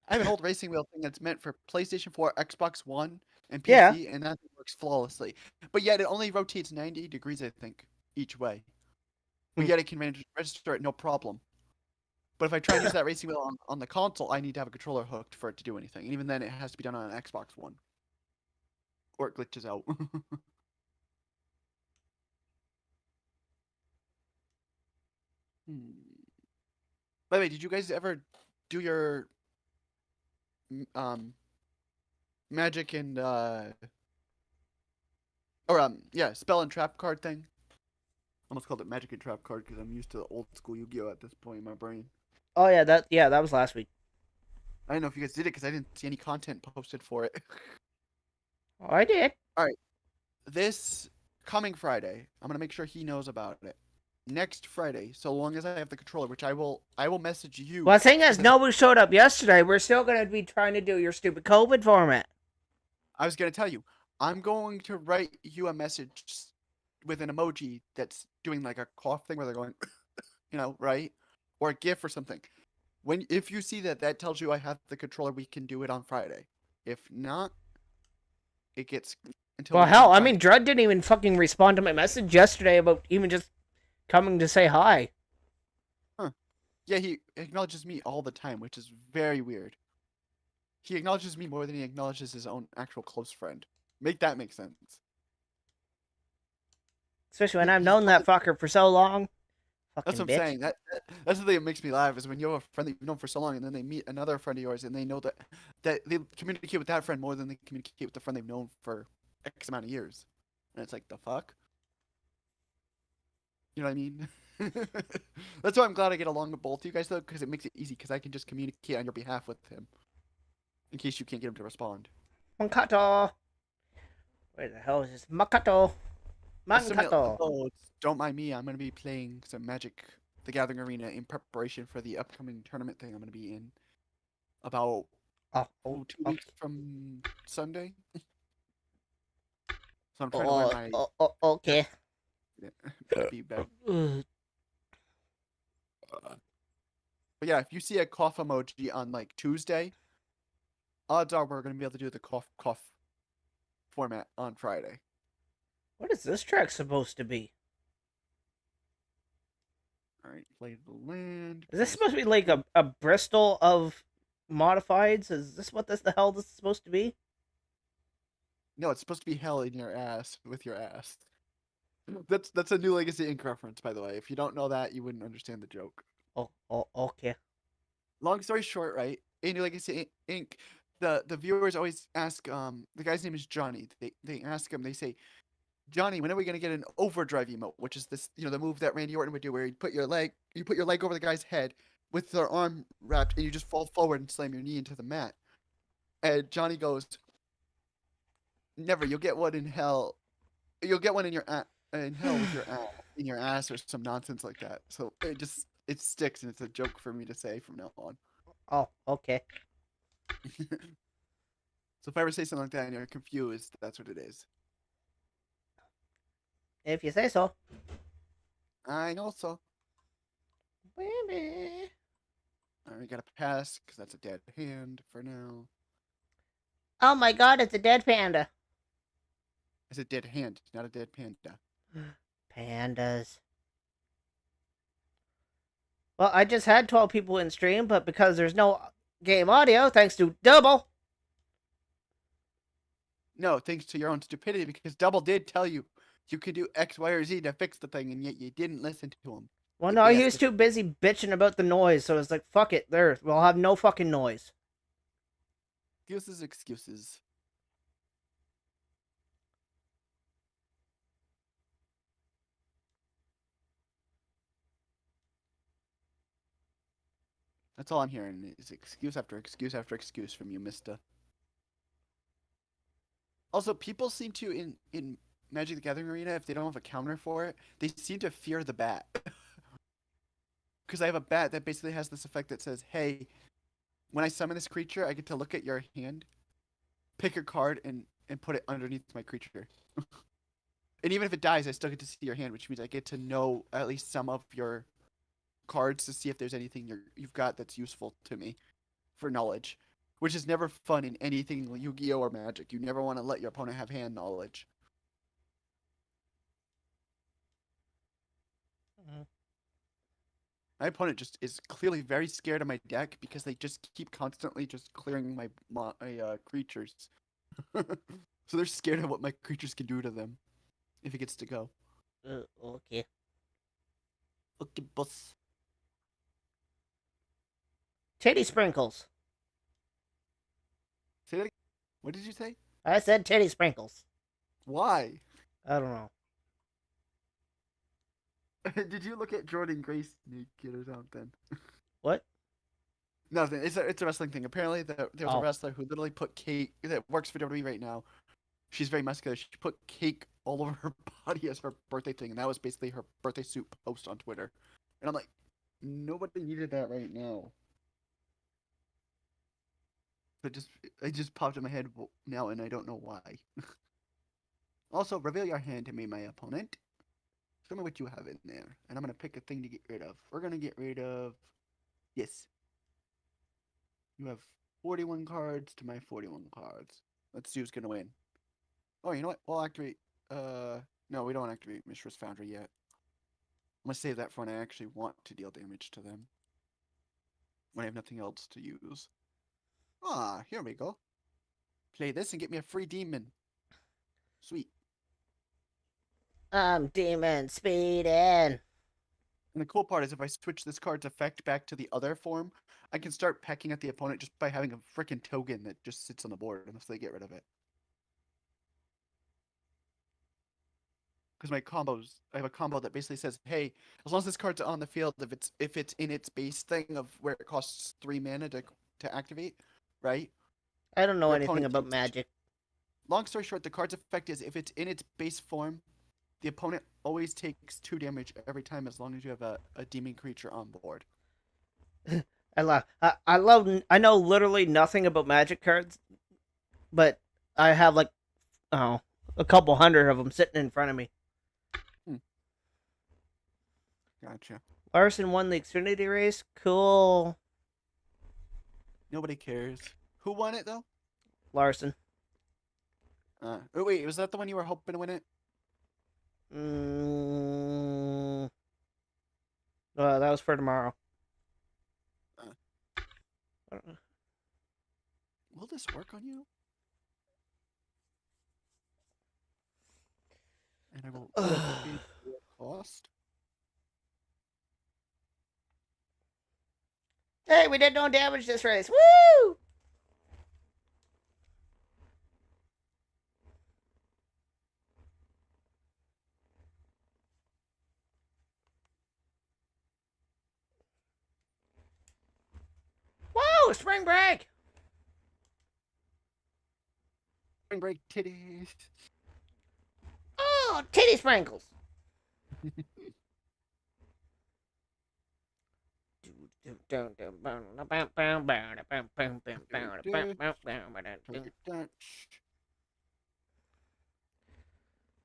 I have an old racing wheel thing that's meant for PlayStation 4, Xbox One, and PC, and that works flawlessly. But yet it only rotates 90 degrees, I think, each way. But yet it can register it no problem. But if I try and use that racing wheel on the console, I need to have a controller hooked for it to do anything. And even then, it has to be done on an Xbox One. Or it glitches out. By the way, did you guys ever do your magic and spell and trap card thing? I almost called it magic and trap card because I'm used to the old school Yu-Gi-Oh at this point in my brain. Oh yeah, that was last week. I don't know if you guys did it because I didn't see any content posted for it. Oh, I did. All right, this coming Friday, I'm gonna make sure he knows about it. Next Friday, so long as I have the controller, which I will message you. Well, the thing is, nobody showed up yesterday. We're still gonna be trying to do your stupid COVID format. I was gonna tell you, I'm going to write you a message with an emoji that's doing like a cough thing where they're going, right? Or a GIF or something. If you see that tells you I have the controller, we can do it on Friday. If not, it gets until. Well, hell, I mean, Drud didn't even fucking respond to my message yesterday about even just coming to say hi. Huh. Yeah, he acknowledges me all the time, which is very weird. He acknowledges me more than he acknowledges his own actual close friend. Make that make sense. Especially when I've known that fucker for so long. Fucking That's what I'm bitch. saying. That's the thing that makes me laugh is when you have a friend that you've known for so long, and then they meet another friend of yours, and they know that they communicate with that friend more than they communicate with the friend they've known for X amount of years, and it's like the fuck. You know what I mean? That's why I'm glad I get along with both of you guys though, because it makes it easy because I can just communicate on your behalf with him, in case you can't get him to respond. Mankato. Where the hell is this? Makato. Mankato. Don't mind me. I'm gonna be playing some Magic: The Gathering Arena in preparation for the upcoming tournament thing I'm gonna be in about 2 weeks from Sunday. So I'm trying to learn my. Okay. Yeah, be better. But yeah, if you see a cough emoji on like Tuesday, odds are we're gonna be able to do the cough format on Friday. What is this track supposed to be? Alright, play the land. Is this supposed to be like a Bristol of modifieds? Is this what the hell this is supposed to be? No, it's supposed to be hell in your ass with your ass. That's a New Legacy Inc. reference, by the way. If you don't know that, you wouldn't understand the joke. Oh, okay. Long story short, right? In New Legacy Inc., the viewers always ask, the guy's name is Johnny. They ask him, they say, Johnny, when are we gonna get an overdrive emote? Which is this, the move that Randy Orton would do, where you put your leg over the guy's head with their arm wrapped, and you just fall forward and slam your knee into the mat. And Johnny goes, never. You'll get one in hell. You'll get one in hell with your ass, in your ass, or some nonsense like that. So it sticks, and it's a joke for me to say from now on. Oh, okay. So if I ever say something like that and you're confused, that's what it is. If you say so. I know so. Baby. Alright, gotta pass, because that's a dead hand for now. Oh my god, it's a dead panda. It's a dead hand, not a dead panda. Pandas. Well, I just had 12 people in stream, but because there's no game audio, thanks to Double. No, thanks to your own stupidity, because Double did tell you you could do X, Y, or Z to fix the thing, and yet you didn't listen to him. Well, no, he was too busy bitching about the noise, so it's like, fuck it, we'll have no fucking noise. Excuses. That's all I'm hearing is excuse after excuse after excuse from you, mister. Also, people seem to, in Magic: The Gathering Arena, if they don't have a counter for it, they seem to fear the bat. Because I have a bat that basically has this effect that says, hey, when I summon this creature, I get to look at your hand, pick a card, and put it underneath my creature. And even if it dies, I still get to see your hand, which means I get to know at least some of your cards to see if there's anything you've got that's useful to me for knowledge. Which is never fun in anything Yu-Gi-Oh! Or Magic. You never want to let your opponent have hand knowledge. My opponent just is clearly very scared of my deck because they just keep constantly just clearing my creatures. So they're scared of what my creatures can do to them if it gets to go. Okay. Okay, boss. Titty sprinkles. Say that again. What did you say? I said titty sprinkles. Why? I don't know. Did you look at Jordan Grace naked or something? What? Nothing. It's a wrestling thing. Apparently, there was a wrestler who literally put cake that works for WWE right now. She's very muscular. She put cake all over her body as her birthday thing, and that was basically her birthday suit post on Twitter. And I'm like, nobody needed that right now. But it just popped in my head now, and I don't know why. Also, reveal your hand to me, my opponent. Show me what you have in there, and I'm gonna pick a thing to get rid of. We're gonna get rid of yes. You have 41 cards to my 41 cards. Let's see who's gonna win. Oh, you know what? We'll activate. No, we don't activate Mishra's Foundry yet. I'm gonna save that for when I actually want to deal damage to them. When I have nothing else to use. Ah, here we go. Play this and get me a free demon. Sweet. I'm demon speeding. And the cool part is if I switch this card's effect back to the other form, I can start pecking at the opponent just by having a freaking token that just sits on the board unless they get rid of it. Because my combos, I have a combo that basically says, hey, as long as this card's on the field, if it's in its base thing of where it costs 3 mana to activate, right? I don't know Your anything opponent about takes- Magic. Long story short, the card's effect is if it's in its base form, the opponent always takes 2 damage every time as long as you have a demon creature on board. I know literally nothing about Magic cards, but I have like, a couple hundred of them sitting in front of me. Gotcha. Larson won the Xfinity race. Cool. Nobody cares. Who won it though? Larson. Oh wait, was that the one you were hoping to win it? That was for tomorrow. Will this work on you? And I will pay the cost. Hey, we did no damage this race. Woo! Whoa, spring break! Spring break titties. Oh, titty sprinkles.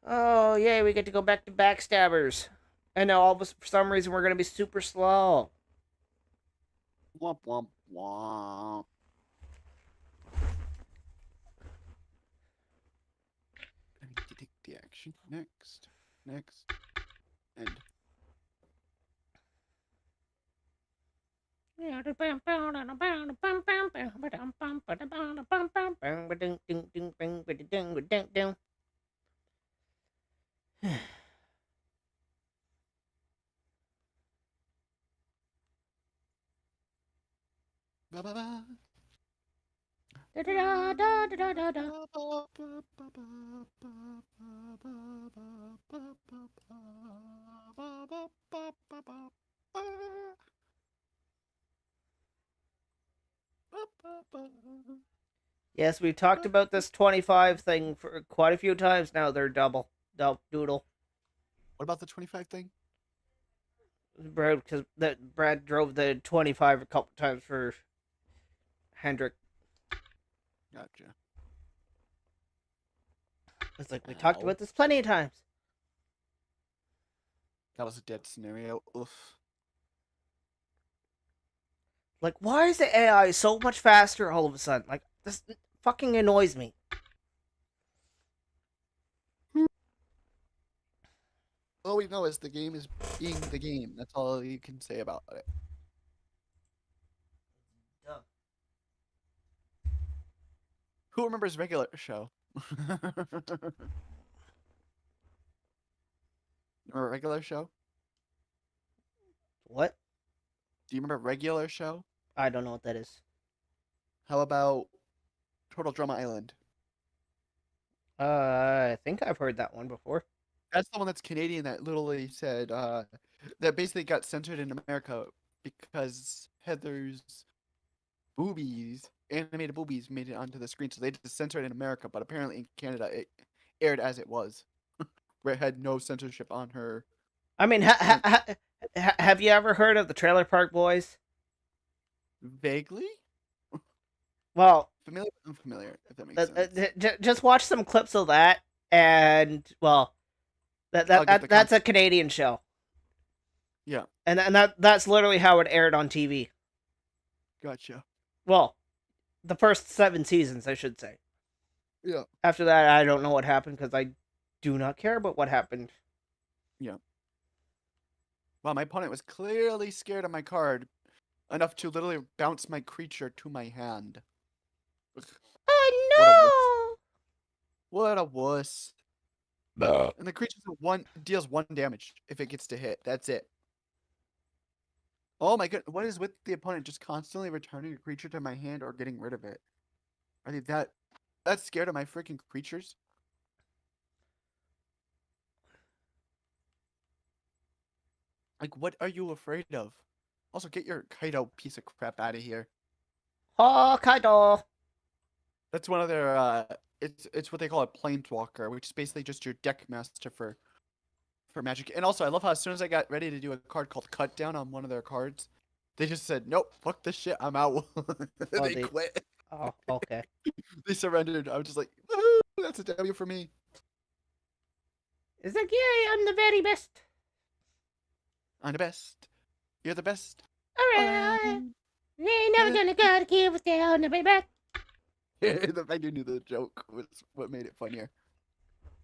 Oh, yay, we get to go back to Backstabbers. And now all of us, for some reason, we're going to be super slow. Womp womp womp. I need to take the action. Next. And ba ba ba. Da da da da da da da. Yes, we talked about this 25 thing for quite a few times now. They're double doodle. What about the 25 thing? Brad, because Brad drove the 25 a couple times for Hendrick. Gotcha. It's like we talked about this plenty of times. That was a dead scenario. Oof. Like, why is the AI so much faster all of a sudden? Like, this fucking annoys me. All we know is the game is being the game. That's all you can say about it. Dumb. Who remembers regular show? Remember regular show? What? Do you remember regular show? I don't know what that is. How about Total Drama Island? I think I've heard that one before. That's the one that's Canadian that literally said that basically got censored in America because Heather's boobies, animated boobies, made it onto the screen. So they just censored it in America, but apparently in Canada it aired as it was, where it had no censorship on her. I mean, have you ever heard of the Trailer Park Boys? Vaguely? Well, familiar, unfamiliar, if that makes sense. Just watch some clips of that, and well, that's a Canadian show. Yeah. And that's literally how it aired on TV. Gotcha. Well, the first 7 seasons, I should say. Yeah. After that, I don't know what happened because I do not care about what happened. Yeah. Well, my opponent was clearly scared of my card enough to literally bounce my creature to my hand. Oh no! What a wuss. And the creature deals 1 damage if it gets to hit. That's it. Oh my god, what is with the opponent just constantly returning a creature to my hand or getting rid of it? Are they that scared of my freaking creatures? Like, what are you afraid of? Also, get your Kaido piece of crap out of here. Hokkaido. That's one of their, it's what they call a planeswalker, which is basically just your deck master for Magic. And also, I love how as soon as I got ready to do a card called Cut Down on one of their cards, they just said, nope, fuck this shit, I'm out. They quit. Oh, okay. They surrendered. I was just like, woohoo, that's a W for me. It's like, yeah, I'm the very best. I'm the best. You're the best. Alright. You ain't never gonna go to kill us down to be back. The fact you knew the joke was what made it funnier.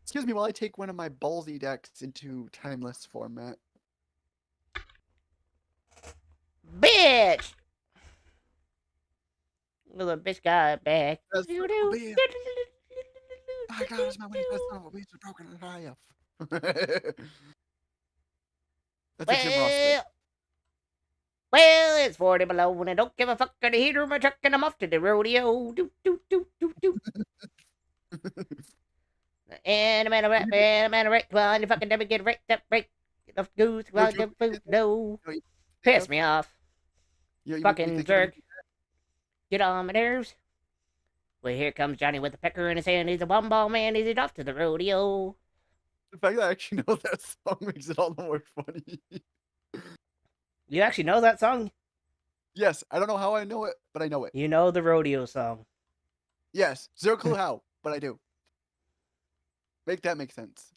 Excuse me while I take one of my ballsy decks into timeless format. Bitch! Little bitch got back. That's I got us my winning best of a piece of broken and high up. That's a Jim Ross thing. Well, it's 40 below and I don't give a fuck of the heater of my truck and I'm off to the rodeo. Do, do, do, do, do. And I'm a right, come on, you fucking never get right, that right. Enough goose, well, the food, no. Piss me off. Fucking jerk. Get on my nerves. Well, here comes Johnny with the pecker in his hand. He's a bum man. He's off to the rodeo. The fact that I actually know that song makes it all the more funny. You actually know that song? Yes, I don't know how I know it, but I know it. You know the rodeo song. Yes, zero clue how, but I do. Make that make sense.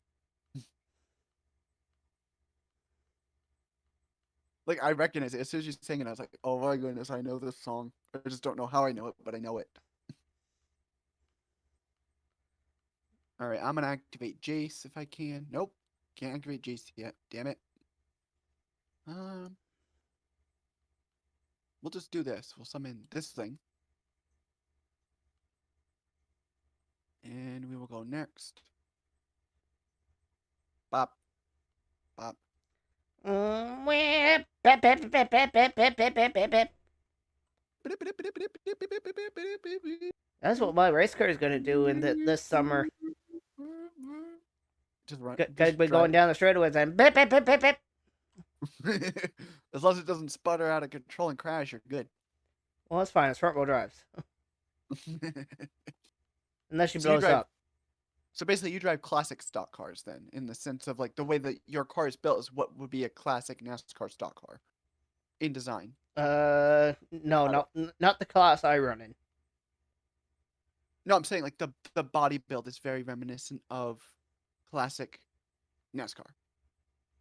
Like, I recognize it. As soon as you sang it, I was like, oh my goodness, I know this song. I just don't know how I know it, but I know it. Alright, I'm gonna activate Jace if I can. Nope. Can't activate Jace yet. Damn it. We'll just do this. We'll summon this thing. And we will go next. Bop. Bop. That's what my race car is going to do in this summer. Just run. Because we're going down the straightaways and bip, bip, bip, bip, bip. As long as it doesn't sputter out of control and crash, you're good. Well, that's fine. It's front wheel drives. Unless she blows up. So basically, you drive classic stock cars then, in the sense of like the way that your car is built is what would be a classic NASCAR stock car in design. No, not the class I run in. No, I'm saying like the body build is very reminiscent of classic NASCAR.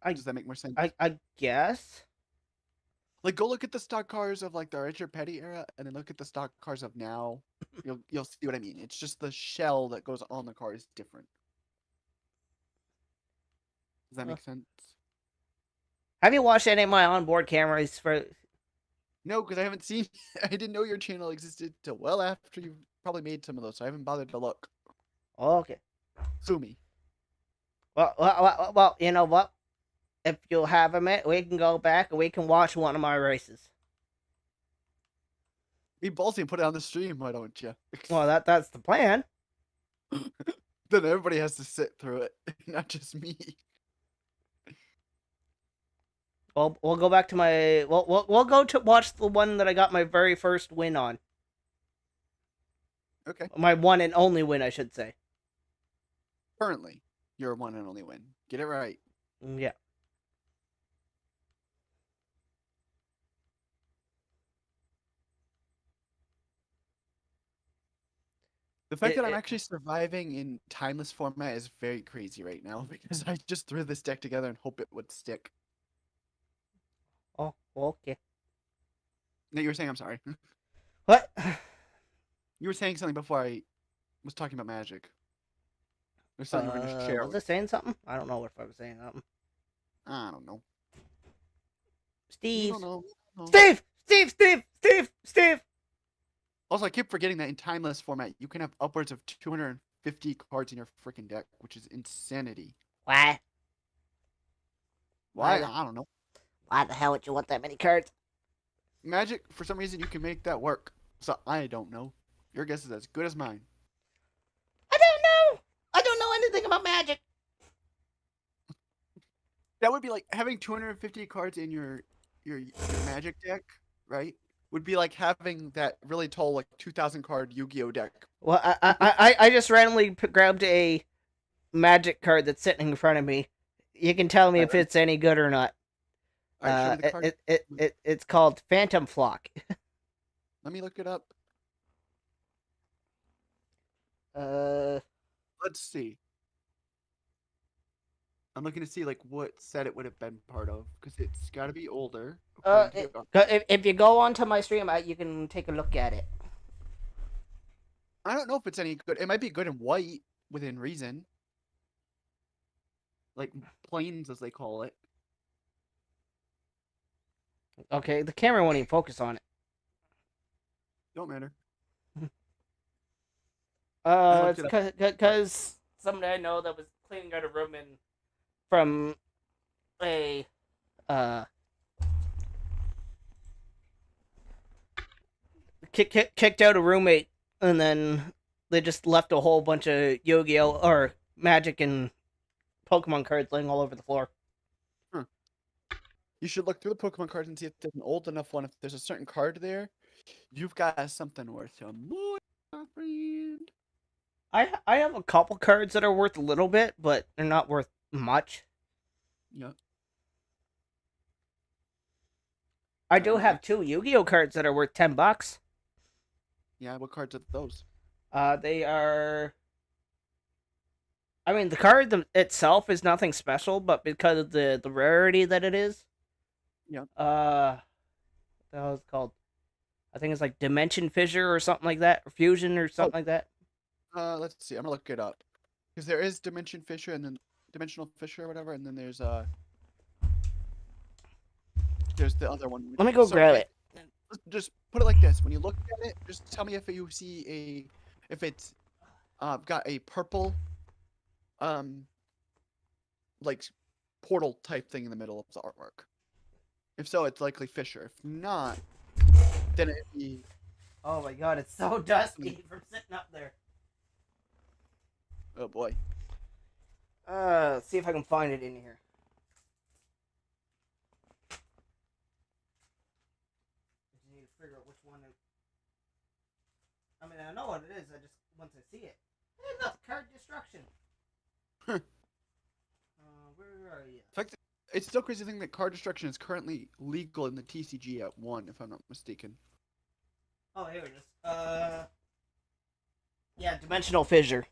Does that make more sense? I guess. Like, go look at the stock cars of like the Richard Petty era, and then look at the stock cars of now. You'll see what I mean. It's just the shell that goes on the car is different. Does that make sense? Have you watched any of my onboard cameras for? No, because I haven't seen. I didn't know your channel existed till well after you probably made some of those, so I haven't bothered to look. Okay. Sue me. Well, you know what? If you'll have a minute, we can go back and we can watch one of my races. Be ballsy and put it on the stream, why don't you? Well, that's the plan. Then everybody has to sit through it, not just me. Well, we'll go back to my. We'll go to watch the one that I got my very first win on. Okay. My one and only win, I should say. Currently, your one and only win. Get it right. Yeah. The fact that I'm actually surviving in timeless format is very crazy right now because I just threw this deck together and hope it would stick. Oh, okay. No, you were saying I'm sorry. What? You were saying something before I was talking about Magic. There's something you were going to share. Was I saying something? I don't know if I was saying something. I don't know. Steve. I don't know. Steve. Also, I keep forgetting that in timeless format, you can have upwards of 250 cards in your freaking deck, which is insanity. Why? Why? I don't know. Why the hell would you want that many cards? Magic, for some reason, you can make that work. So I don't know. Your guess is as good as mine. I don't know. I don't know anything about magic. That would be like having 250 cards in your Magic deck, right? Would be like having that really tall, like 2,000 card Yu-Gi-Oh deck. Well, I just randomly grabbed a Magic card that's sitting in front of me. You can tell me if it's any good or not. Alright, show me the card. It's called Phantom Flock. Let me look it up. Let's see. I'm looking to see like what set it would have been part of because it's got to be older. If you go onto my stream, you can take a look at it. I don't know if it's any good. It might be good in white within reason, like planes as they call it. Okay, the camera won't even focus on it. Don't matter. It's because somebody I know that was cleaning out a room and from a kicked out a roommate, and then they just left a whole bunch of Yu-Gi-Oh or Magic and Pokemon cards laying all over the floor. You should look through the Pokemon cards and see if there's an old enough one. If there's a certain card there, you've got something worth some money, my friend. I have a couple cards that are worth a little bit, but they're not worth much. Yeah. I do have 2 Yu-Gi-Oh cards that are worth $10. Yeah, what cards are those? They are. I mean, the card itself is nothing special, but because of the rarity that it is. Yeah. What the hell is it called? I think it's like Dimension Fissure or something like that, or Fusion or something like that. Let's see. I'm gonna look it up because there is Dimension Fissure and then Dimensional Fissure or whatever, and then there's the other one. Let me go grab it. Just put it like this: when you look at it, just tell me if you see if it's got a purple like portal type thing in the middle of the artwork. If so, it's likely Fissure. If not, then it'd be. Oh my god, it's so dusty from sitting up there. Oh boy. See if I can find it in here. I need to figure out which one. I mean, I know what it is. I just once I see it. Hey, look, card destruction. Huh. Where are you? In fact, it's still crazy thing that card destruction is currently legal in the TCG at 1, if I'm not mistaken. Oh, here it is. Yeah, Dimensional Fissure.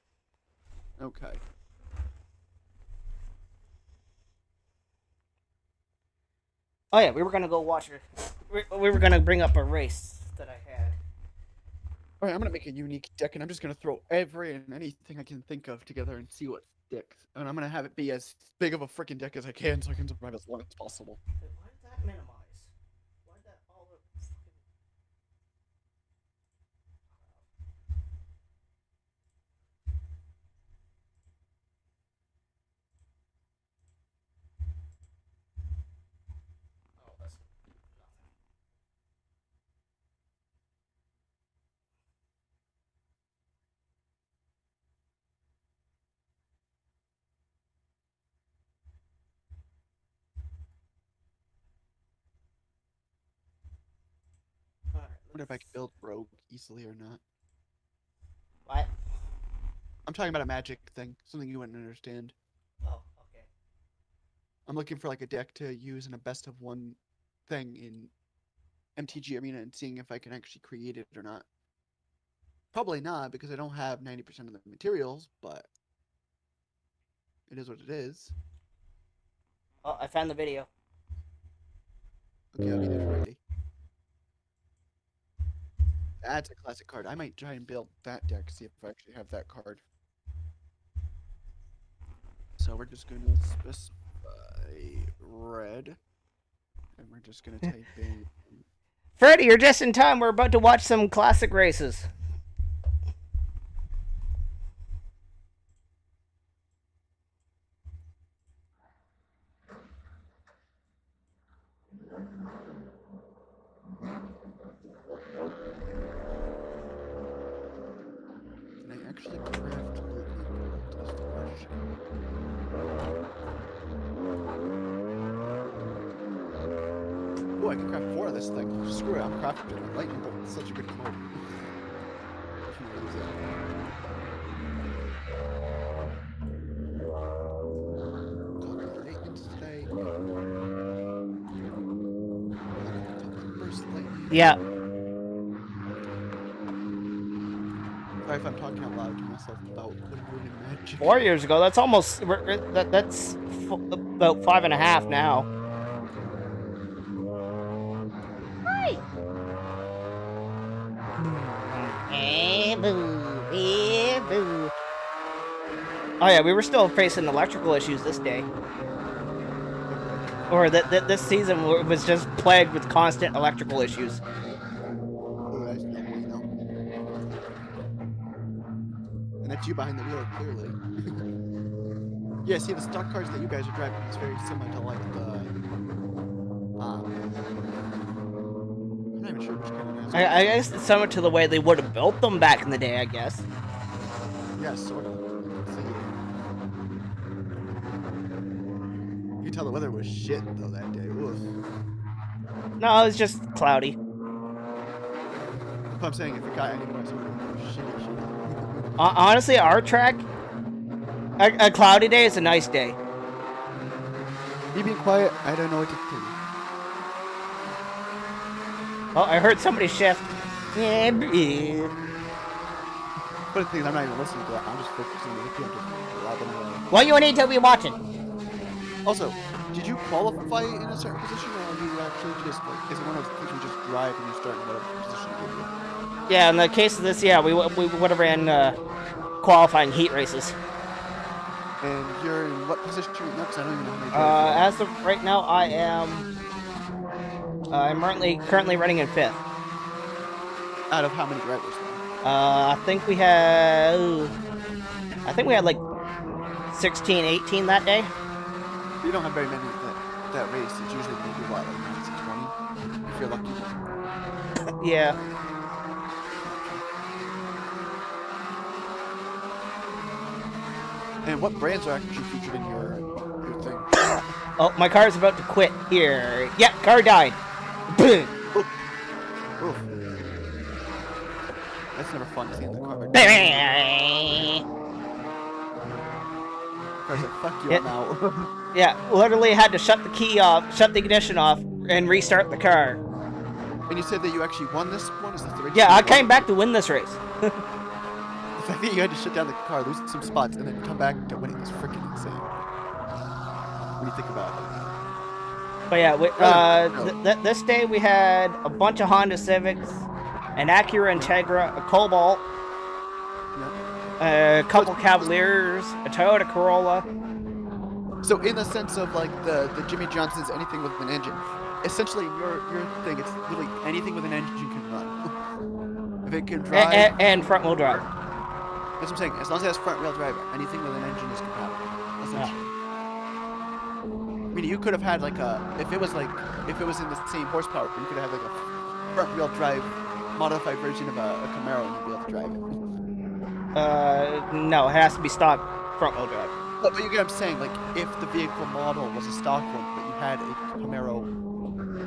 Okay. Oh yeah, we were gonna go watch her. We were gonna bring up a race that I had. Alright, I'm gonna make a unique deck, and I'm just gonna throw every and anything I can think of together and see what sticks. And I'm gonna have it be as big of a freaking deck as I can so I can survive as long as possible. Why did that minimize? Why did that all the fucking... Oh, that's nothing. I wonder if I can build Rogue easily or not. What? I'm talking about a magic thing, something you wouldn't understand. Oh, okay. I'm looking for like a deck to use in a best of 1 thing in MTG Arena and seeing if I can actually create it or not. Probably not because I don't have 90% of the materials, but it is what it is. Oh, I found the video. Okay, I'll be there shortly. That's a classic card. I might try and build that deck, see if I actually have that card. So we're just going to specify red. And we're just going to type in... Freddy, you're just in time. We're about to watch some classic races. oh, I can craft 4 of this thing. Screw it, I'm crafting it. Lightning bolt is such a good card. Maintenance today. First lightning. Yeah. Sorry if I'm talking out loud to myself about woodworking magic. 4 years ago. That's almost that's about 5.5 now. Hi. Hey, boo. Hey, boo. Oh yeah, we were still facing electrical issues this day. Or that this season was just plagued with constant electrical issues. And that's you behind the wheel, clearly. Yeah, see, the stock cars that you guys are driving is very similar to, like, the... I'm not even sure which kind of NASCAR. I guess it's similar to the way they would have built them back in the day, I guess. Yeah, sort of. You can tell the weather was shit, though, that day. Oof. No, it was just cloudy. That's what I'm saying, if it got any worse, it would have been shitty. Honestly, our track, a cloudy day is a nice day. You being quiet, I don't know what to tell you. Oh, I heard somebody shift. Yeah, But the thing is, I'm not even listening to that. I'm just focusing on the game, just lobbing away. What you need to be watching? Also, did you qualify in a certain position, or are you actually just, like, is it one of those things you just drive and you start in whatever position you get in? Yeah, in the case of this, yeah, we would have ran qualifying heat races. And you're in what position right now? Because I don't even know how many drivers As of right now, I am. I'm currently running in 5th. Out of how many drivers? I think we had like 16, 18 that day. You don't have very many that race. It's usually maybe what, like 20, if you're lucky. Yeah. And what brands are actually featured in your thing? Oh, my car is about to quit here. Yeah, car died. Boom. Oof. That's never fun seeing the car. Car's like, fuck you, I'm out. Yeah, literally had to shut the key off, shut the ignition off, and restart the car. And you said that you actually won this one? Is this the race? Yeah, I came back to win this race. The fact that you had to shut down the car, lose some spots, and then come back to winning is freaking insane. When you think about it. But yeah, this day we had a bunch of Honda Civics, an Acura Integra, a Cobalt, a couple Cavaliers, a Toyota Corolla. So in the sense of like the Jimmy Johnson's anything with an engine, essentially your thing, it's really anything with an engine can run. If it can drive... And front wheel drive. That's what I'm saying. As long as it has front wheel drive, anything with an engine is compatible. Essentially. I mean, you could have had like if it was in the same horsepower, you could have like a front wheel drive modified version of a Camaro and you'd be able to drive it. No, it has to be stock front wheel drive. But you get what I'm saying, like if the vehicle model was a stock one, but you had a Camaro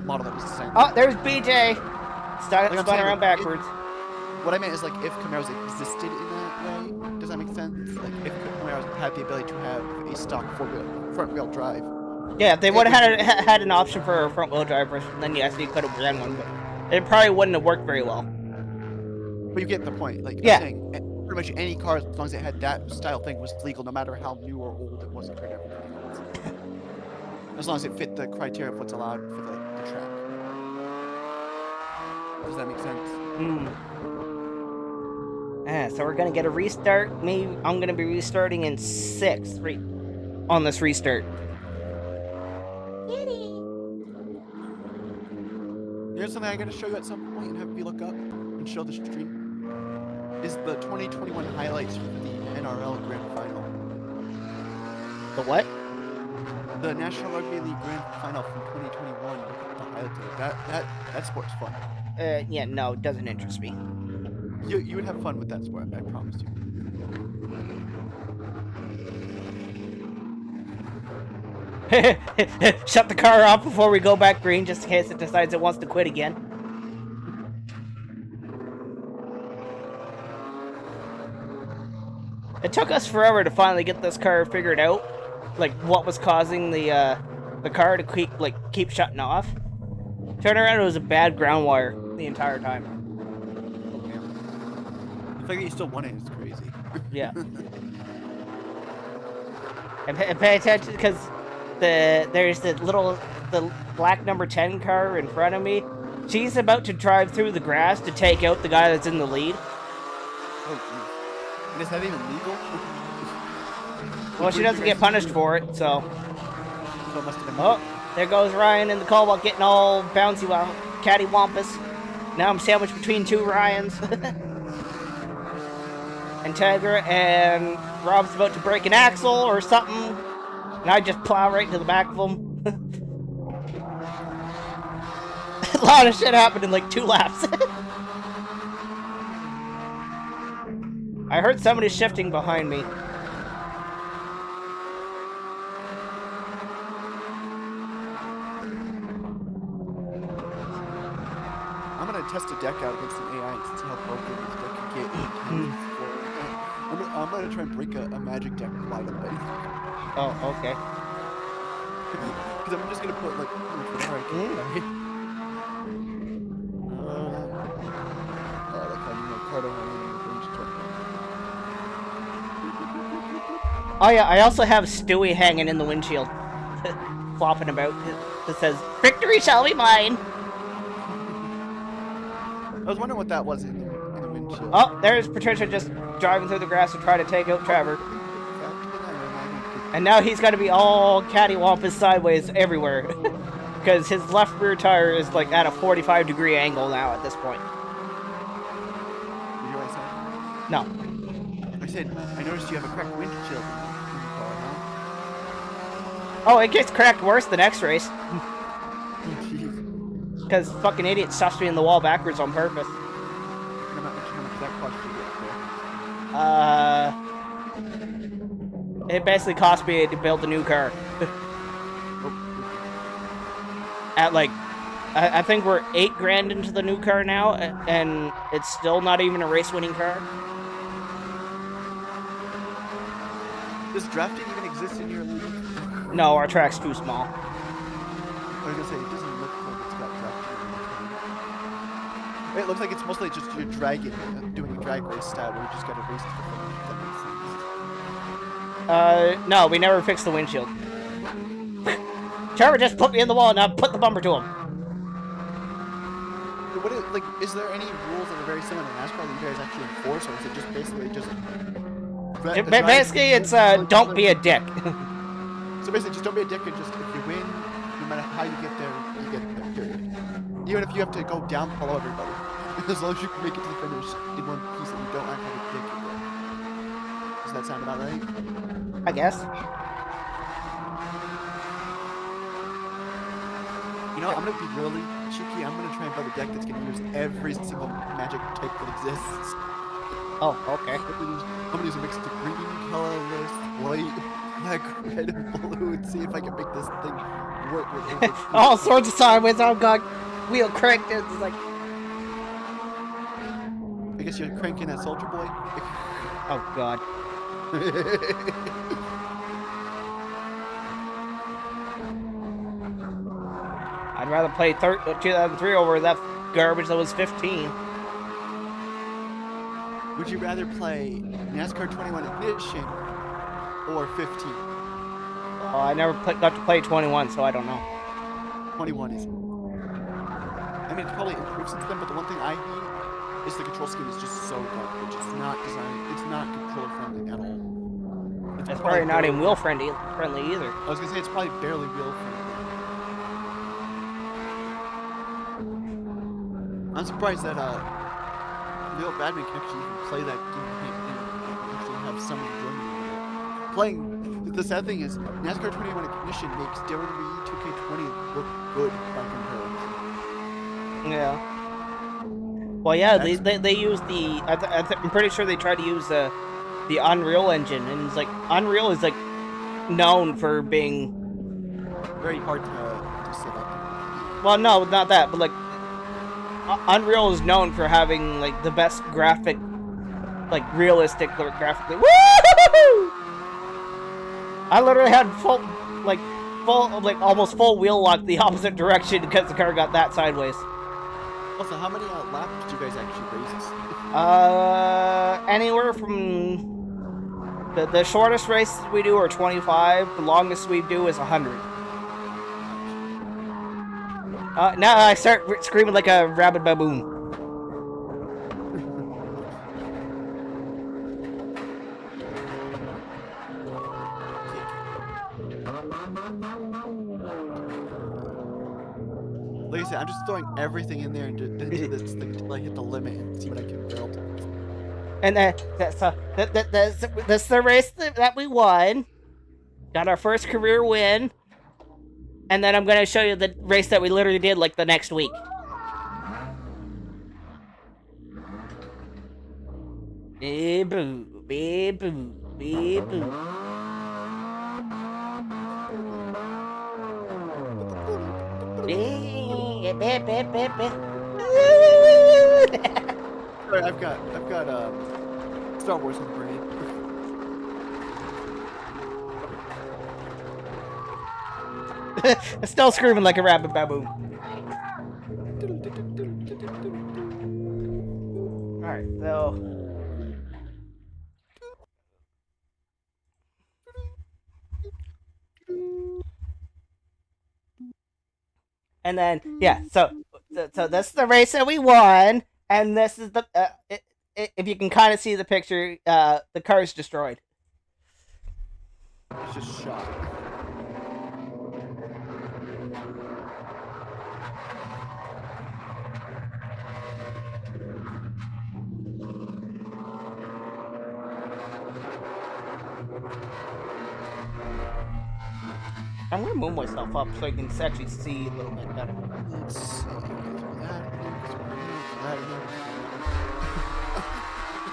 model that was the same. Oh, there's BJ. Spun around backwards. What I meant is like if Camaros existed in that way, does that make sense? Like if Camaros had the ability to have a stock front wheel drive. Yeah, if they would have had an option for a front wheel drive version, then yes, you could have ran one, but it probably wouldn't have worked very well. But you get the point. Like yeah. I'm saying, pretty much any car, as long as it had that style thing, was legal, no matter how new or old it was compared to everything else. As long as it fit the criteria of what's allowed for the track. Does that make sense? So we're gonna get a restart. I'm gonna be restarting in 6th on this restart. Here's something I gotta show you at some point and have you look up and show the stream. Is the 2021 highlights for the NRL Grand Final. The what? The National Rugby League Grand Final from 2021. Look at the highlights of it. That sport's fun. Yeah, no, it doesn't interest me. You would have fun with that sport, I promise you. Shut the car off before we go back green, just in case it decides it wants to quit again. It took us forever to finally get this car figured out, like what was causing the car to keep shutting off. Turn around, it was a bad ground wire the entire time. The fact that you still won it is crazy. Yeah. And pay attention because there's the black number 10 car in front of me. She's about to drive through the grass to take out the guy that's in the lead. Oh, and is that even legal? Well, she doesn't get punished for it, so. So it must have been Oh, there goes Ryan in the cobalt getting all bouncy cattywampus. Now I'm sandwiched between two Ryans. And Tigra and Rob's about to break an axle or something. And I just plow right into the back of him. A lot of shit happened in like 2 laps. I heard somebody shifting behind me. I'm gonna test a deck out against an AI and see how broken this deck can get. I'm gonna try and break a magic deck wide open. Oh, okay. Because I'm just gonna put like whatever I can. Like how you know Cardo and Oh yeah, I also have Stewie hanging in the windshield. Flopping about. It says, "Victory shall be mine." I was wondering what that was in the windshield. Oh, there's Patricia just driving through the grass to try to take out Trevor. And now he's got to be all cattywampus sideways everywhere. Because his left rear tire is like at a 45-degree angle now at this point. Did you hear what I said? No. I said, I noticed you have a cracked windshield in your car, huh? Oh, it gets cracked worse the next race. Jeez. Because fucking idiot stuffs me in the wall backwards on purpose. How much that cost you there? It basically cost me to build a new car. At like, I think we're $8 grand into the new car now, and it's still not even a race-winning car. Does drafting even exist in your league? No, our track's too small. I was gonna say, it doesn't look like it's got drafting. It looks like it's mostly just you're dragging, doing a drag race style where you just gotta race to the finish, if that makes sense. No, we never fixed the windshield. Trevor just put me in the wall and I put the bumper to him. What is, like, is there any rules that are very similar to NASCAR that you guys actually enforce, or is it just basically just... Basically, it's, don't be a dick. So basically, just don't be a dick and just, if you win, no matter how you get there, period. Even if you have to go down below everybody. As long as you can make it to the finish in one piece and you don't act like a dick. Does that sound about right? I guess. You know, I'm gonna be really cheeky. I'm gonna try and build a deck that's gonna use every single magic type that exists. Oh, okay. I'm gonna use a mix of green, colorless, white, black, red, and blue, and see if I can make this thing work with it. All sorts of sideways. Oh god, wheel cranked. It's like. I guess you're cranking that Soldier Boy. Oh god. I'd rather play 2003 over that garbage that was 15. Would you rather play NASCAR 21 Ignition or 15? Oh, I never got to play 21, so I don't know. 21 is... I mean, it's probably improved since then, but the one thing I hate is the control scheme is just so garbage. It's not designed... It's not controller-friendly at all. It's probably not even wheel-friendly either. I was gonna say, it's probably barely wheel-friendly. I'm surprised that, Neil Badman can actually even play that game and actually have some enjoyment in it. Playing, the sad thing is, NASCAR 21 Ignition makes WWE 2K20 look good by comparison. Yeah. Well, yeah, they use the, I'm pretty sure they tried to use the Unreal engine, and it's like, Unreal is like, known for being very hard to set up. Well, no, not that, but like Unreal is known for having like the best graphic, like realistic graphically. Woo! I literally had almost full wheel lock the opposite direction because the car got that sideways. Also, how many laps did you guys actually race? Anywhere from the shortest races we do are 25. The longest we do is 100. Now I start screaming like a rabid baboon. Like I said, I'm just throwing everything in there into this thing until I hit the limit and see what I can build. And that's the race that we won. Got our first career win. And then I'm going to show you the race that we literally did like the next week. Bee-boo, bee-boo, bee-boo. Sorry, I've got Star Wars on the brain. Still screaming like a rabid baboon. Alright, so... And then, yeah, so this is the race that we won, and this is the, if you can kind of see the picture, the car's destroyed. It's just shot. I'm gonna move myself up so I can actually see a little bit better. Let's see.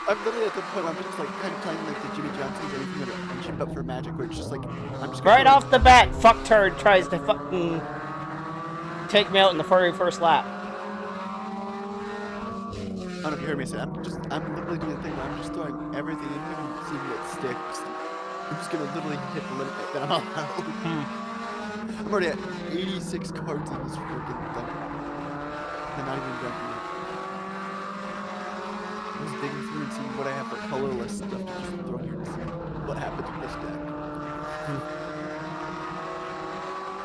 I'm literally at the point where I'm just like kind of playing like the Jimmy Johnson's anything that I mentioned, but for Magic, where it's just like I'm just right off the bat, fuckturd tries to fucking take me out in the very first lap. I don't know if you heard me say. I'm literally doing the thing where I'm just throwing everything in here and seeing what sticks. I'm just gonna literally hit the limit that I'm allowed. I'm already at 86 cards in this freaking thing. I'm not even done yet. I'm just digging through and seeing what I have for colorless stuff to just throw here to see what happens with this deck.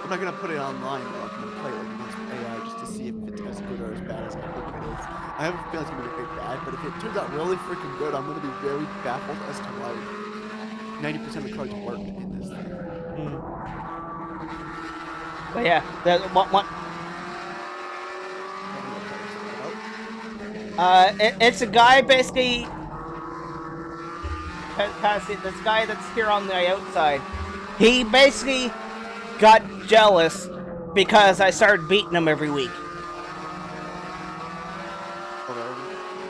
I'm not gonna put it online though. I'm gonna play it like against AI just to see if it's as good or as bad as I hope it is. I have a feeling it's gonna be very bad, but if it turns out really freaking good, I'm gonna be very baffled as to why 90% of the cards work in this thing. But yeah, it's a guy basically. This guy that's here on the outside, he basically got jealous because I started beating him every week,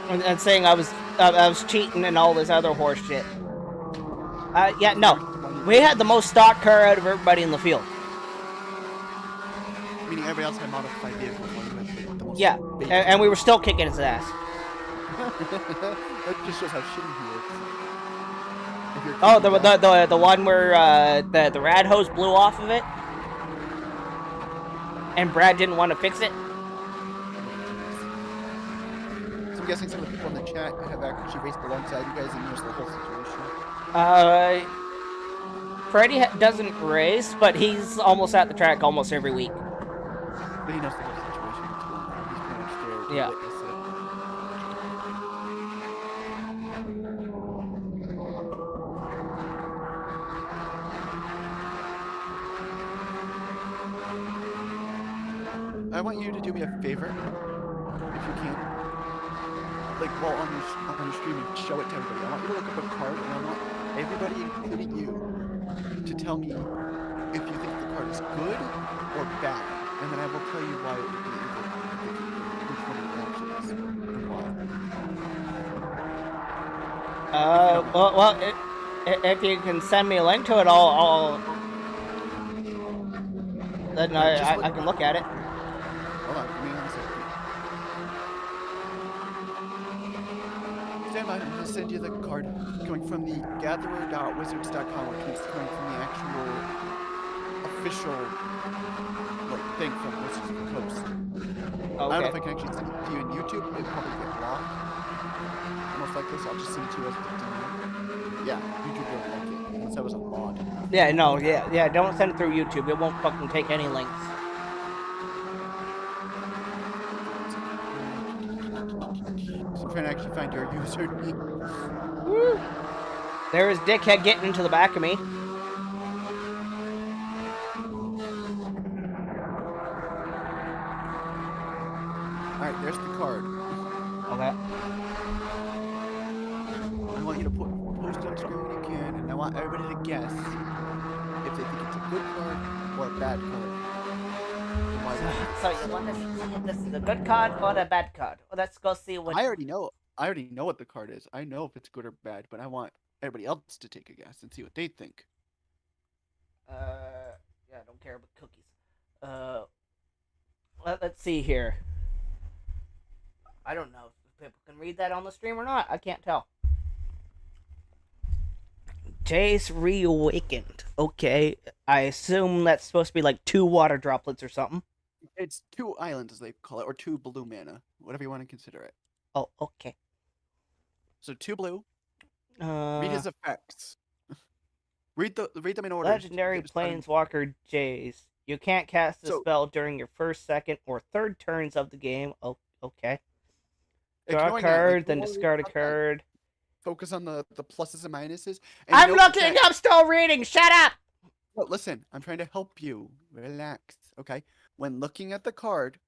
and saying I was cheating and all this other horse shit. Yeah, no, we had the most stock car out of everybody in the field. Meaning everybody else had modified vehicles. Yeah, and we were still kicking his ass. That just shows how shitty he is. Oh, the one where the rad hose blew off of it, and Brad didn't want to fix it. So I'm guessing some of the people in the chat have actually raced alongside you guys and knows the whole situation. Freddie doesn't race, but he's almost at the track almost every week. But he knows the whole situation. He's pretty much there to Yeah. witness it. I want you to do me a favor, if you can. Like, while on your stream, and show it to everybody. I want you to look up a card, and I want everybody, including you, to tell me if you think the card is good or bad. And then I will tell you why it would be either which one it actually is and why. Well, if you can send me a link to it, I'll Then I can look at it. Hold on, give me 1 second. Stand by, I'm gonna send you the card coming from the gatherer.wizards.com, which means it's coming from the actual official thing from Wizards of the Coast. I don't know if I can actually send it to you in YouTube. It'd probably get blocked. Most likely, so I'll just send it to you as the DM. Yeah, YouTube won't like it, unless that was a mod. Yeah, no, yeah, don't send it through YouTube. It won't fucking take any links. So I'm trying to actually find your username. Woo! There is dickhead getting into the back of me. Alright, there's the card. Okay. I want you to post on screen when you can, and I want everybody to guess if they think it's a good card or a bad card. So you want to see if this is a good card or a bad card? Well, let's go see what. I already know what the card is. I know if it's good or bad, but I want everybody else to take a guess and see what they think. Yeah, I don't care about cookies. Let's see here. I don't know if people can read that on the stream or not. I can't tell. Jace reawakened. Okay, I assume that's supposed to be like 2 water droplets or something. It's 2 islands, as they call it, or 2 blue mana, whatever you want to consider it. Oh, okay. So 2 blue. Read his effects. read them in order. Legendary Planeswalker Jace. You can't cast a spell during your first, second, or third turns of the game. Oh, okay. Draw a card, then discard a card. Focus on the pluses and minuses. And I'm looking! I'm still reading! Shut up! No, listen, I'm trying to help you. Relax, okay? When looking at the card,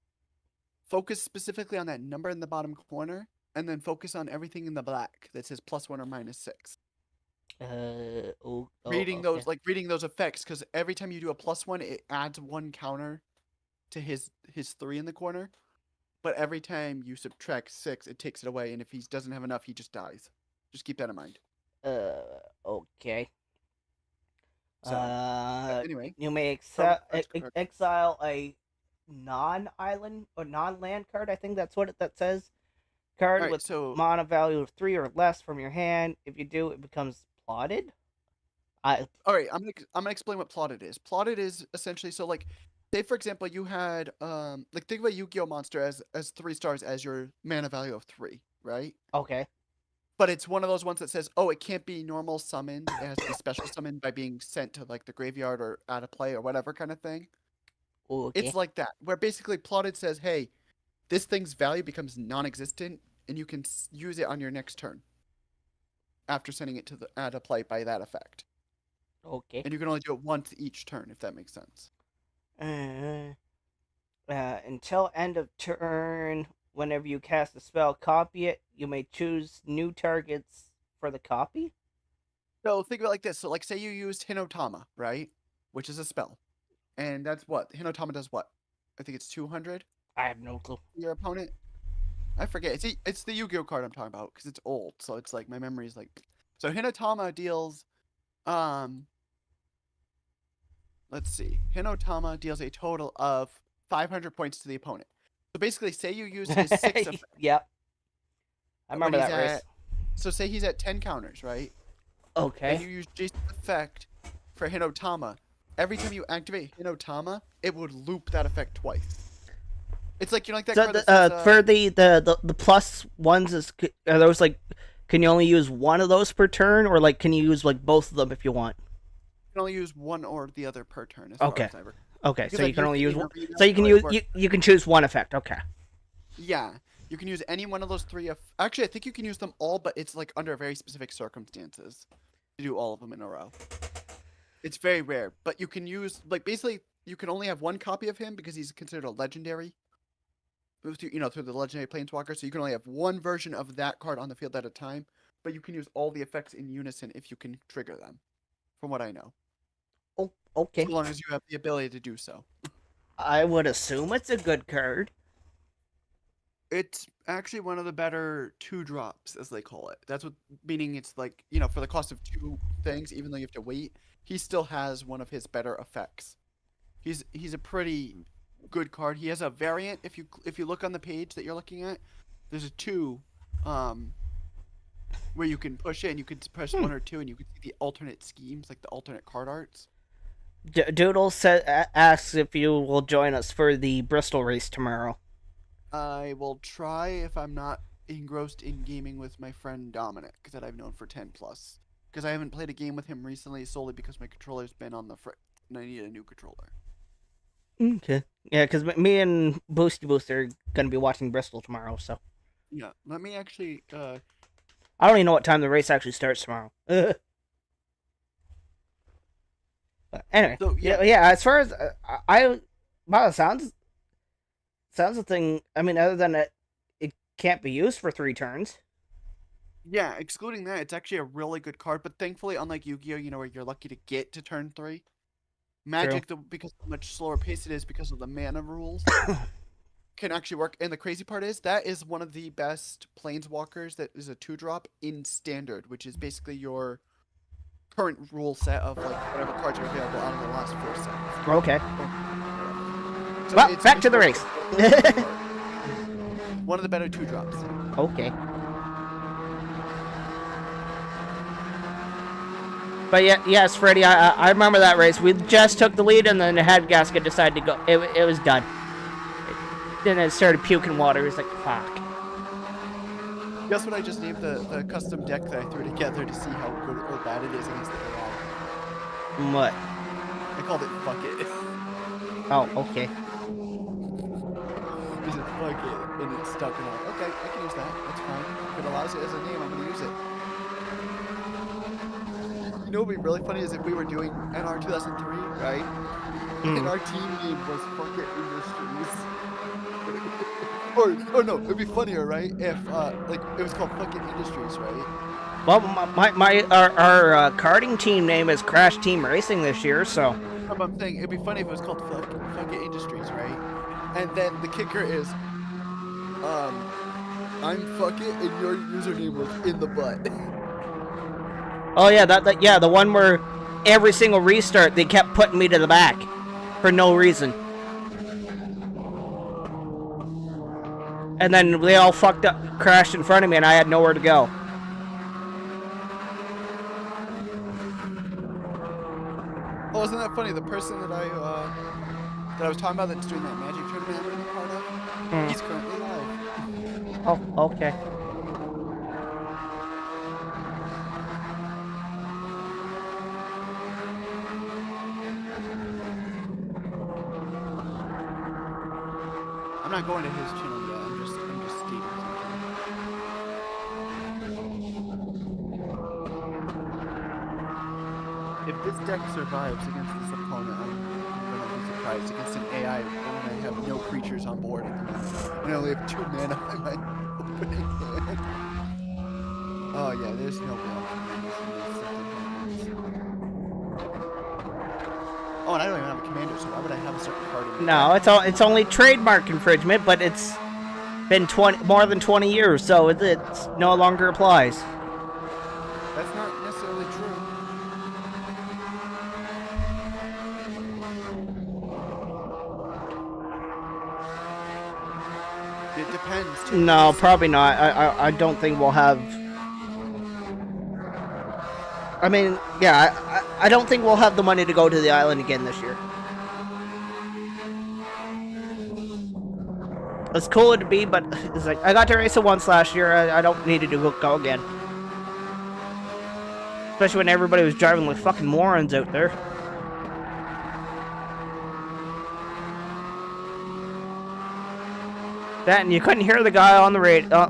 focus specifically on that number in the bottom corner, and then focus on everything in the black that says +1 or -6. Reading those effects, because every time you do a +1, it adds 1 counter to his 3 in the corner. But every time you subtract 6, it takes it away, and if he doesn't have enough, he just dies. Just keep that in mind. Okay. So, anyway. You may exile a non-island or non-land card. I think that's what that says. Card with mana value of 3 or less from your hand. If you do, it becomes plotted. All right, I'm gonna explain what plotted is. Plotted is essentially say for example you had think of a Yu-Gi-Oh monster as 3 stars as your mana value of 3, right? Okay. But it's one of those ones that says, oh, it can't be normal summoned. It has to be special summoned by being sent to the graveyard or out of play or whatever kind of thing. Okay. It's like that, where basically plotted says, hey, this thing's value becomes non-existent, and you can use it on your next turn after sending it to the out of play by that effect. Okay. And you can only do it once each turn, if that makes sense. Until end of turn, whenever you cast a spell, copy it. You may choose new targets for the copy. So think of it like this. So say you used Hinotama, right? Which is a spell. And that's what? Hinotama does what? I think it's 200? I have no clue. Your opponent? I forget. It's the Yu-Gi-Oh card I'm talking about, because it's old. So it's my memory's So Hinotama deals... Let's see. Hinotama deals a total of 500 points to the opponent. So basically, say you use his 6 effect. Yep. I remember that race. So say he's at 10 counters, right? Okay. And you use Jason's effect for Hinotama. Every time you activate Hinotama, it would loop that effect twice. It's like, that card that says, for the plus ones, are those can you only use one of those per turn, or can you use both of them if you want? You can only use one or the other per turn. Okay. Okay, so you can only use one. So you can you can choose one effect. Okay. Yeah, you can use any one of those 3. Actually, I think you can use them all, but it's under very specific circumstances to do all of them in a row. It's very rare, but you can use basically you can only have 1 copy of him because he's considered a legendary. Through the legendary planeswalker, so you can only have 1 version of that card on the field at a time. But you can use all the effects in unison if you can trigger them, from what I know. Oh, okay. As long as you have the ability to do so. I would assume it's a good card. It's actually one of the better 2-drops, as they call it. That's what meaning it's for the cost of 2 things, even though you have to wait, he still has one of his better effects. He's a pretty good card. He has a variant. If you look on the page that you're looking at, there's a 2, where you can push in. You can press 1 or 2, and you can see the alternate schemes, like the alternate card arts. Doodle asks if you will join us for the Bristol race tomorrow. I will try if I'm not engrossed in gaming with my friend Dominic that I've known for 10+. Because I haven't played a game with him recently solely because my controller's been on the and I need a new controller. Okay. Yeah, because me and Boosty Boost are going to be watching Bristol tomorrow, so. Yeah, let me actually... I don't even know what time the race actually starts tomorrow. But anyway, so, yeah, as far as wow, sounds a thing. I mean, other than it can't be used for 3 turns. Yeah, excluding that, it's actually a really good card. But thankfully, unlike Yu-Gi-Oh, where you're lucky to get to turn 3, Magic, because of how much slower pace it is because of the mana rules, can actually work. And the crazy part is that is one of the best Planeswalkers that is a 2-drop in Standard, which is basically your current rule set of like whatever cards are available out of the last 4 sets. Okay. So well, back to the race. One of the better 2-drops. Okay. But yeah, yes, Freddy, I remember that race. We just took the lead, and then the head gasket decided to go. It was done. Then it started puking water. It was like, fuck. Guess what I just named the custom deck that I threw together to see how good or bad it is against the AI? What? I called it Fuck It. Oh, okay. Is it Fuck It? And it's stuck in it. Okay, I can use that. That's fine. If it allows it as a name, I'm going to use it. You know what would be really funny is if we were doing NR 2003, right? And our team name was Fuck It Industries. or no, it'd be funnier, right? If like it was called Fuck It Industries, right? Well, our karting team name is Crash Team Racing this year, so. I'm saying it'd be funny if it was called Fuck It Industries, right? And then the kicker is, I'm Fuck It, and your username was In the Butt. Oh yeah, yeah, the one where every single restart they kept putting me to the back for no reason. And then they all fucked up, crashed in front of me, and I had nowhere to go. Oh, isn't that funny? The person that I was talking about that's doing that Magic tournament I'm a part of, he's currently live. Oh, okay. I'm not going to his channel yet. I'm just skating. If this deck survives against this opponent, I'm gonna be surprised against an AI when I have no creatures on board at the moment. And I only have 2 mana in my opening hand. Oh yeah, there's no block. Oh, and I don't even have a commander, so why would I have a certain card in No, it's only trademark infringement, but it's been more than 20 years, so it no longer applies. That's not necessarily true. It depends. Too. No, probably not. I don't think we'll have. I mean, yeah, I don't think we'll have the money to go to the island again this year. It's cool to be, but it's like I got to race it once last year. I don't need to go again. Especially when everybody was driving like fucking morons out there. That and you couldn't hear the guy on the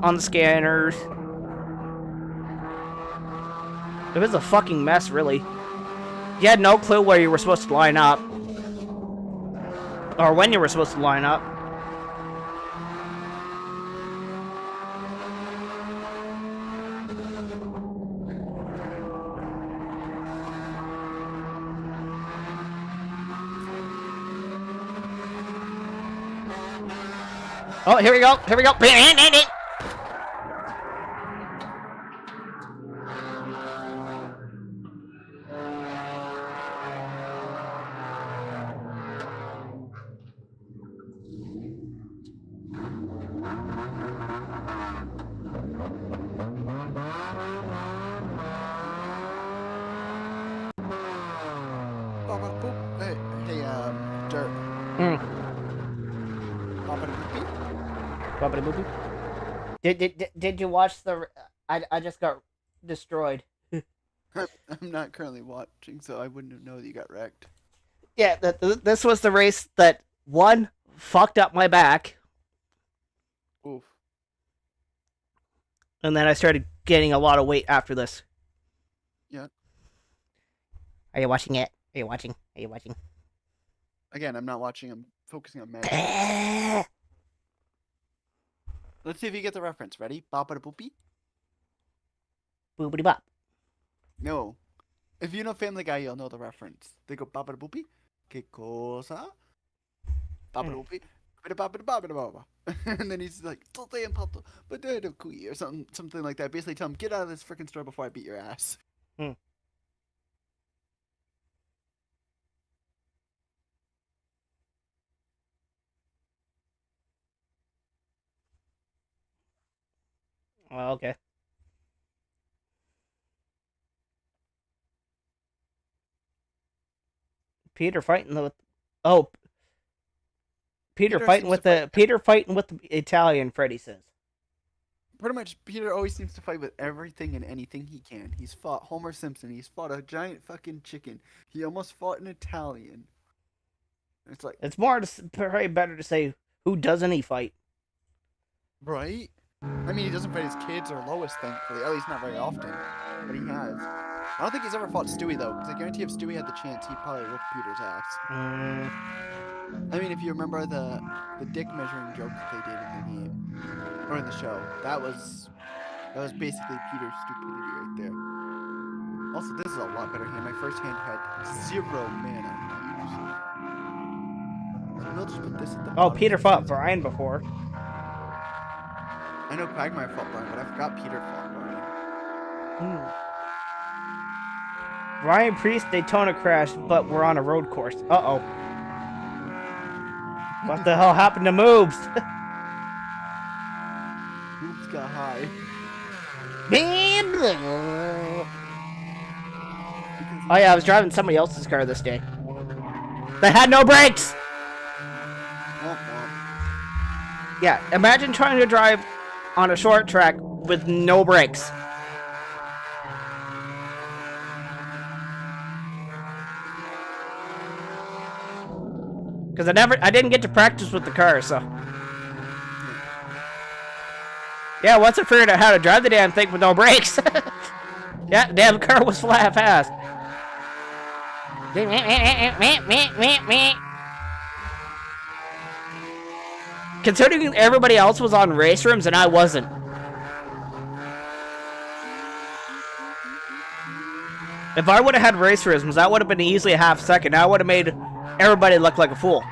on the scanners. It was a fucking mess, really. You had no clue where you were supposed to line up. Or when you were supposed to line up. Oh, here we go. Here we go. Bubbly boopy. Did you watch the? I just got destroyed. I'm not currently watching, so I wouldn't know that you got wrecked. Yeah, this was the race that one fucked up my back. Oof. And then I started gaining a lot of weight after this. Yeah. Are you watching it? Are you watching? Are you watching? Again, I'm not watching. I'm focusing on magic. Let's see if you get the reference. Ready? Boppa da boopy? Boopity bop. No. If you know Family Guy, you'll know the reference. They go boppa da boopy. Que cosa? Boppa da boopy. And then he's like, or something like that. Basically tell him, get out of this freaking store before I beat your ass. Oh, okay. Peter fighting with Peter fighting with the Italian, Freddy says. Pretty much, Peter always seems to fight with everything and anything he can. He's fought Homer Simpson. He's fought a giant fucking chicken. He almost fought an Italian. It's like, it's probably better to say, who doesn't he fight? Right? I mean, he doesn't fight his kids or Lois, thankfully. At least not very often. But he has. I don't think he's ever fought Stewie, though, because I guarantee if Stewie had the chance, he'd probably whip Peter's ass. I mean, if you remember the dick measuring joke that they did in the game, or in the show, that was basically Peter's stupidity right there. Also, this is a lot better hand. My first hand had 0 mana to use. So we'll just put this at the bottom. Peter fought Brian before. I know Quagmire fought Brian, but I forgot Peter fought Brian. Ryan Priest Daytona crashed, but we're on a road course. Uh-oh. What the hell happened to Moobs? Moobs got high. Oh yeah, I was driving somebody else's car this day. They had no brakes! Yeah, imagine trying to drive on a short track with no brakes. Because I didn't get to practice with the car, so. Yeah, once I figured out how to drive the damn thing with no brakes. Yeah, the damn car was fast. Considering everybody else was on race rims and I wasn't. If I would have had race rims, that would have been easily a half second. I would have made everybody look like a fool.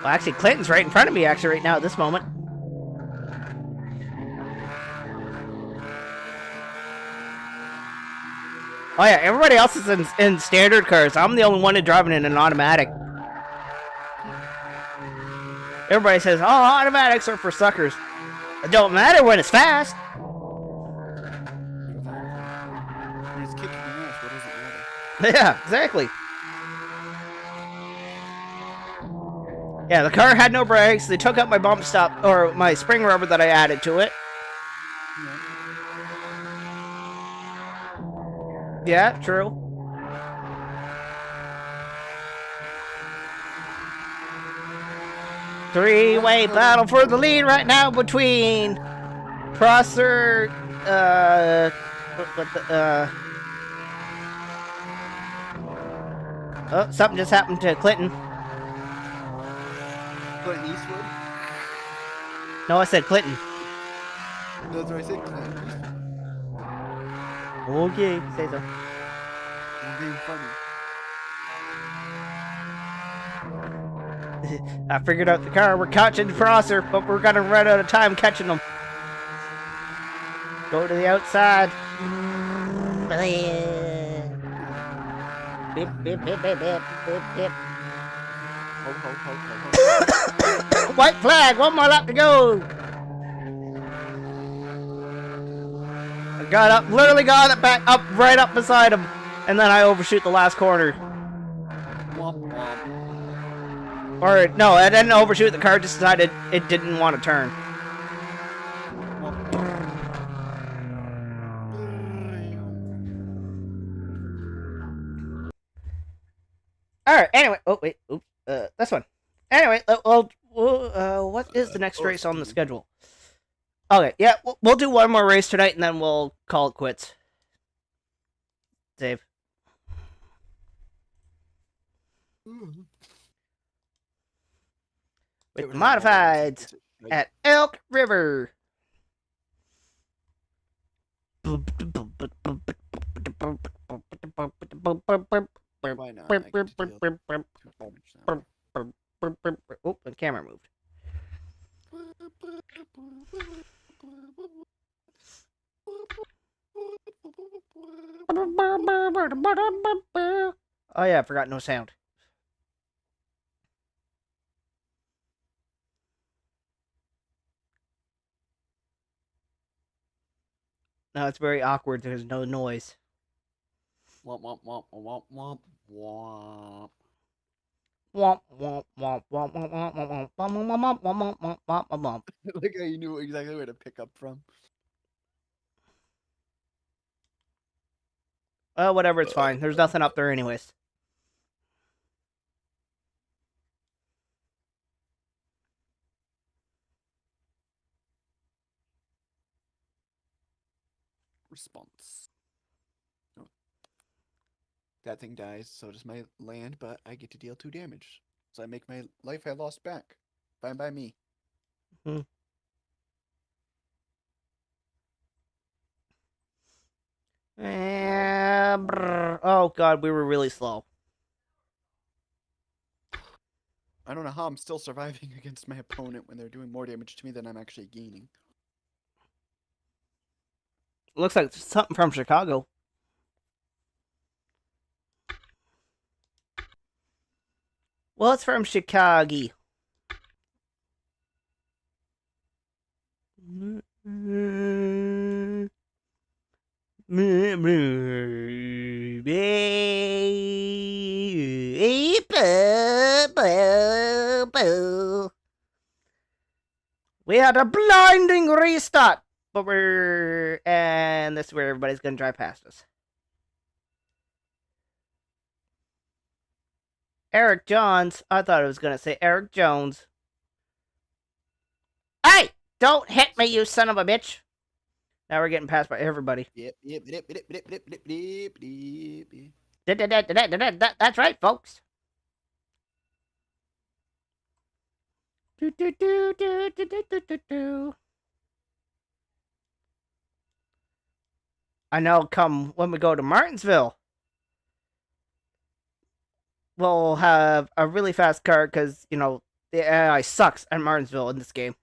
Well, actually, Clinton's right in front of me, actually, right now at this moment. Oh yeah, everybody else is in standard cars. I'm the only one driving in an automatic. Everybody says, oh, automatics are for suckers. It don't matter when it's fast. He's kicking your ass, what does it matter? Yeah, exactly. Yeah, the car had no brakes. They took out my bump stop, or my spring rubber that I added to it. Yeah, true. Three-way battle for the lead right now between Prosser, oh, something just happened to Clinton. Clinton Eastwood? No, I said Clinton. That's what I said, Clinton Eastwood. Okay, say so. I'm being funny. I figured out the car. We're catching Prosser, but we're gonna run out of time catching them. Go to the outside. beep, beep, beep, beep, beep, beep, beep. Ho, ho, ho, ho, ho. White flag, one more lap to go. I got up, literally got it back up, right up beside him, and then I overshoot the last corner. Womp womp. Or no, I didn't overshoot. The car just decided it didn't want to turn. Womp womp. All right. Anyway, oh wait, oops, this one. Anyway, what is the next race on the schedule? Okay, yeah, we'll do one more race tonight, and then we'll call it quits. Dave. With the modifieds at Elk River. Why not? I get to deal 2 damage now. Oh, the camera moved. Oh yeah, I forgot no sound. No, it's very awkward. There's no noise. Womp womp womp womp womp womp. Womp womp womp womp womp womp womp womp womp womp womp womp womp. Like how you knew exactly where to pick up from. Well, whatever, it's fine. There's nothing up there anyways. Response. Oh. That thing dies, so does my land, but I get to deal 2 damage. So I make my life I lost back. Fine by me. Hmm. Oh god, we were really slow. I don't know how I'm still surviving against my opponent when they're doing more damage to me than I'm actually gaining. Looks like something from Chicago. Well, it's from Chicago. We had a blinding restart, but and this is where everybody's gonna drive past us. Eric Johns. I thought it was gonna say Eric Jones. Hey! Don't hit me, you son of a bitch! Now we're getting passed by everybody. That's right, folks. I know come when we go to Martinsville, we'll have a really fast car because, you know, the AI sucks at Martinsville in this game.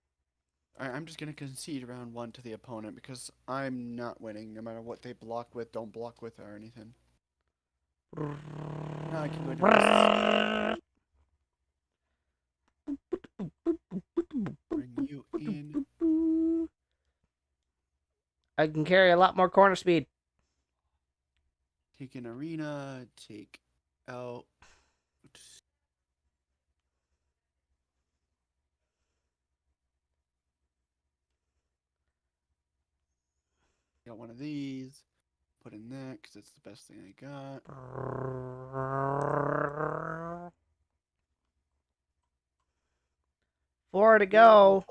I'm just going to concede round 1 to the opponent because I'm not winning no matter what they block with, don't block with, or anything. Now I can go to bring you in. I can carry a lot more corner speed. Take an arena, take out. Got one of these. Put in that because it's the best thing I got. 4 to go.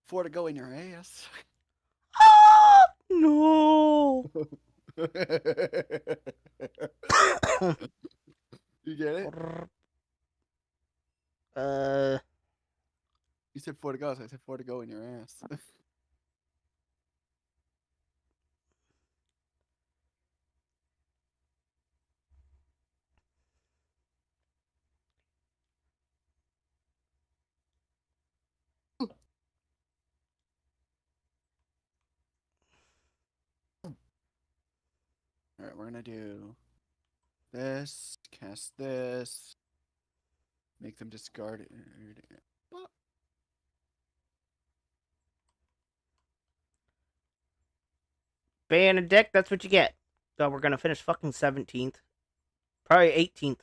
4 to go in your ass. Oh, no. You get it? You said 4 to go, so I said 4 to go in your ass. Alright, we're gonna do this, cast this, make them discard it. Ban a deck, that's what you get. So we're gonna finish fucking 17th. Probably 18th.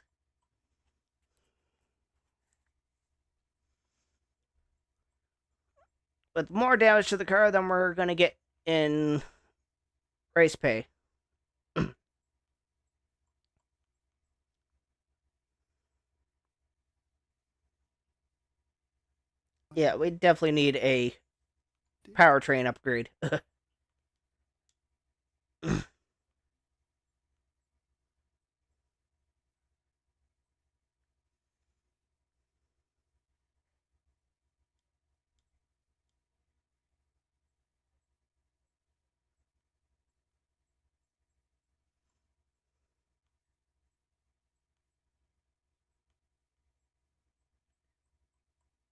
With more damage to the car than we're gonna get in race pay. Yeah, we definitely need a powertrain upgrade.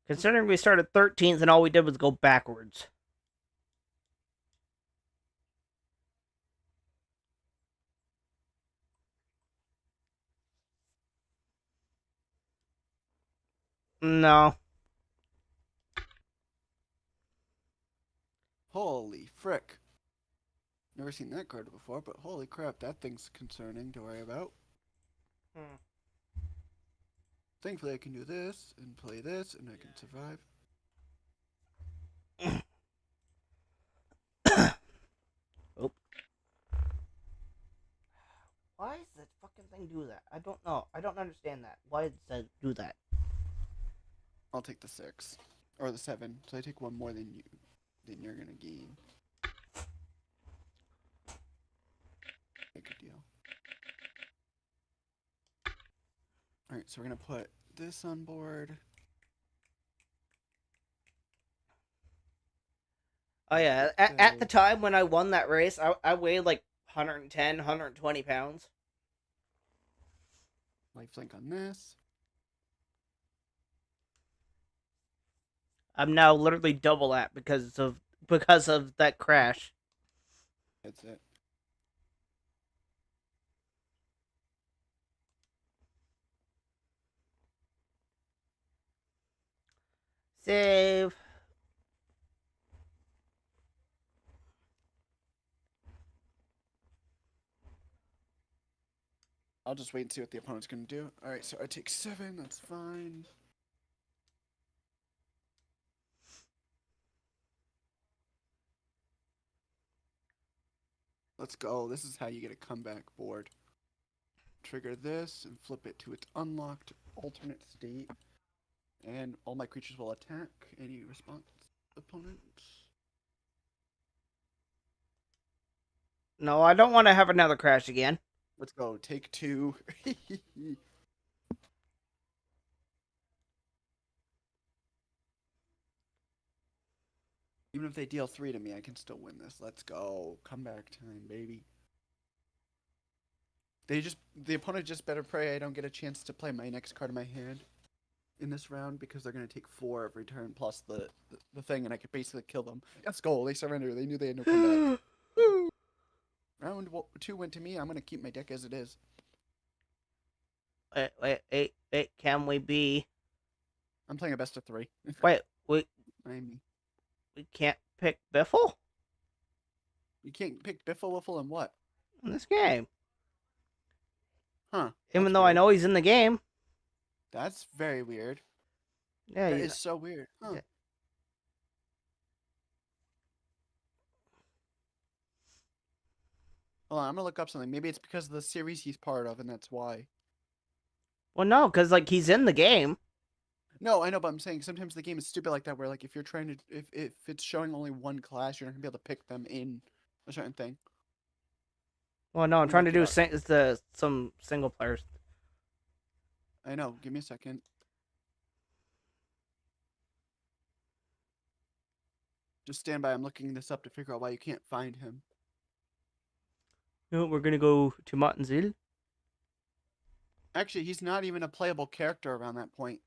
Considering we started 13th and all we did was go backwards. No. Holy frick. Never seen that card before, but holy crap, that thing's concerning to worry about. Thankfully I can do this, and play this, and I can survive. Oh. Why does that fucking thing do that? I don't know. I don't understand that. Why does it do that? I'll take the 6. Or the 7, so I take one more than you're gonna gain. Good deal. Alright, so we're gonna put this on board. Oh yeah, at the time when I won that race, I weighed like 110, 120 pounds. Lifelink on this. I'm now literally double that because of that crash. That's it. Save. I'll just wait and see what the opponent's gonna do. Alright, so I take 7, that's fine. Let's go. This is how you get a comeback board. Trigger this and flip it to its unlocked alternate state. And all my creatures will attack any response opponent. No, I don't want to have another crash again. Let's go. Take 2. Even if they deal 3 to me, I can still win this. Let's go. Comeback time, baby. The opponent just better pray I don't get a chance to play my next card in my hand in this round, because they're going to take 4 every turn plus the thing, and I could basically kill them. Let's go. They surrender. They knew they had no comeback. Round 2 went to me. I'm going to keep my deck as it is. Wait. Can we be? I'm playing a best of 3. Wait. We can't pick Biffle? You can't pick Biffle Wiffle and what? In this game. Huh. Even though I know he's in the game. That's very weird. Yeah, that is so weird. Huh. Yeah. Hold on, I'm gonna look up something. Maybe it's because of the series he's part of, and that's why. Well, no, because like he's in the game. No, I know, but I'm saying sometimes the game is stupid like that, where like if you're trying to, if it's showing only one class, you're not gonna be able to pick them in a certain thing. Well, no, I'm trying to do some single players. I know. Give me a second. Just stand by. I'm looking this up to figure out why you can't find him. No, we're gonna go to Martinsville. Actually, he's not even a playable character around that point.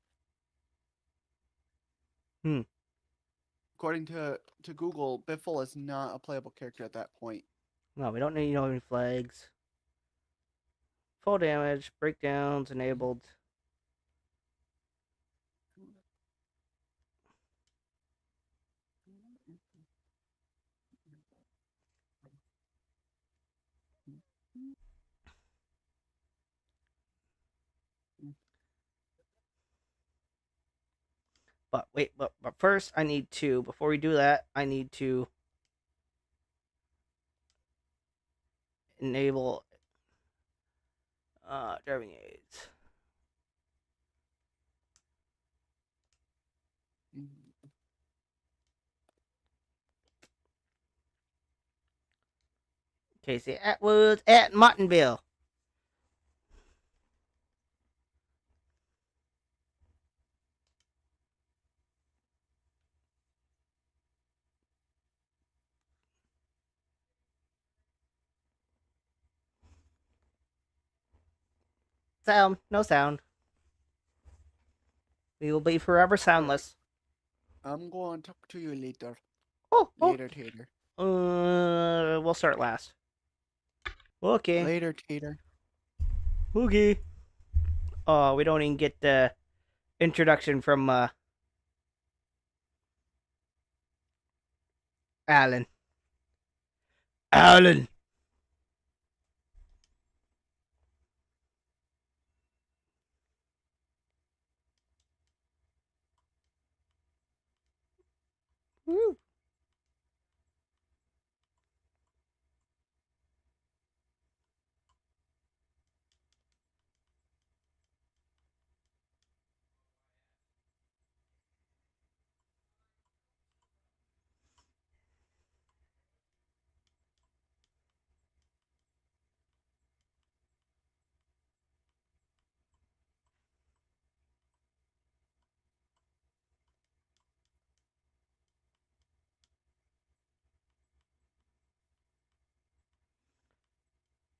According to Google, Biffle is not a playable character at that point. No, we don't need any flags. Full damage, breakdowns enabled. But wait, but first I need to, before we do that, I need to enable driving aids. Casey Atwoods at Martinville. Sound, no sound. We will be forever soundless. I'm going to talk to you later. Oh, later, Tater. We'll start last. Okay. Later, Tater. Okay. Oh, we don't even get the introduction from Alan. Alan. Woo.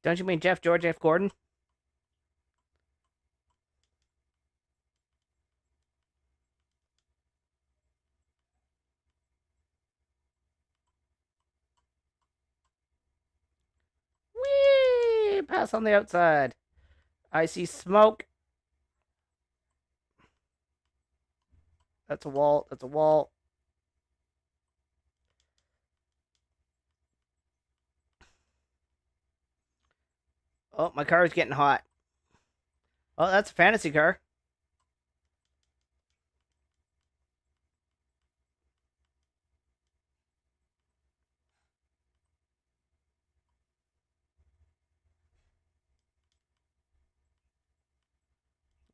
Don't you mean George F. Gordon? Whee! Pass on the outside. I see smoke. That's a wall. That's a wall. Oh, my car is getting hot. Oh, that's a fantasy car.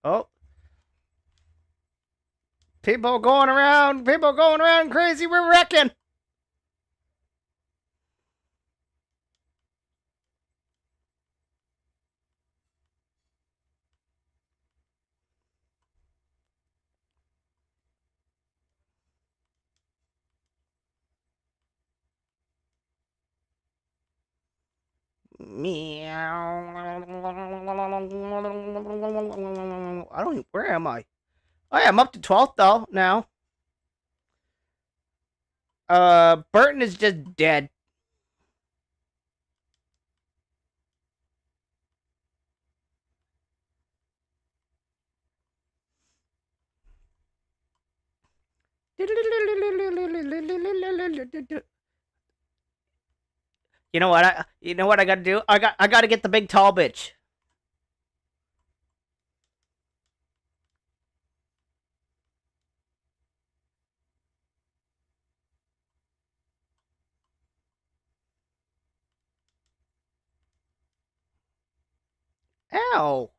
Oh. People going around crazy. We're wrecking. Meow. I don't. Where am I? Oh yeah, I'm up to 12th though now. Burton is just dead. You know what? You know what I gotta do? I gotta get the big tall bitch. Ow.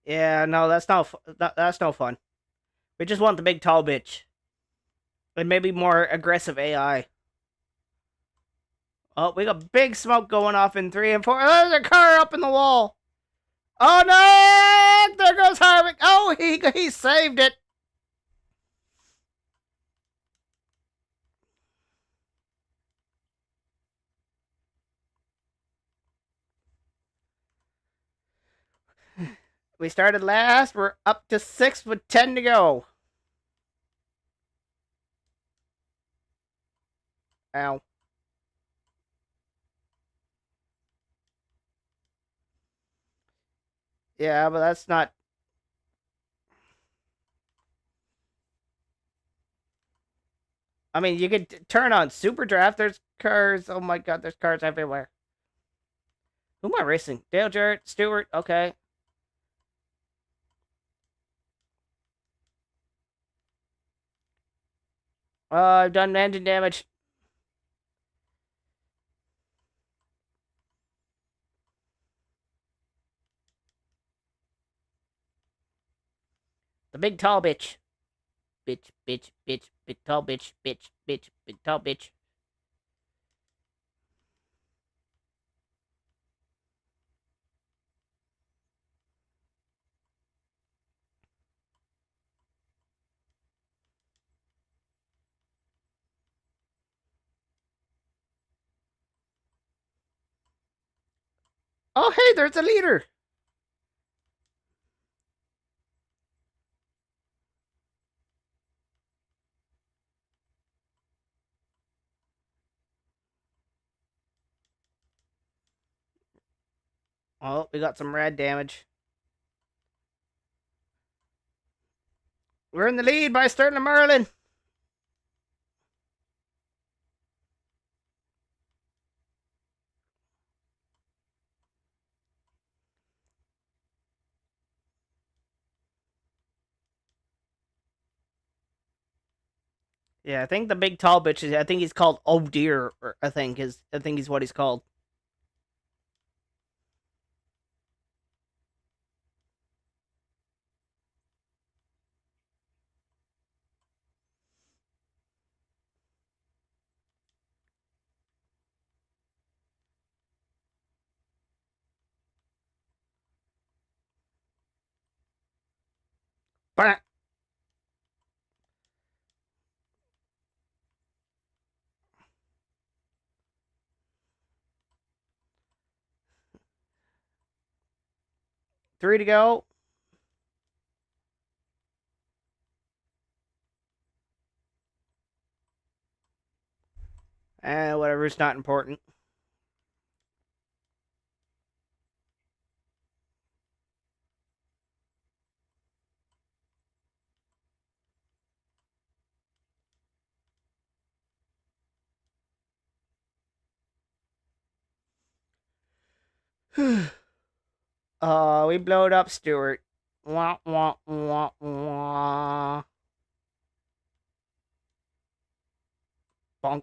Yeah, no, that's no fun. We just want the big tall bitch. And maybe more aggressive AI. Oh, we got big smoke going off in 3 and 4. Oh, there's a car up in the wall. Oh no! There goes Harvick. Oh, he saved it. We started last. We're up to 6th with 10 to go. Ow. Yeah, but that's not... I mean, you could turn on Super Draft. There's cars. Oh my god, there's cars everywhere. Who am I racing? Dale Jarrett, Stewart. Okay. I've done engine damage. The big tall bitch. Bitch, bitch, bitch, big tall bitch, bitch, bitch, big tall bitch. Oh, hey, there's a leader. Oh, we got some rad damage. We're in the lead by Sterling Merlin. Yeah, I think the big tall bitch is. I think he's called Oh Dear. Or I think he's what he's called. Bah. Three to go. Whatever, it's not important. We blowed up Stewart. Wah, wah, wah, wah. Bonk.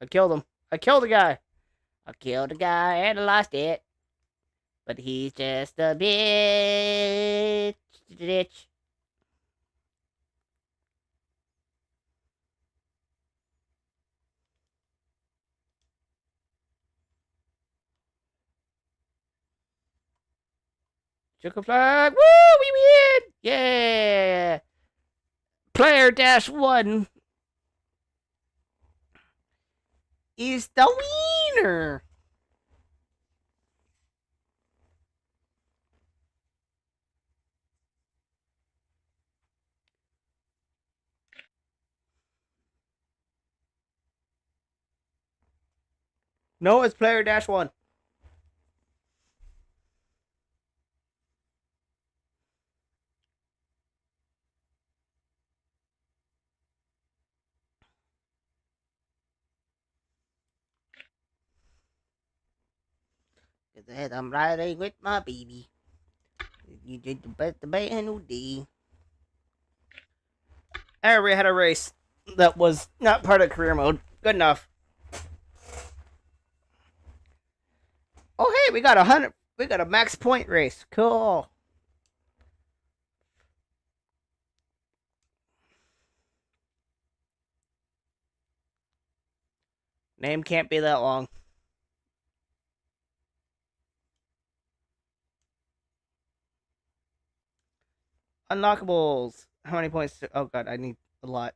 I killed him. I killed the guy. I killed the guy and I lost it. But he's just a bitch. Chicken flag. Woo! We win! Yeah! Player -1 is the winner. No, it's player -1. I'm riding with my baby. You did the best the man who did. There we had a race that was not part of career mode. Good enough. Oh hey, we got 100. We got a max point race. Cool. Name can't be that long. Unlockables. How many points? Oh god, I need a lot.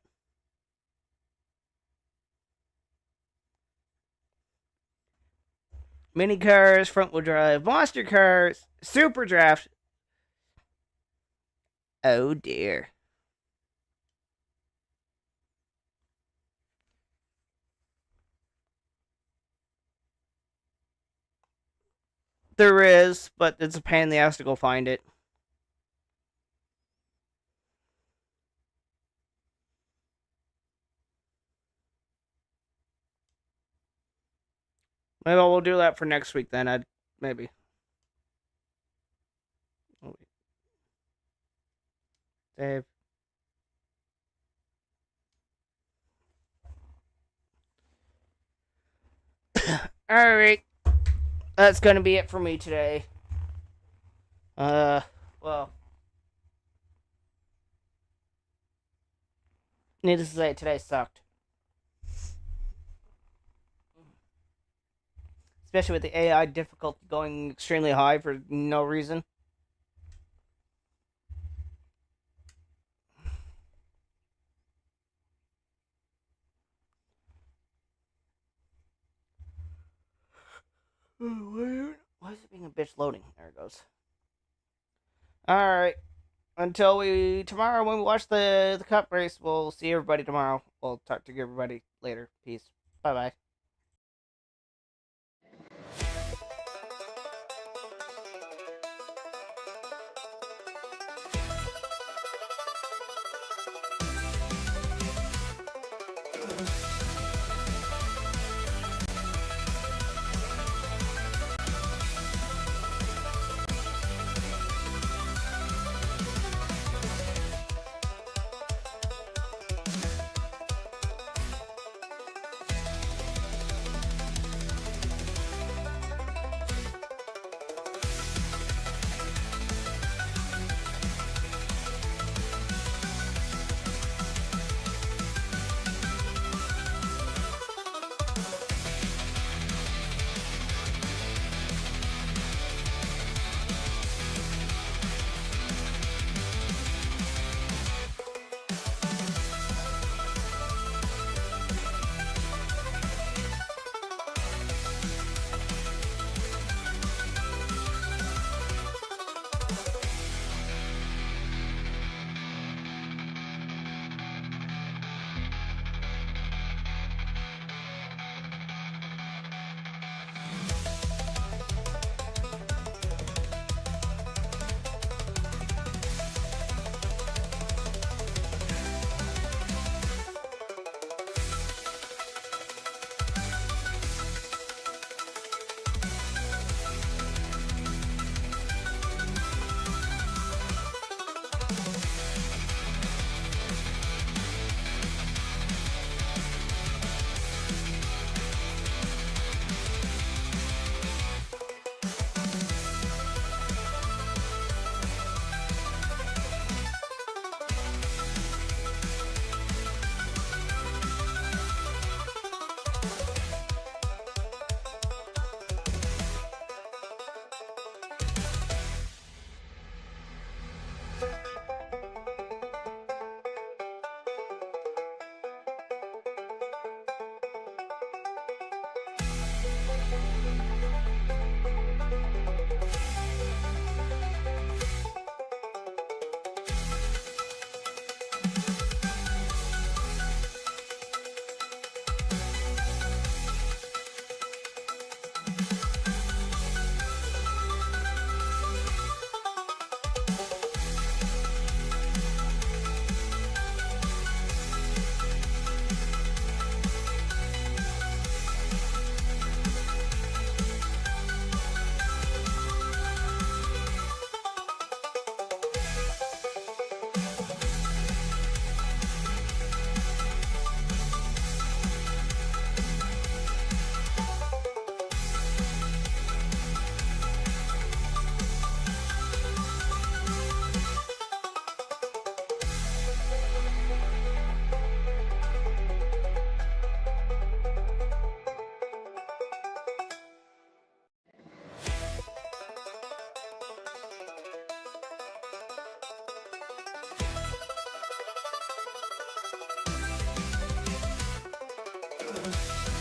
Mini cars, front wheel drive, monster cars, super draft. Oh dear. There is, but it's a pain in the ass to go find it. Maybe we'll do that for next week then. Maybe. Oh, wait. Dave. Alright. That's gonna be it for me today. Well. Needless to say, today sucked. Especially with the AI difficulty going extremely high for no reason. Why is it being a bitch loading? There it goes. Alright. Until tomorrow when we watch the cup race, we'll see everybody tomorrow. We'll talk to everybody later. Peace. Bye-bye. Bye.